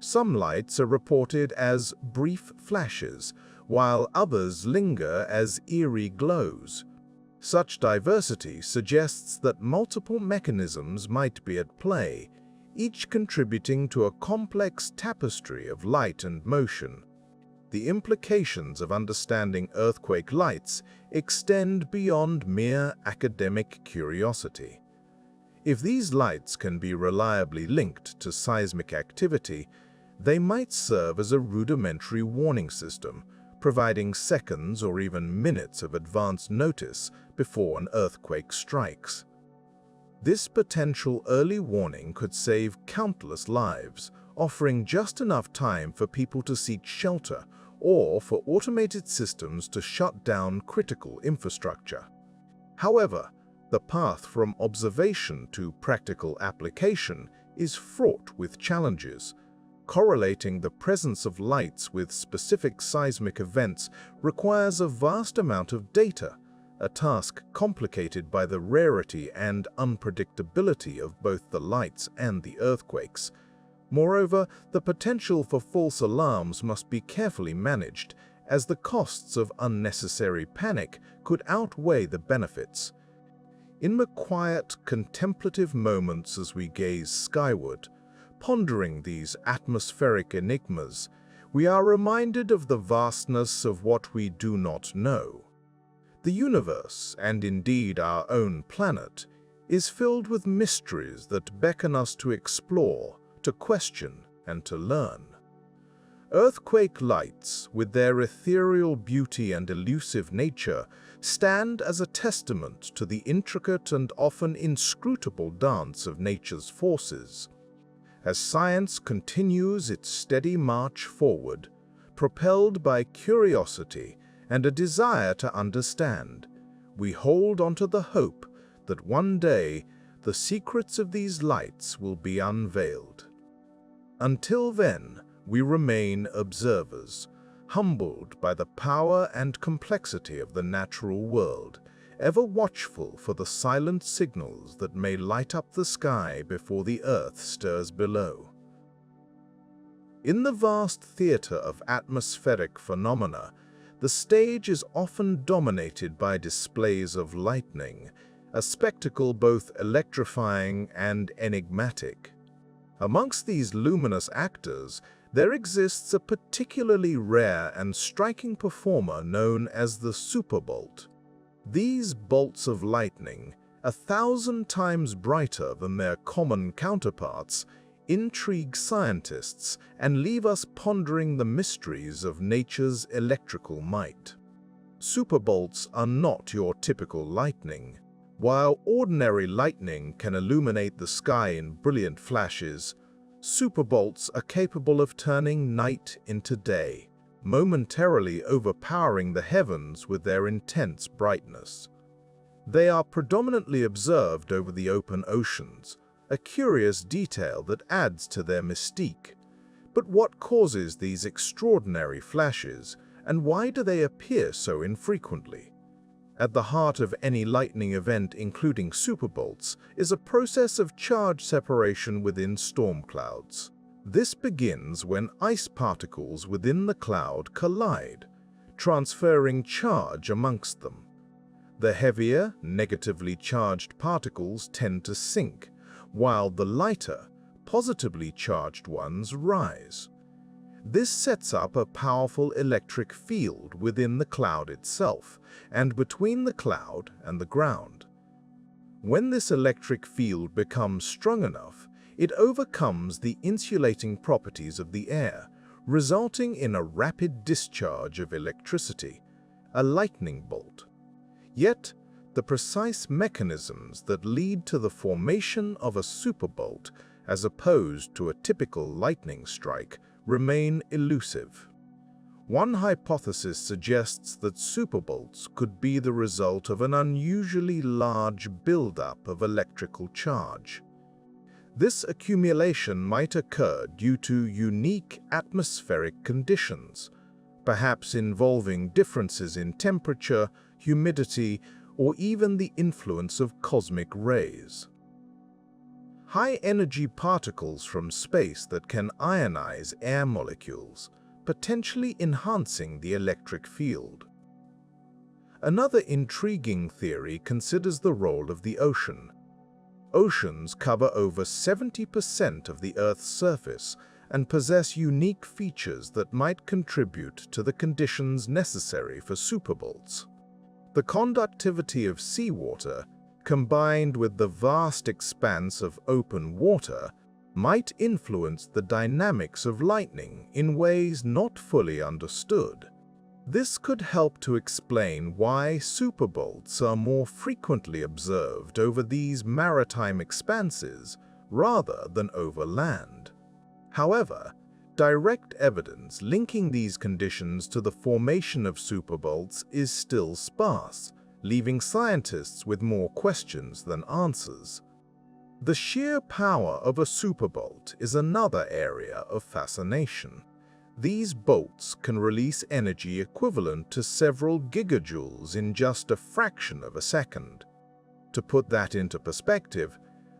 [SPEAKER 1] Some lights are reported as brief flashes, while others linger as eerie glows. Such diversity suggests that multiple mechanisms might be at play, each contributing to a complex tapestry of light and motion. The implications of understanding earthquake lights extend beyond mere academic curiosity. If these lights can be reliably linked to seismic activity, they might serve as a rudimentary warning system, providing seconds or even minutes of advance notice before an earthquake strikes. This potential early warning could save countless lives, offering just enough time for people to seek shelter or for automated systems to shut down critical infrastructure. However, the path from observation to practical application is fraught with challenges. Correlating the presence of lights with specific seismic events requires a vast amount of data, a task complicated by the rarity and unpredictability of both the lights and the earthquakes. Moreover, the potential for false alarms must be carefully managed, as the costs of unnecessary panic could outweigh the benefits. In the quiet, contemplative moments as we gaze skyward, pondering these atmospheric enigmas, we are reminded of the vastness of what we do not know. The universe, and indeed our own planet, is filled with mysteries that beckon us to explore, to question, and to learn. Earthquake lights, with their ethereal beauty and elusive nature, stand as a testament to the intricate and often inscrutable dance of nature's forces. As science continues its steady march forward, propelled by curiosity and a desire to understand, we hold onto the hope that one day the secrets of these lights will be unveiled. Until then, we remain observers, humbled by the power and complexity of the natural world, ever watchful for the silent signals that may light up the sky before the earth stirs below. In the vast theater of atmospheric phenomena, the stage is often dominated by displays of lightning, a spectacle both electrifying and enigmatic. Amongst these luminous actors, there exists a particularly rare and striking performer known as the superbolt. These bolts of lightning, 1,000 times brighter than their common counterparts, intrigue scientists and leave us pondering the mysteries of nature's electrical might. Superbolts are not your typical lightning. While ordinary lightning can illuminate the sky in brilliant flashes, superbolts are capable of turning night into day, momentarily overpowering the heavens with their intense brightness. They are predominantly observed over the open oceans, a curious detail that adds to their mystique. But what causes these extraordinary flashes, and why do they appear so infrequently? At the heart of any lightning event, including superbolts, is a process of charge separation within storm clouds. This begins when ice particles within the cloud collide, transferring charge amongst them. The heavier, negatively charged particles tend to sink, while the lighter, positively charged ones rise. This sets up a powerful electric field within the cloud itself and between the cloud and the ground. When this electric field becomes strong enough, it overcomes the insulating properties of the air, resulting in a rapid discharge of electricity, a lightning bolt. Yet, the precise mechanisms that lead to the formation of a superbolt, as opposed to a typical lightning strike, remain elusive. One hypothesis suggests that superbolts could be the result of an unusually large buildup of electrical charge. This accumulation might occur due to unique atmospheric conditions, perhaps involving differences in temperature, humidity, or even the influence of cosmic rays. High-energy particles from space that can ionize air molecules, potentially enhancing the electric field. Another intriguing theory considers the role of the ocean. Oceans cover over 70% of the Earth's surface and possess unique features that might contribute to the conditions necessary for superbolts. The conductivity of seawater, combined with the vast expanse of open water, might influence the dynamics of lightning in ways not fully understood. This could help to explain why superbolts are more frequently observed over these maritime expanses rather than over land. However, direct evidence linking these conditions to the formation of superbolts is still sparse, leaving scientists with more questions than answers. The sheer power of a superbolt is another area of fascination. These bolts can release energy equivalent to several gigajoules in just a fraction of a second. To put that into perspective,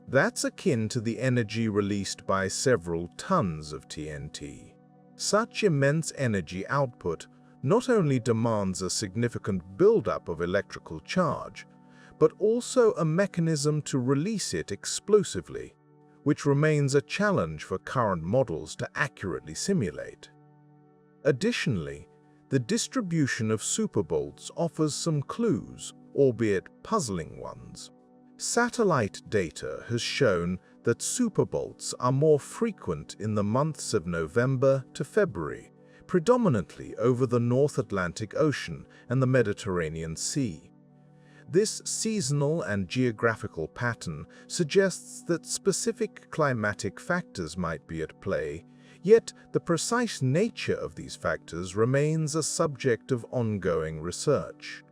[SPEAKER 1] that's akin to the energy released by several tons of TNT. Such immense energy output not only demands a significant buildup of electrical charge, but also a mechanism to release it explosively, which remains a challenge for current models to accurately simulate. Additionally, the distribution of superbolts offers some clues, albeit puzzling ones. Satellite data has shown that superbolts are more frequent in the months of November to February, predominantly over the North Atlantic Ocean and the Mediterranean Sea. This seasonal and geographical pattern suggests that specific climatic factors might be at play, yet the precise nature of these factors remains a subject of ongoing research.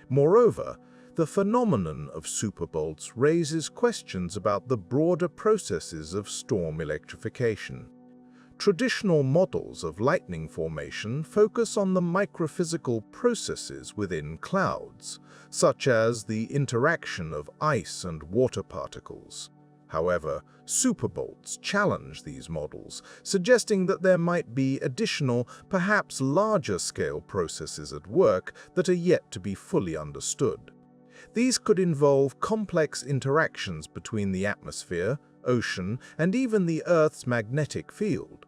[SPEAKER 1] Moreover, the phenomenon of superbolts raises questions about the broader processes of storm electrification. Traditional models of lightning formation focus on the microphysical processes within clouds, such as the interaction of ice and water particles. However, superbolts challenge these models, suggesting that there might be additional, perhaps larger-scale processes at work that are yet to be fully understood. These could involve complex interactions between the atmosphere, ocean, and even the Earth's magnetic field.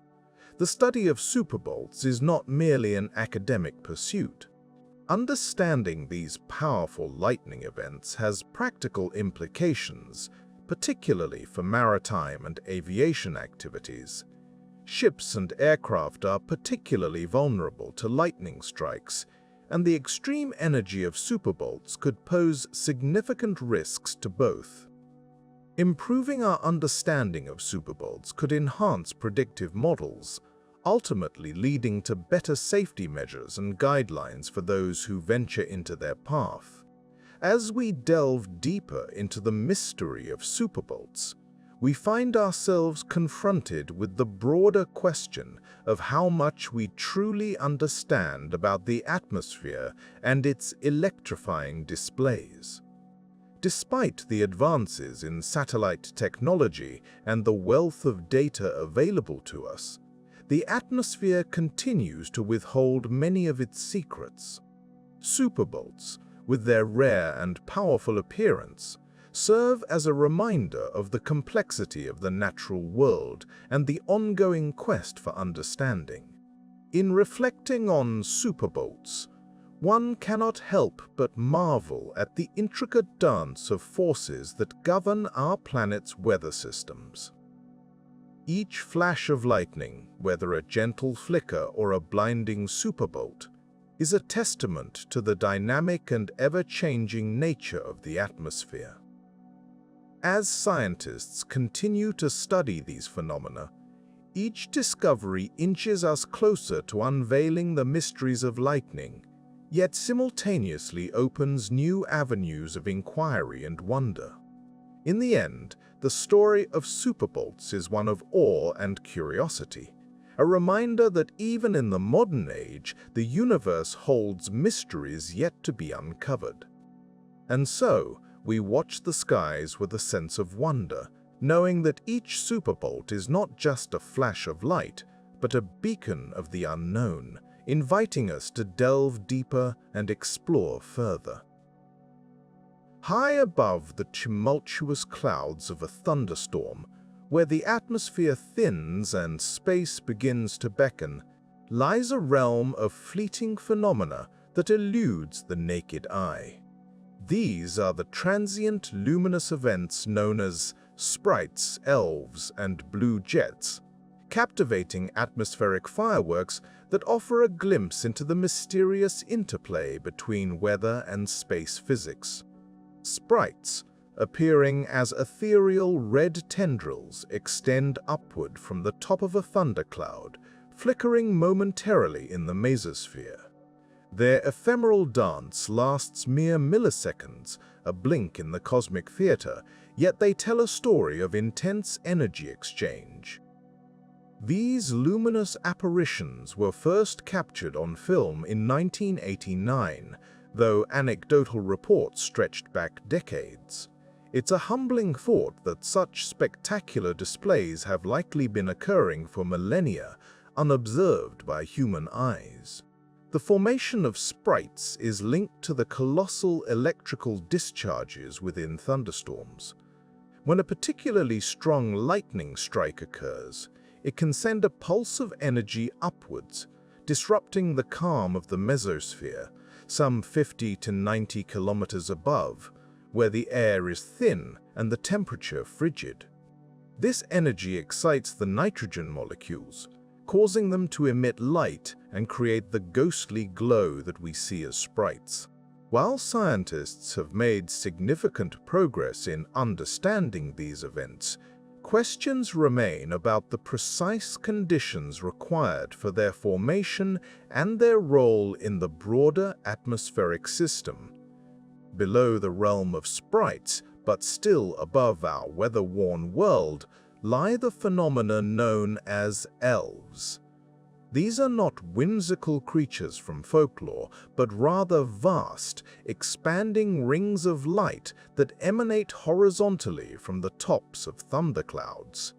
[SPEAKER 1] The study of superbolts is not merely an academic pursuit. Understanding these powerful lightning events has practical implications, particularly for maritime and aviation activities. Ships and aircraft are particularly vulnerable to lightning strikes, and the extreme energy of superbolts could pose significant risks to both. Improving our understanding of superbolts could enhance predictive models, ultimately leading to better safety measures and guidelines for those who venture into their path. As we delve deeper into the mystery of superbolts, we find ourselves confronted with the broader question of how much we truly understand about the atmosphere and its electrifying displays. Despite the advances in satellite technology and the wealth of data available to us, the atmosphere continues to withhold many of its secrets. Superbolts, with their rare and powerful appearance, serve as a reminder of the complexity of the natural world and the ongoing quest for understanding. In reflecting on superbolts, one cannot help but marvel at the intricate dance of forces that govern our planet's weather systems. Each flash of lightning, whether a gentle flicker or a blinding superbolt, is a testament to the dynamic and ever-changing nature of the atmosphere. As scientists continue to study these phenomena, each discovery inches us closer to unveiling the mysteries of lightning, yet simultaneously opens new avenues of inquiry and wonder. In the end, the story of superbolts is one of awe and curiosity, a reminder that even in the modern age, the universe holds mysteries yet to be uncovered. And so, we watch the skies with a sense of wonder, knowing that each superbolt is not just a flash of light, but a beacon of the unknown, inviting us to delve deeper and explore further. High above the tumultuous clouds of a thunderstorm, where the atmosphere thins and space begins to beckon, lies a realm of fleeting phenomena that eludes the naked eye. These are the transient luminous events known as sprites, elves, and blue jets, captivating atmospheric fireworks that offer a glimpse into the mysterious interplay between weather and space physics. Sprites, appearing as ethereal red tendrils, extend upward from the top of a thundercloud, flickering momentarily in the mesosphere. Their ephemeral dance lasts mere milliseconds, a blink in the cosmic theater, yet they tell a story of intense energy exchange. These luminous apparitions were first captured on film in 1989, though anecdotal reports stretched back decades. It's a humbling thought that such spectacular displays have likely been occurring for millennia, unobserved by human eyes. The formation of sprites is linked to the colossal electrical discharges within thunderstorms. When a particularly strong lightning strike occurs, it can send a pulse of energy upwards, disrupting the calm of the mesosphere, some 50 to 90 kilometers above, where the air is thin and the temperature frigid. This energy excites the nitrogen molecules, causing them to emit light and create the ghostly glow that we see as sprites. While scientists have made significant progress in understanding these events, questions remain about the precise conditions required for their formation and their role in the broader atmospheric system. Below the realm of sprites, but still above our weather-worn world, lie the phenomena known as elves. These are not whimsical creatures from folklore, but rather vast, expanding rings of light that emanate horizontally from the tops of thunderclouds.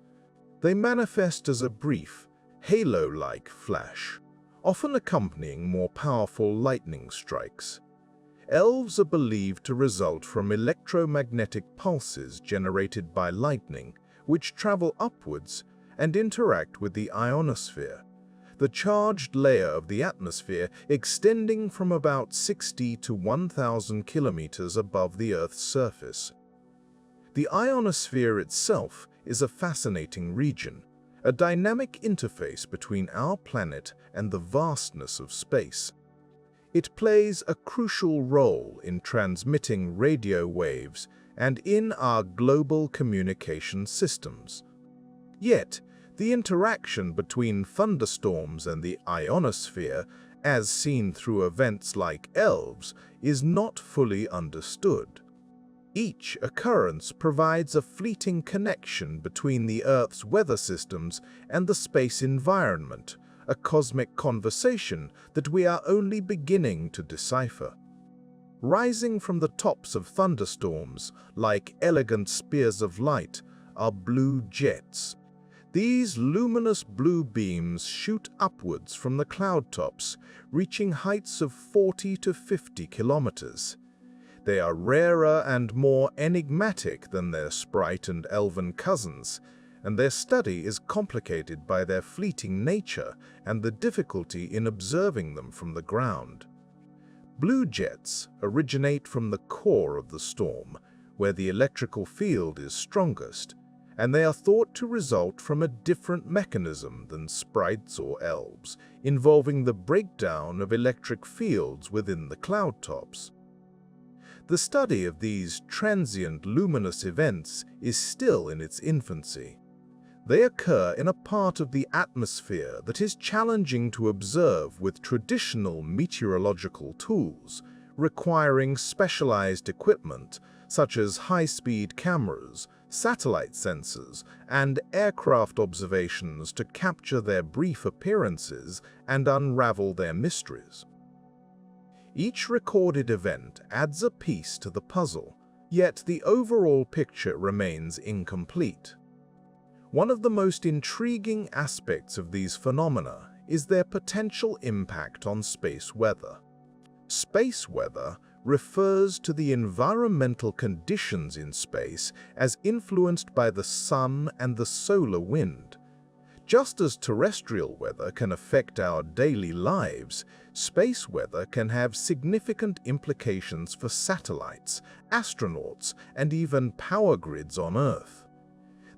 [SPEAKER 1] They manifest as a brief, halo-like flash, often accompanying more powerful lightning strikes. Elves are believed to result from electromagnetic pulses generated by lightning, which travel upwards and interact with the ionosphere, the charged layer of the atmosphere extending from about 60 to 1,000 kilometers above the Earth's surface. The ionosphere itself is a fascinating region, a dynamic interface between our planet and the vastness of space. It plays a crucial role in transmitting radio waves and in our global communication systems. Yet, the interaction between thunderstorms and the ionosphere, as seen through events like elves, is not fully understood. Each occurrence provides a fleeting connection between the Earth's weather systems and the space environment, a cosmic conversation that we are only beginning to decipher. Rising from the tops of thunderstorms, like elegant spears of light, are blue jets. These luminous blue beams shoot upwards from the cloud tops, reaching heights of 40 to 50 kilometers. They are rarer and more enigmatic than their sprite and elven cousins, and their study is complicated by their fleeting nature and the difficulty in observing them from the ground. Blue jets originate from the core of the storm, where the electrical field is strongest, and they are thought to result from a different mechanism than sprites or elves, involving the breakdown of electric fields within the cloud tops. The study of these transient luminous events is still in its infancy. They occur in a part of the atmosphere that is challenging to observe with traditional meteorological tools, requiring specialized equipment such as high-speed cameras, satellite sensors, and aircraft observations to capture their brief appearances and unravel their mysteries. Each recorded event adds a piece to the puzzle, yet the overall picture remains incomplete. One of the most intriguing aspects of these phenomena is their potential impact on space weather. Space weather refers to the environmental conditions in space as influenced by the sun and the solar wind. Just as terrestrial weather can affect our daily lives, space weather can have significant implications for satellites, astronauts, and even power grids on Earth.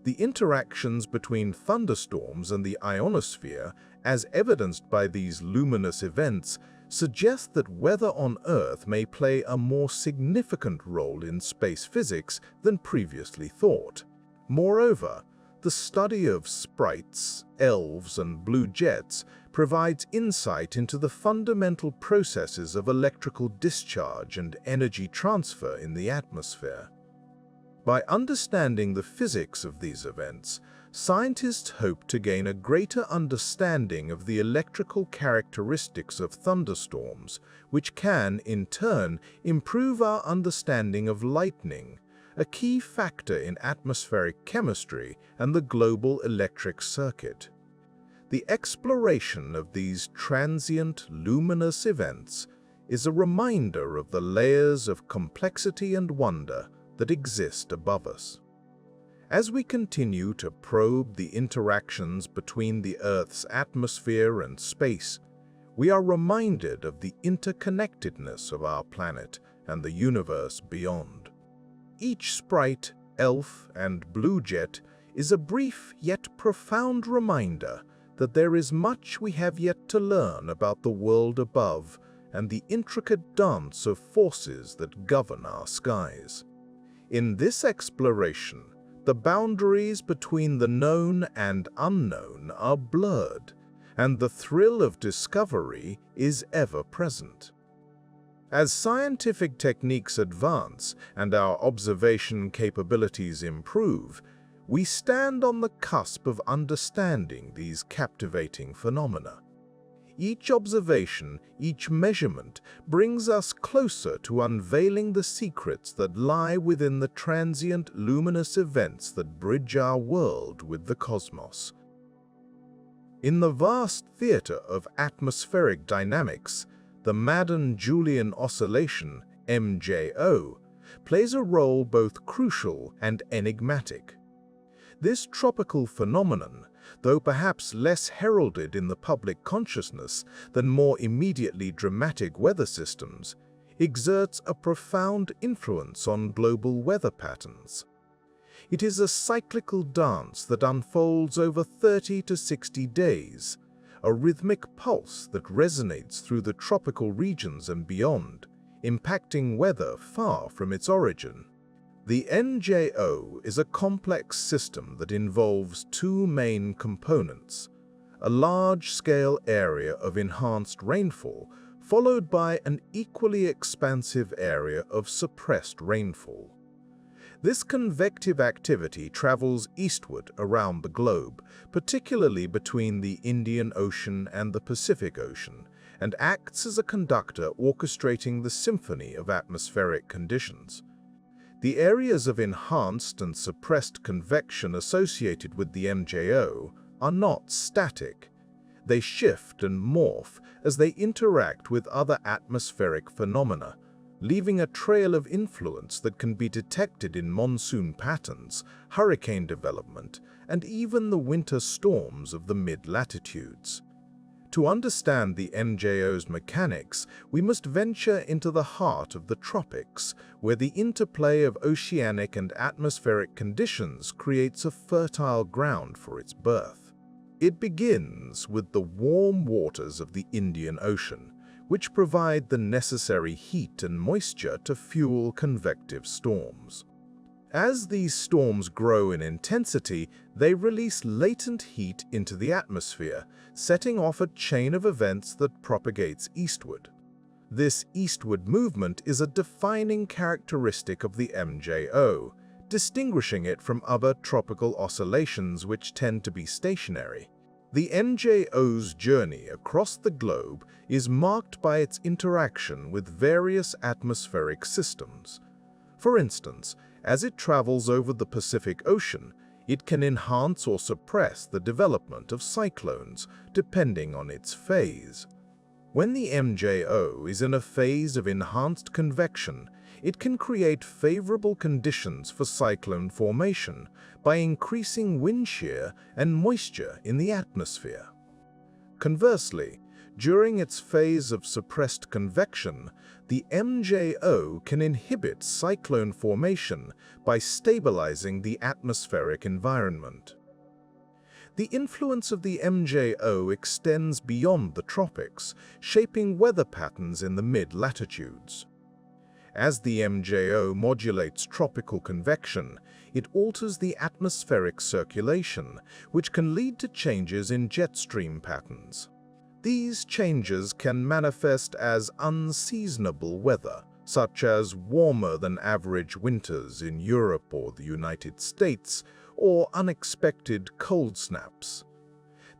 [SPEAKER 1] The interactions between thunderstorms and the ionosphere, as evidenced by these luminous events, suggest that weather on Earth may play a more significant role in space physics than previously thought. Moreover, the study of sprites, elves, and blue jets provides insight into the fundamental processes of electrical discharge and energy transfer in the atmosphere. By understanding the physics of these events, scientists hope to gain a greater understanding of the electrical characteristics of thunderstorms, which can, in turn, improve our understanding of lightning, a key factor in atmospheric chemistry and the global electric circuit. The exploration of these transient, luminous events is a reminder of the layers of complexity and wonder that exist above us. As we continue to probe the interactions between the Earth's atmosphere and space, we are reminded of the interconnectedness of our planet and the universe beyond. Each sprite, elf, and blue jet is a brief yet profound reminder that there is much we have yet to learn about the world above and the intricate dance of forces that govern our skies. In this exploration, the boundaries between the known and unknown are blurred, and the thrill of discovery is ever present. As scientific techniques advance and our observation capabilities improve, we stand on the cusp of understanding these captivating phenomena. Each observation, each measurement, brings us closer to unveiling the secrets that lie within the transient luminous events that bridge our world with the cosmos. In the vast theater of atmospheric dynamics, the Madden-Julian Oscillation, MJO, plays a role both crucial and enigmatic. This tropical phenomenon, though perhaps less heralded in the public consciousness than more immediately dramatic weather systems, exerts a profound influence on global weather patterns. It is a cyclical dance that unfolds over 30 to 60 days, a rhythmic pulse that resonates through the tropical regions and beyond, impacting weather far from its origin. The MJO is a complex system that involves two main components: a large-scale area of enhanced rainfall, followed by an equally expansive area of suppressed rainfall. This convective activity travels eastward around the globe, particularly between the Indian Ocean and the Pacific Ocean, and acts as a conductor orchestrating the symphony of atmospheric conditions. The areas of enhanced and suppressed convection associated with the MJO are not static. They shift and morph as they interact with other atmospheric phenomena, leaving a trail of influence that can be detected in monsoon patterns, hurricane development, and even the winter storms of the mid-latitudes. To understand the MJO's mechanics, we must venture into the heart of the tropics, where the interplay of oceanic and atmospheric conditions creates a fertile ground for its birth. It begins with the warm waters of the Indian Ocean, which provide the necessary heat and moisture to fuel convective storms. As these storms grow in intensity, they release latent heat into the atmosphere, setting off a chain of events that propagates eastward. This eastward movement is a defining characteristic of the MJO, distinguishing it from other tropical oscillations which tend to be stationary. The MJO's journey across the globe is marked by its interaction with various atmospheric systems. For instance, as it travels over the Pacific Ocean, it can enhance or suppress the development of cyclones, depending on its phase. When the MJO is in a phase of enhanced convection, it can create favorable conditions for cyclone formation by increasing wind shear and moisture in the atmosphere. Conversely, During its phase of suppressed convection, the MJO can inhibit cyclone formation by stabilizing the atmospheric environment. The influence of the MJO extends beyond the tropics, shaping weather patterns in the mid-latitudes. As the MJO modulates tropical convection, it alters the atmospheric circulation, which can lead to changes in jet stream patterns. These changes can manifest as unseasonable weather, such as warmer-than-average winters in Europe or the United States, or unexpected cold snaps.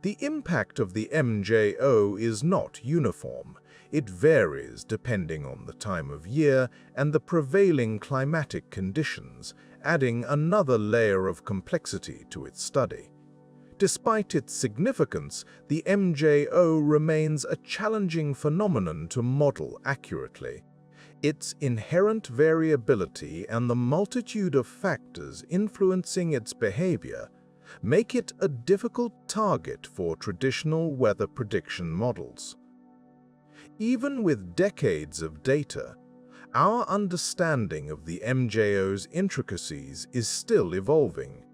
[SPEAKER 1] The impact of the MJO is not uniform. It varies depending on the time of year and the prevailing climatic conditions, adding another layer of complexity to its study. Despite its significance, the MJO remains a challenging phenomenon to model accurately. Its inherent variability and the multitude of factors influencing its behavior make it a difficult target for traditional weather prediction models. Even with decades of data, our understanding of the MJO's intricacies is still evolving.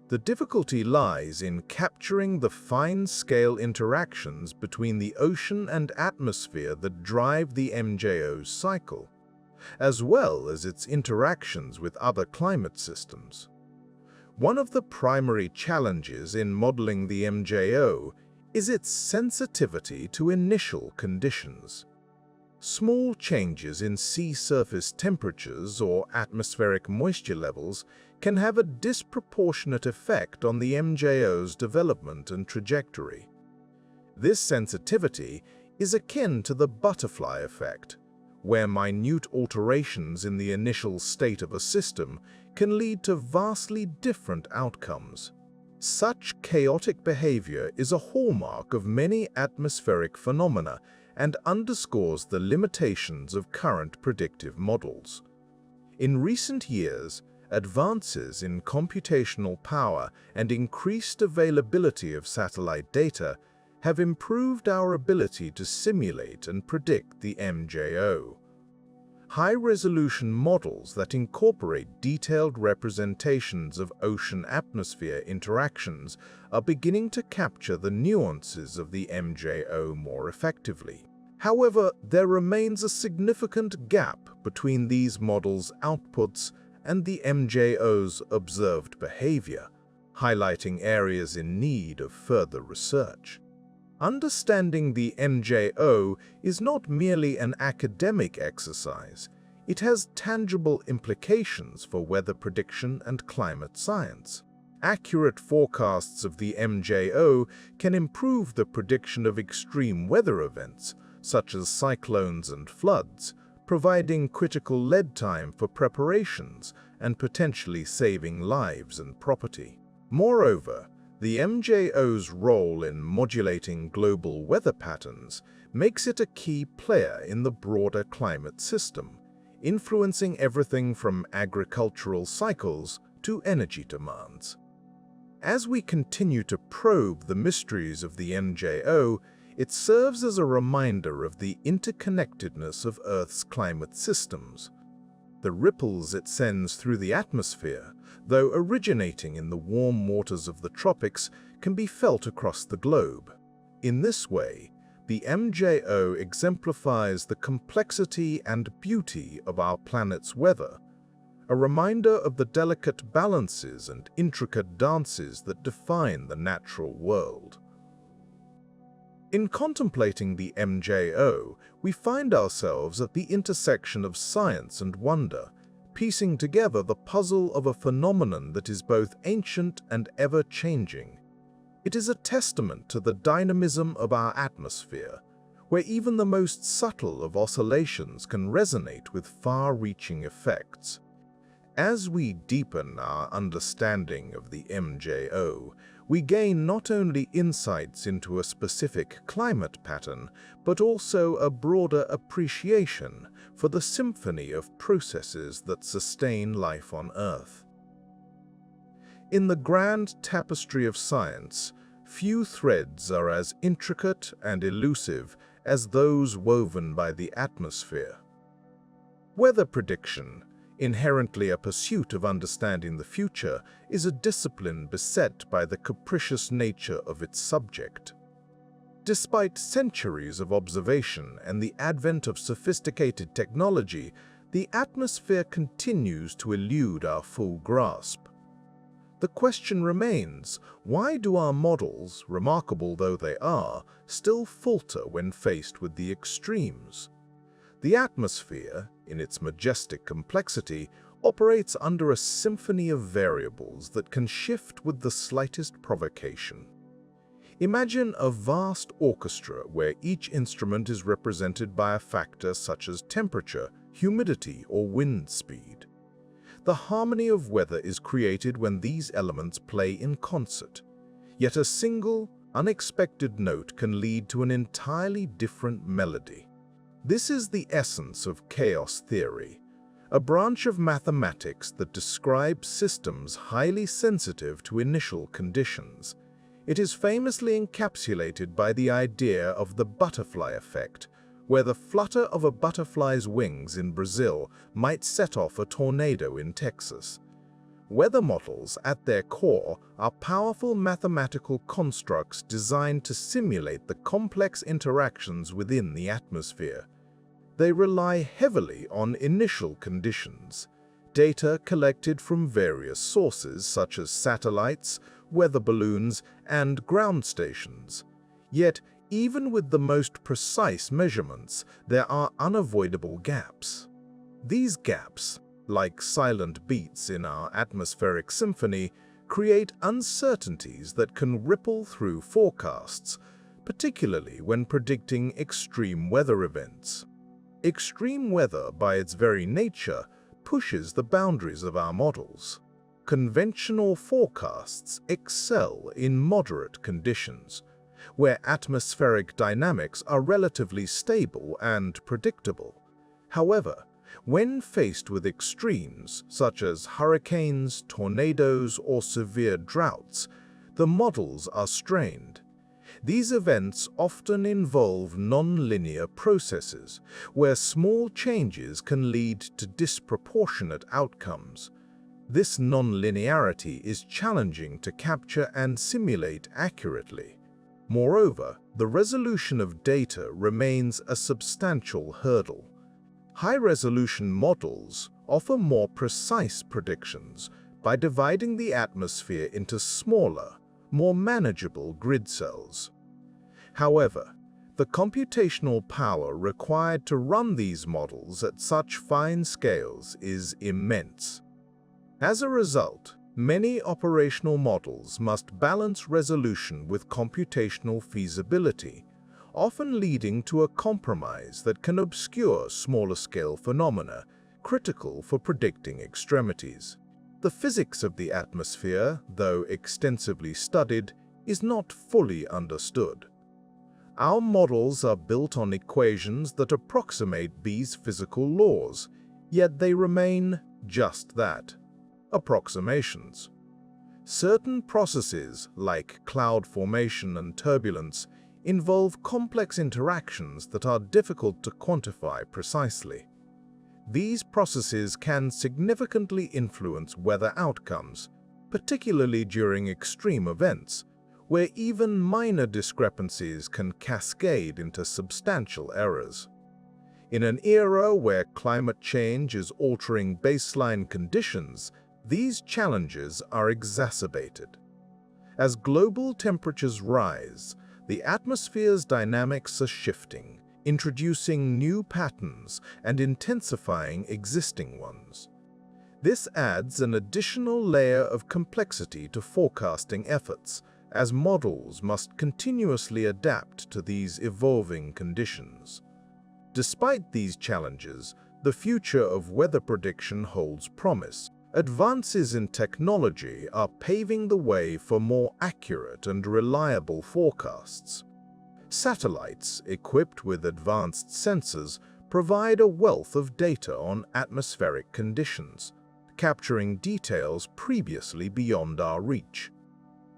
[SPEAKER 1] The difficulty lies in capturing the fine-scale interactions between the ocean and atmosphere that drive the MJO's cycle, as well as its interactions with other climate systems. One of the primary challenges in modeling the MJO is its sensitivity to initial conditions. Small changes in sea surface temperatures or atmospheric moisture levels can have a disproportionate effect on the MJO's development and trajectory. This sensitivity is akin to the butterfly effect, where minute alterations in the initial state of a system can lead to vastly different outcomes. Such chaotic behavior is a hallmark of many atmospheric phenomena and underscores the limitations of current predictive models. In recent years, advances in computational power and increased availability of satellite data have improved our ability to simulate and predict the MJO. High-resolution models that incorporate detailed representations of ocean-atmosphere interactions are beginning to capture the nuances of the MJO more effectively. However, there remains a significant gap between these models' outputs and the MJO's observed behavior, highlighting areas in need of further research. Understanding the MJO is not merely an academic exercise. It has tangible implications for weather prediction and climate science. Accurate forecasts of the MJO can improve the prediction of extreme weather events, such as cyclones and floods, providing critical lead time for preparations and potentially saving lives and property. Moreover, the MJO's role in modulating global weather patterns makes it a key player in the broader climate system, influencing everything from agricultural cycles to energy demands. As we continue to probe the mysteries of the MJO, it serves as a reminder of the interconnectedness of Earth's climate systems. The ripples it sends through the atmosphere, though originating in the warm waters of the tropics, can be felt across the globe. In this way, the MJO exemplifies the complexity and beauty of our planet's weather, a reminder of the delicate balances and intricate dances that define the natural world. In contemplating the MJO, we find ourselves at the intersection of science and wonder, piecing together the puzzle of a phenomenon that is both ancient and ever-changing. It is a testament to the dynamism of our atmosphere, where even the most subtle of oscillations can resonate with far-reaching effects. As we deepen our understanding of the MJO, we gain not only insights into a specific climate pattern, but also a broader appreciation for the symphony of processes that sustain life on Earth. In the grand tapestry of science, few threads are as intricate and elusive as those woven by the atmosphere. Weather prediction, inherently a pursuit of understanding the future, is a discipline beset by the capricious nature of its subject. Despite centuries of observation and the advent of sophisticated technology, the atmosphere continues to elude our full grasp. The question remains, why do our models, remarkable though they are, still falter when faced with the extremes? The atmosphere, in its majestic complexity, operates under a symphony of variables that can shift with the slightest provocation. Imagine a vast orchestra where each instrument is represented by a factor such as temperature, humidity, or wind speed. The harmony of weather is created when these elements play in concert, yet a single, unexpected note can lead to an entirely different melody. This is the essence of chaos theory, a branch of mathematics that describes systems highly sensitive to initial conditions. It is famously encapsulated by the idea of the butterfly effect, where the flutter of a butterfly's wings in Brazil might set off a tornado in Texas. Weather models, at their core, are powerful mathematical constructs designed to simulate the complex interactions within the atmosphere. They rely heavily on initial conditions, data collected from various sources such as satellites, weather balloons, and ground stations. Yet, even with the most precise measurements, there are unavoidable gaps. These gaps, like silent beats in our atmospheric symphony, create uncertainties that can ripple through forecasts, particularly when predicting extreme weather events. Extreme weather, by its very nature, pushes the boundaries of our models. Conventional forecasts excel in moderate conditions, where atmospheric dynamics are relatively stable and predictable. However, when faced with extremes, such as hurricanes, tornadoes, or severe droughts, the models are strained. These events often involve non-linear processes, where small changes can lead to disproportionate outcomes. This non-linearity is challenging to capture and simulate accurately. Moreover, the resolution of data remains a substantial hurdle. High-resolution models offer more precise predictions by dividing the atmosphere into smaller, more manageable grid cells. However, the computational power required to run these models at such fine scales is immense. As a result, many operational models must balance resolution with computational feasibility, often leading to a compromise that can obscure smaller-scale phenomena critical for predicting extremities. The physics of the atmosphere, though extensively studied, is not fully understood. Our models are built on equations that approximate these physical laws, yet they remain just that, approximations. Certain processes, like cloud formation and turbulence, involve complex interactions that are difficult to quantify precisely. These processes can significantly influence weather outcomes, particularly during extreme events, where even minor discrepancies can cascade into substantial errors. In an era where climate change is altering baseline conditions, these challenges are exacerbated. As global temperatures rise, the atmosphere's dynamics are shifting, introducing new patterns and intensifying existing ones. This adds an additional layer of complexity to forecasting efforts, as models must continuously adapt to these evolving conditions. Despite these challenges, the future of weather prediction holds promise. Advances in technology are paving the way for more accurate and reliable forecasts. Satellites, equipped with advanced sensors, provide a wealth of data on atmospheric conditions, capturing details previously beyond our reach.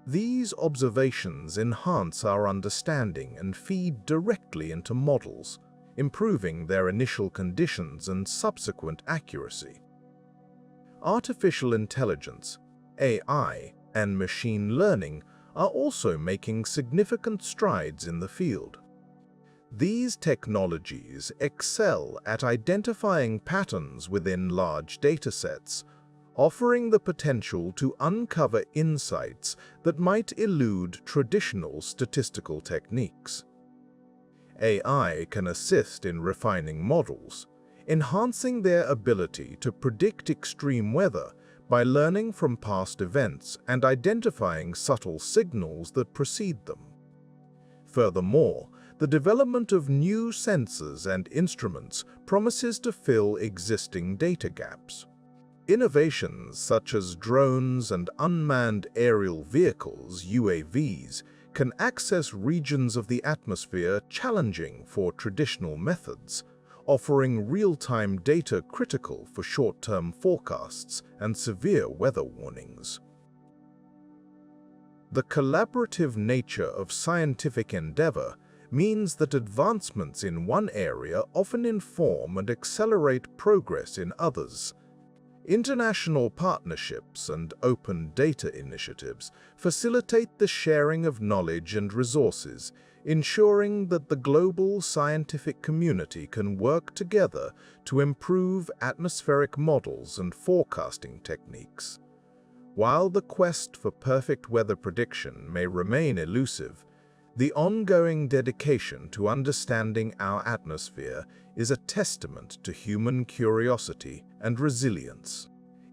[SPEAKER 1] These observations enhance our understanding and feed directly into models, improving their initial conditions and subsequent accuracy. Artificial intelligence, AI, and machine learning are also making significant strides in the field. These technologies excel at identifying patterns within large datasets, offering the potential to uncover insights that might elude traditional statistical techniques. AI can assist in refining models, enhancing their ability to predict extreme weather by learning from past events and identifying subtle signals that precede them. Furthermore, the development of new sensors and instruments promises to fill existing data gaps. Innovations such as drones and unmanned aerial vehicles (UAVs) can access regions of the atmosphere challenging for traditional methods, offering real-time data critical for short-term forecasts and severe weather warnings. The collaborative nature of scientific endeavor means that advancements in one area often inform and accelerate progress in others. International partnerships and open data initiatives facilitate the sharing of knowledge and resources, ensuring that the global scientific community can work together to improve atmospheric models and forecasting techniques. While the quest for perfect weather prediction may remain elusive, the ongoing dedication to understanding our atmosphere is a testament to human curiosity and resilience.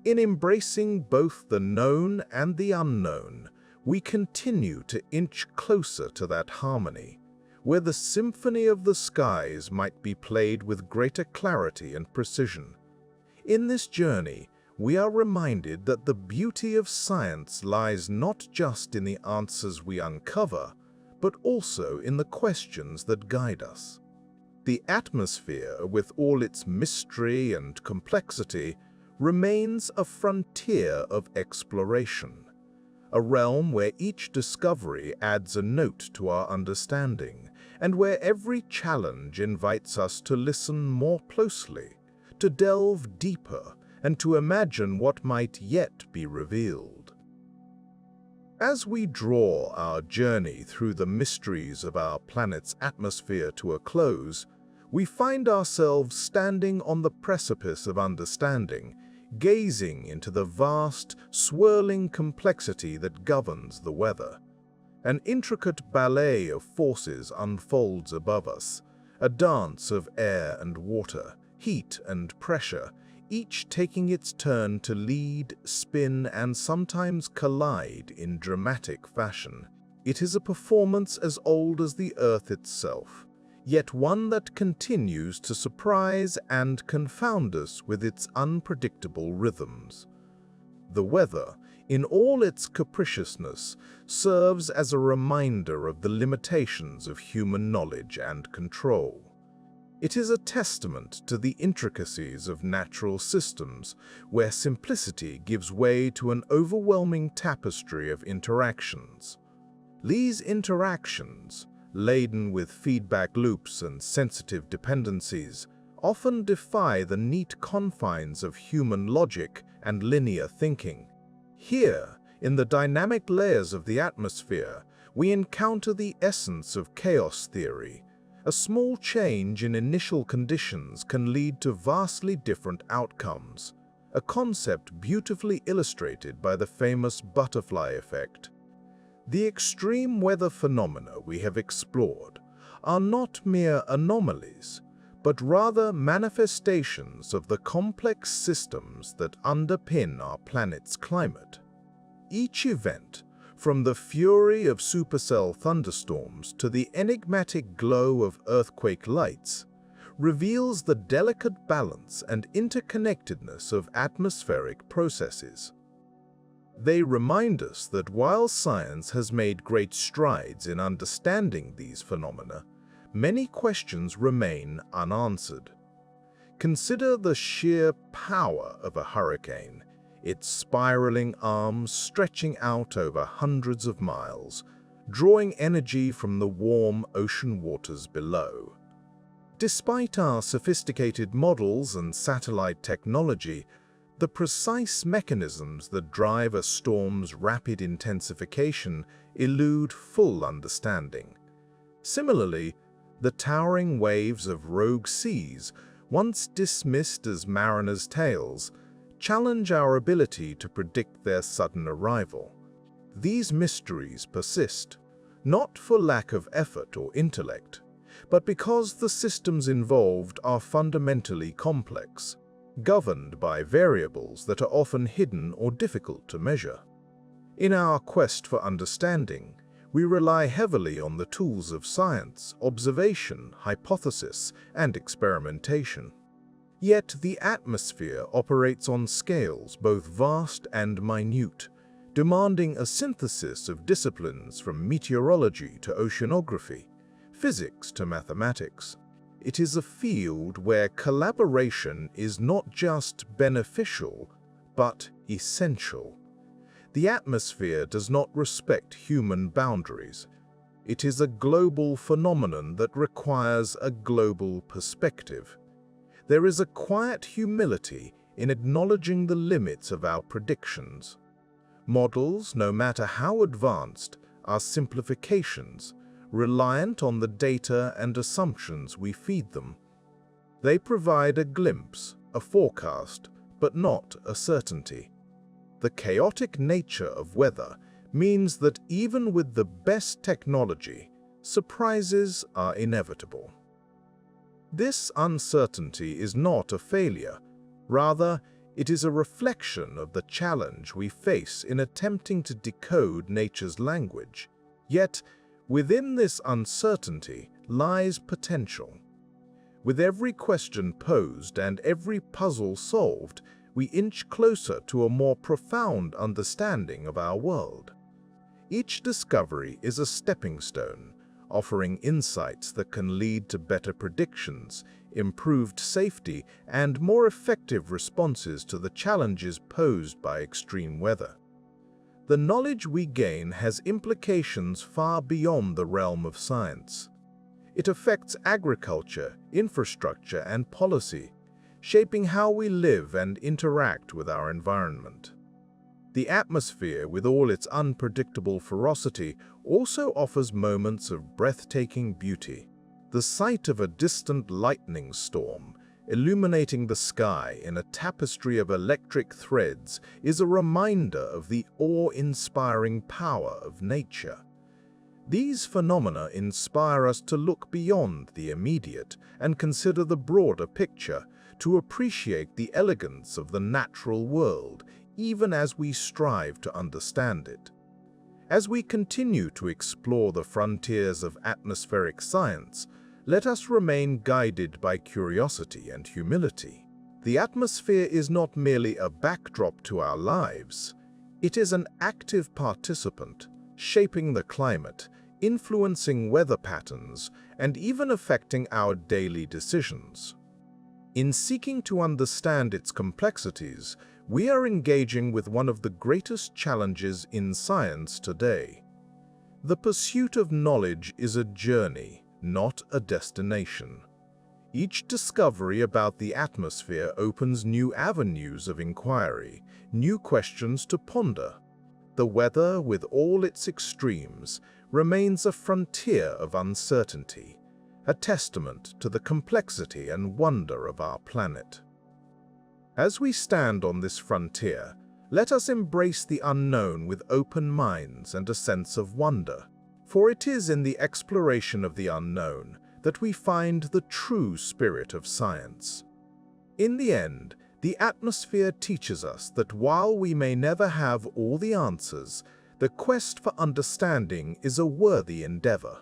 [SPEAKER 1] In embracing both the known and the unknown, we continue to inch closer to that harmony, where the symphony of the skies might be played with greater clarity and precision. In this journey, we are reminded that the beauty of science lies not just in the answers we uncover, but also in the questions that guide us. The atmosphere, with all its mystery and complexity, remains a frontier of exploration, a realm where each discovery adds a note to our understanding, and where every challenge invites us to listen more closely, to delve deeper, and to imagine what might yet be revealed. As we draw our journey through the mysteries of our planet's atmosphere to a close, we find ourselves standing on the precipice of understanding, gazing into the vast, swirling complexity that governs the weather. An intricate ballet of forces unfolds above us, a dance of air and water, heat and pressure, each taking its turn to lead, spin, and sometimes collide in dramatic fashion. It is a performance as old as the Earth itself, yet one that continues to surprise and confound us with its unpredictable rhythms. The weather, in all its capriciousness, serves as a reminder of the limitations of human knowledge and control. It is a testament to the intricacies of natural systems, where simplicity gives way to an overwhelming tapestry of interactions. These interactions, laden with feedback loops and sensitive dependencies, often defy the neat confines of human logic and linear thinking. Here, in the dynamic layers of the atmosphere, we encounter the essence of chaos theory. A small change in initial conditions can lead to vastly different outcomes, a concept beautifully illustrated by the famous butterfly effect. The extreme weather phenomena we have explored are not mere anomalies, but rather manifestations of the complex systems that underpin our planet's climate. Each event, from the fury of supercell thunderstorms to the enigmatic glow of earthquake lights, reveals the delicate balance and interconnectedness of atmospheric processes. They remind us that while science has made great strides in understanding these phenomena, many questions remain unanswered. Consider the sheer power of a hurricane, its spiraling arms stretching out over hundreds of miles, drawing energy from the warm ocean waters below. Despite our sophisticated models and satellite technology, the precise mechanisms that drive a storm's rapid intensification elude full understanding. Similarly, the towering waves of rogue seas, once dismissed as mariners' tales, challenge our ability to predict their sudden arrival. These mysteries persist, not for lack of effort or intellect, but because the systems involved are fundamentally complex, governed by variables that are often hidden or difficult to measure. In our quest for understanding, we rely heavily on the tools of science, observation, hypothesis, and experimentation. Yet the atmosphere operates on scales both vast and minute, demanding a synthesis of disciplines from meteorology to oceanography, physics to mathematics. It is a field where collaboration is not just beneficial, but essential. The atmosphere does not respect human boundaries. It is a global phenomenon that requires a global perspective. There is a quiet humility in acknowledging the limits of our predictions. Models, no matter how advanced, are simplifications, reliant on the data and assumptions we feed them. They provide a glimpse, a forecast, but not a certainty. The chaotic nature of weather means that even with the best technology, surprises are inevitable. This uncertainty is not a failure. Rather, it is a reflection of the challenge we face in attempting to decode nature's language. Yet, within this uncertainty lies potential. With every question posed and every puzzle solved, we inch closer to a more profound understanding of our world. Each discovery is a stepping stone, offering insights that can lead to better predictions, improved safety, and more effective responses to the challenges posed by extreme weather. The knowledge we gain has implications far beyond the realm of science. It affects agriculture, infrastructure, and policy, shaping how we live and interact with our environment. The atmosphere, with all its unpredictable ferocity, also offers moments of breathtaking beauty. The sight of a distant lightning storm, illuminating the sky in a tapestry of electric threads, is a reminder of the awe-inspiring power of nature. These phenomena inspire us to look beyond the immediate and consider the broader picture, to appreciate the elegance of the natural world, even as we strive to understand it. As we continue to explore the frontiers of atmospheric science, let us remain guided by curiosity and humility. The atmosphere is not merely a backdrop to our lives. It is an active participant, shaping the climate, influencing weather patterns, and even affecting our daily decisions. In seeking to understand its complexities, we are engaging with one of the greatest challenges in science today. The pursuit of knowledge is a journey, not a destination. Each discovery about the atmosphere opens new avenues of inquiry, new questions to ponder. The weather, with all its extremes, remains a frontier of uncertainty, a testament to the complexity and wonder of our planet. As we stand on this frontier, let us embrace the unknown with open minds and a sense of wonder, for it is in the exploration of the unknown that we find the true spirit of science. In the end, the atmosphere teaches us that while we may never have all the answers, the quest for understanding is a worthy endeavor.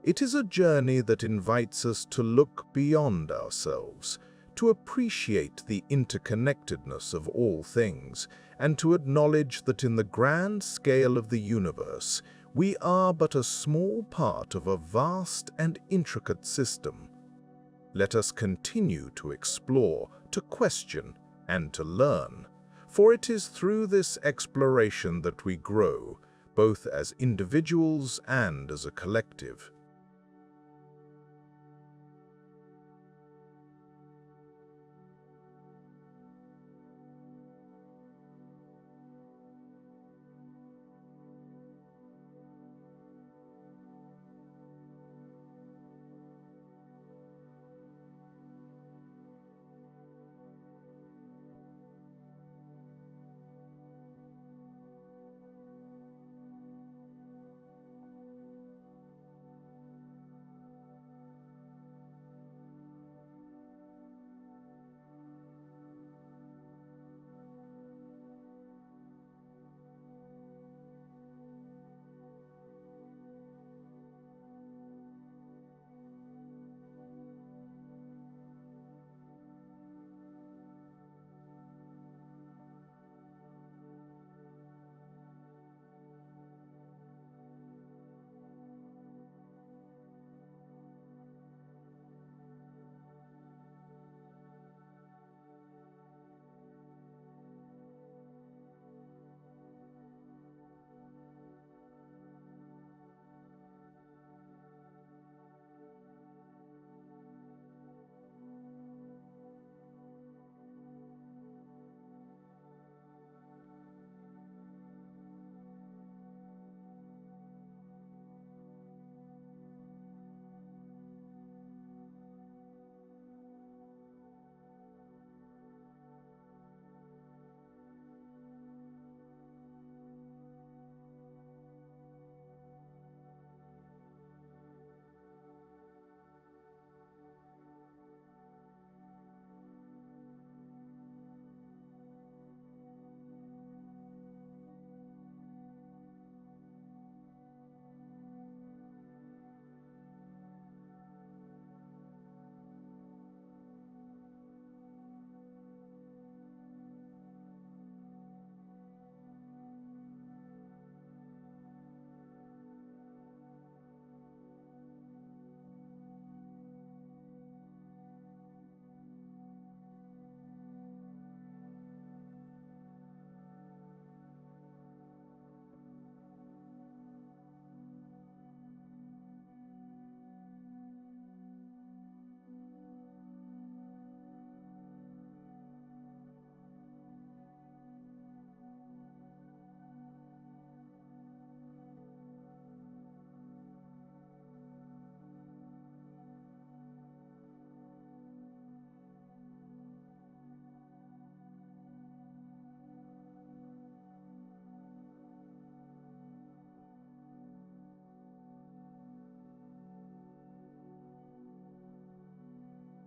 [SPEAKER 1] It is a journey that invites us to look beyond ourselves, to appreciate the interconnectedness of all things, and to acknowledge that in the grand scale of the universe, we are but a small part of a vast and intricate system. Let us continue to explore, to question, and to learn, For it is through this exploration that we grow, both as individuals and as a collective.